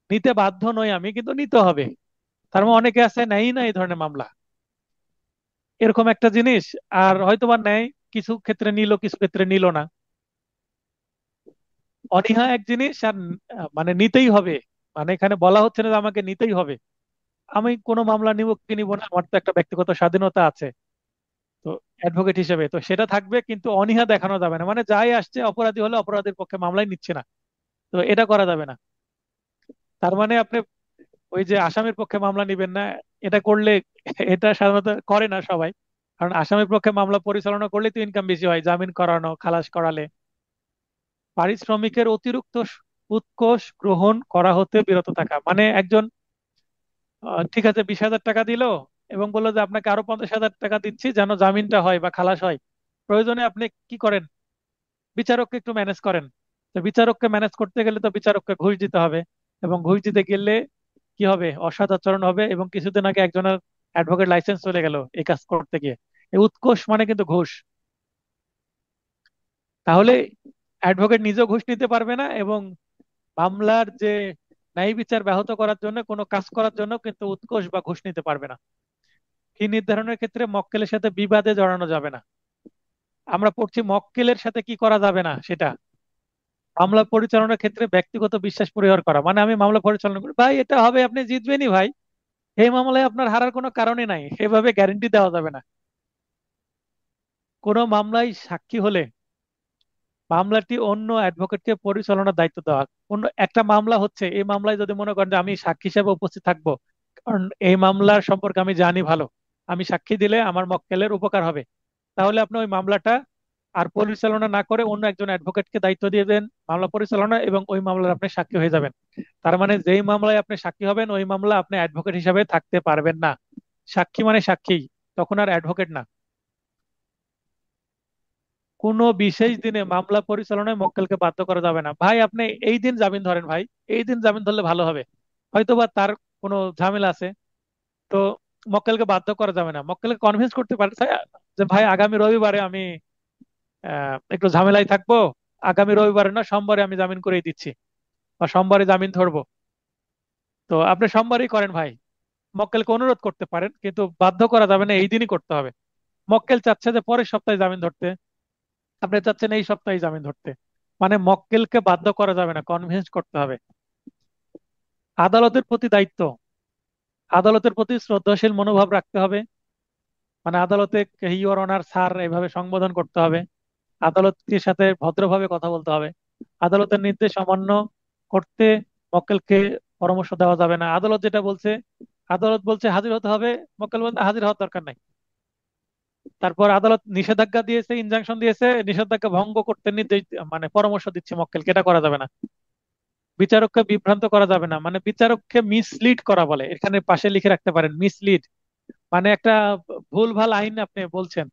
নিতে বাধ্য নই আমি, কিন্তু নিতে হবে। তার মানে অনেকে আছে নেই না এই ধরনের মামলা, এরকম একটা জিনিস। আর হয়তোবা নেয়, কিছু ক্ষেত্রে নিল, কিছু ক্ষেত্রে নিল না। অনীহা এক জিনিস, আর মানে নিতেই হবে। মানে এখানে বলা হচ্ছে না যে আমাকে নিতেই হবে। আমি কোনো মামলা নিব কি নিব না, আমার তো একটা ব্যক্তিগত স্বাধীনতা আছে, তো অ্যাডভোকেট হিসেবে তো সেটা থাকবে, কিন্তু অনীহা দেখানো যাবে না, মানে যাই আসছে অপরাধী হলে অপরাধীর পক্ষে মামলাই নিচ্ছে না, তো এটা করা যাবে না। তার মানে আপনি ওই যে আসামির পক্ষে মামলা নিবেন না, এটা করলে, এটা সাধারণত করে না সবাই, কারণ আসামির পক্ষে মামলা পরিচালনা করলে তো ইনকাম বেশি হয়, জামিন করানো, খালাস করালে। পারিশ্রমিকের অতিরিক্ত উৎকোষ গ্রহণ করা হতে বিরত থাকা, মানে একজন ঠিক আছে 20,000 টাকা দিল এবং বললো যে আপনাকে আরো 50,000 টাকা দিচ্ছি যেন জামিনটা হয় বা খালাস হয়। প্রয়োজনে আপনি কি করেন, বিচারককে একটু ম্যানেজ করেন। তো বিচারককে ম্যানেজ করতে গেলে তো বিচারককে ঘুষ দিতে হবে, এবং ঘুষ দিতে গেলে কি হবে, অসৎ আচরণ হবে। এবং কিছুদিন আগে একজনের অ্যাডভোকেট লাইসেন্স চলে গেল এই কাজ করতে গিয়ে। এই উৎকোষ মানে কিন্তু ঘুষ। তাহলে অ্যাডভোকেট নিজেও ঘুষ নিতে পারবে না, এবং মামলার যে ন্যায় বিচার ব্যাহত করার জন্য কোনো কাজ করার জন্য কিন্তু উৎকোষ বা ঘুষ নিতে পারবে না। ফি নির্ধারণের ক্ষেত্রে মক্কেলের সাথে বিবাদে জড়ানো যাবে না। আমরা পড়ছি মক্কেলের সাথে কি করা যাবে না সেটা। মামলা পরিচালনার ক্ষেত্রে ব্যক্তিগত বিশ্বাস পরিহার করা, মানে আমি মামলা পরিচালনা করি, ভাই এটা হবে, আপনি জিতবেনই ভাই, এই মামলায় আপনার হারার কোনো কারণই নাই, এভাবে গ্যারান্টি দেওয়া যাবে না। কোনো মামলায় সাক্ষী হলে মামলাটি অন্য অ্যাডভোকেটকে পরিচালনার দায়িত্ব দেওয়া। অন্য একটা মামলা হচ্ছে, এই মামলায় যদি মনে করেন যে আমি সাক্ষী হিসেবে উপস্থিত থাকবো, কারণ এই মামলার সম্পর্কে আমি জানি ভালো, আমি সাক্ষী দিলে আমার মক্কেলের উপকার হবে, তাহলে আপনি ওই মামলাটা আর পরিচালনা না করে অন্য একজন অ্যাডভোকেটকে দায়িত্ব দিয়ে দেন মামলা পরিচালনা, এবং ওই মামলার আপনি সাক্ষী হয়ে যাবেন। তার মানে যেই মামলায় আপনি সাক্ষী হবেন, ওই মামলা আপনি অ্যাডভোকেট হিসাবে থাকতে পারবেন না। সাক্ষী মানে সাক্ষী, তখন আর অ্যাডভোকেট না। কোনো বিশেষ দিনে মামলা পরিচালনায় মক্কেলকে বাধ্য করা যাবে না। ভাই আপনি এই দিন জামিন ধরেন, ভাই এই দিন জামিন ধরলে ভালো হবে, হয়তোবা তার কোনো ঝামেলা আছে, তো মক্কেলকে বাধ্য করা যাবে না। মক্কেলকে কনভিন্স করতে পারে যে ভাই আগামী রবিবারে আমি একটু ঝামেলায় থাকবো, আগামী রবিবারে না সোমবারে আমি জামিন করে দিচ্ছি, বা সোমবারে জামিন ধরবো, তো আপনি সোমবারই করেন ভাই। মক্কেলকে অনুরোধ করতে পারেন, কিন্তু বাধ্য করা যাবে না এই দিনই করতে হবে। মক্কেল চাচ্ছে যে পরের সপ্তাহে জামিন ধরতে, আপনি চাচ্ছেন এই সপ্তাহে জামিন ধরতে, মানে মক্কেলকে বাধ্য করা যাবে না, কনভিন্স করতে হবে। আদালতের প্রতি দায়িত্ব, আদালতের প্রতি শ্রদ্ধাশীল মনোভাব রাখতে হবে, মানে আদালতে ইওর অনার স্যার এভাবে সম্বোধন করতে হবে। আদালতের সাথে ভদ্রভাবে কথা বলতে হবে। আদালতের নির্দেশ অমান্য করতে মক্কেলকে পরামর্শ দেওয়া যাবে না। আদালত যেটা বলছে, আদালত বলছে হাজির হতে হবে, মক্কেল বলতে হাজির হওয়ার দরকার নাই। তারপর আদালত নিষেধাজ্ঞা দিয়েছে, ইনজাংশন দিয়েছে, নিষেধাজ্ঞা ভঙ্গ করতে নির্দেশ মানে পরামর্শ দিচ্ছে মক্কেলকে, এটা করা যাবে না। বিচারককে বিভ্রান্ত করা যাবে না, মানে বিচারককে মিসলিড করা বলে, এখানে পাশে লিখে রাখতে পারেন মিসলিড, মানে একটা ভুলভাল আইন আপনি বলছেন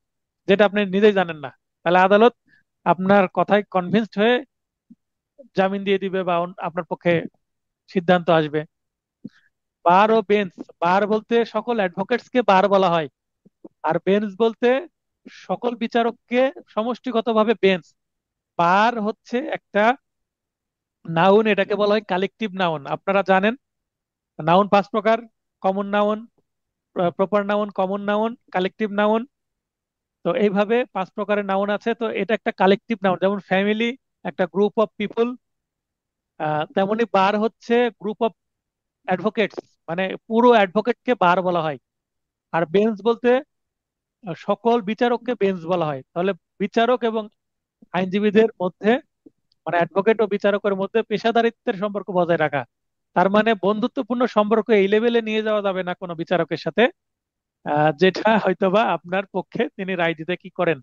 যেটা আপনি নিজেই জানেন না, তাহলে আদালত আপনার কথায় কনভিন্সড হয়ে জামিন দিয়ে দিবে বা আপনার পক্ষে সিদ্ধান্ত আসবে। বার ও বেঞ্চ, বার বলতে সকল অ্যাডভোকেটস কে বার বলা হয়, আর বেঞ্চ বলতে সকল বিচারককে সমষ্টিগতভাবে বেঞ্চ। বার হচ্ছে একটা নাউন, এটাকে বলা হয় কালেকটিভ নাউন, আপনারা জানেন। নাউন 5 প্রকার: common noun, proper noun, common noun, collective noun. তো এইভাবে 5 প্রকারের নাউন আছে, তো এটা একটা কালেকটিভ নাউন। যেমন ফ্যামিলি একটা গ্রুপ অফ পিপল, তেমনি বার হচ্ছে গ্রুপ অফ অ্যাডভোকেটস, মানে পুরো অ্যাডভোকেটকে বার বলা হয়। আর বেঞ্চ বলতে সকল বিচারককে বেঞ্চ বলা হয়। তাহলে বিচারক এবং আইনজীবীদের মধ্যে, মানে অ্যাডভোকেট ও বিচারকের মধ্যে পেশাদারিত্বের সম্পর্ক বজায় রাখা। তার মানে বন্ধুত্বপূর্ণ সম্পর্ক এই লেভেলে নিয়ে যাওয়া যাবে না কোনো বিচারকের সাথে, যেটা হয়তোবা আপনার পক্ষে তিনি রায় দিতে কি করেন,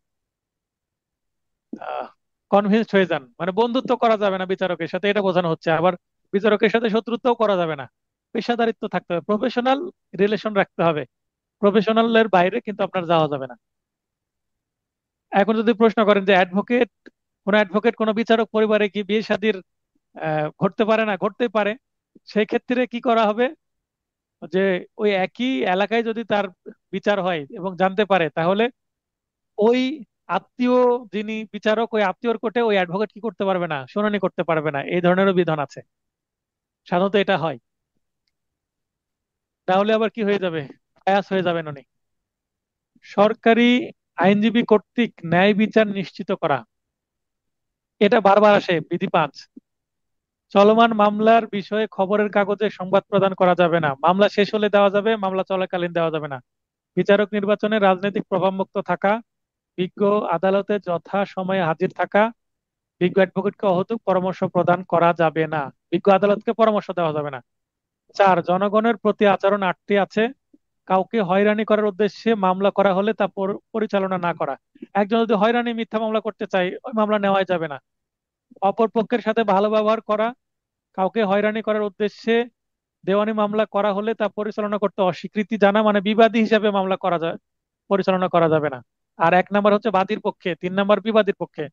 কনভিন্সড হয়ে যান। মানে বন্ধুত্ব করা যাবে না বিচারকের সাথে, এটা বোঝানো হচ্ছে। আবার বিচারকের সাথে শত্রুতাও করা যাবে না, পেশাদারিত্ব থাকতে হবে, প্রফেশনাল রিলেশন রাখতে হবে। প্রফেশনালের বাইরে কিন্তু আপনার যাওয়া যাবে না। এখন যদি প্রশ্ন করেন যে অ্যাডভোকেট কোনো বিচারক পরিবারে কি বিয়ে শাদীর ঘটতে পারে না, ঘটতেই পারে। সেই ক্ষেত্রে কি করা হবে, যে ওই একই এলাকায় যদি তার বিচার হয় এবং জানতে পারে, তাহলে ওই আত্মীয়, যিনি বিচারক, ওই আত্মীয়র কোর্টে ওই অ্যাডভোকেট কি করতে পারবে না, শুনানি করতে পারবে না। এই ধরনেরও বিধান আছে, সাধারণত এটা হয়। তাহলে আবার কি হয়ে যাবে, বায়াস হয়ে যাবেন উনি। সরকারি আইনজীবী কর্তৃক ন্যায় বিচার নিশ্চিত করা, এটা বারবার আসে বিধি 5। চলমান মামলার বিষয়ে খবরের কাগজে সংবাদ প্রদান করা যাবে না, মামলা শেষ হলে দেওয়া যাবে, মামলা চলাকালীন দেওয়া যাবে না। বিচারক নির্বাচনে রাজনৈতিক প্রভাবমুক্ত থাকা, বিজ্ঞ আদালতে যথা সময়ে হাজির থাকা, বিজ্ঞ অ্যাডভোকেটকে অহেতুক পরামর্শ প্রদান করা যাবে না, বিজ্ঞ আদালতকে পরামর্শ দেওয়া যাবে না। 4, জনগণের প্রতি আচরণ 8টি আছে। কাউকে হয়রানি করার উদ্দেশ্যে মামলা করা হলে তা পরিচালনা না করা। একজন যদি হয়রানি মিথ্যা মামলা করতে চায়, ওই মামলা নেওয়াই যাবে না। অপর পক্ষের সাথে ভালো ব্যবহার করা, কাউকে হয়রানি করার উদ্দেশ্যে দেওয়ানি মামলা করা হলে তা পরিচালনা করতে অস্বীকৃতি জানা, মানে বিবাদী হিসাবে মামলা করা যায়, পরিচালনা করা যাবে না। আর 1 নাম্বার হচ্ছে বাদীর পক্ষে, 3 নাম্বার বিবাদীর পক্ষে।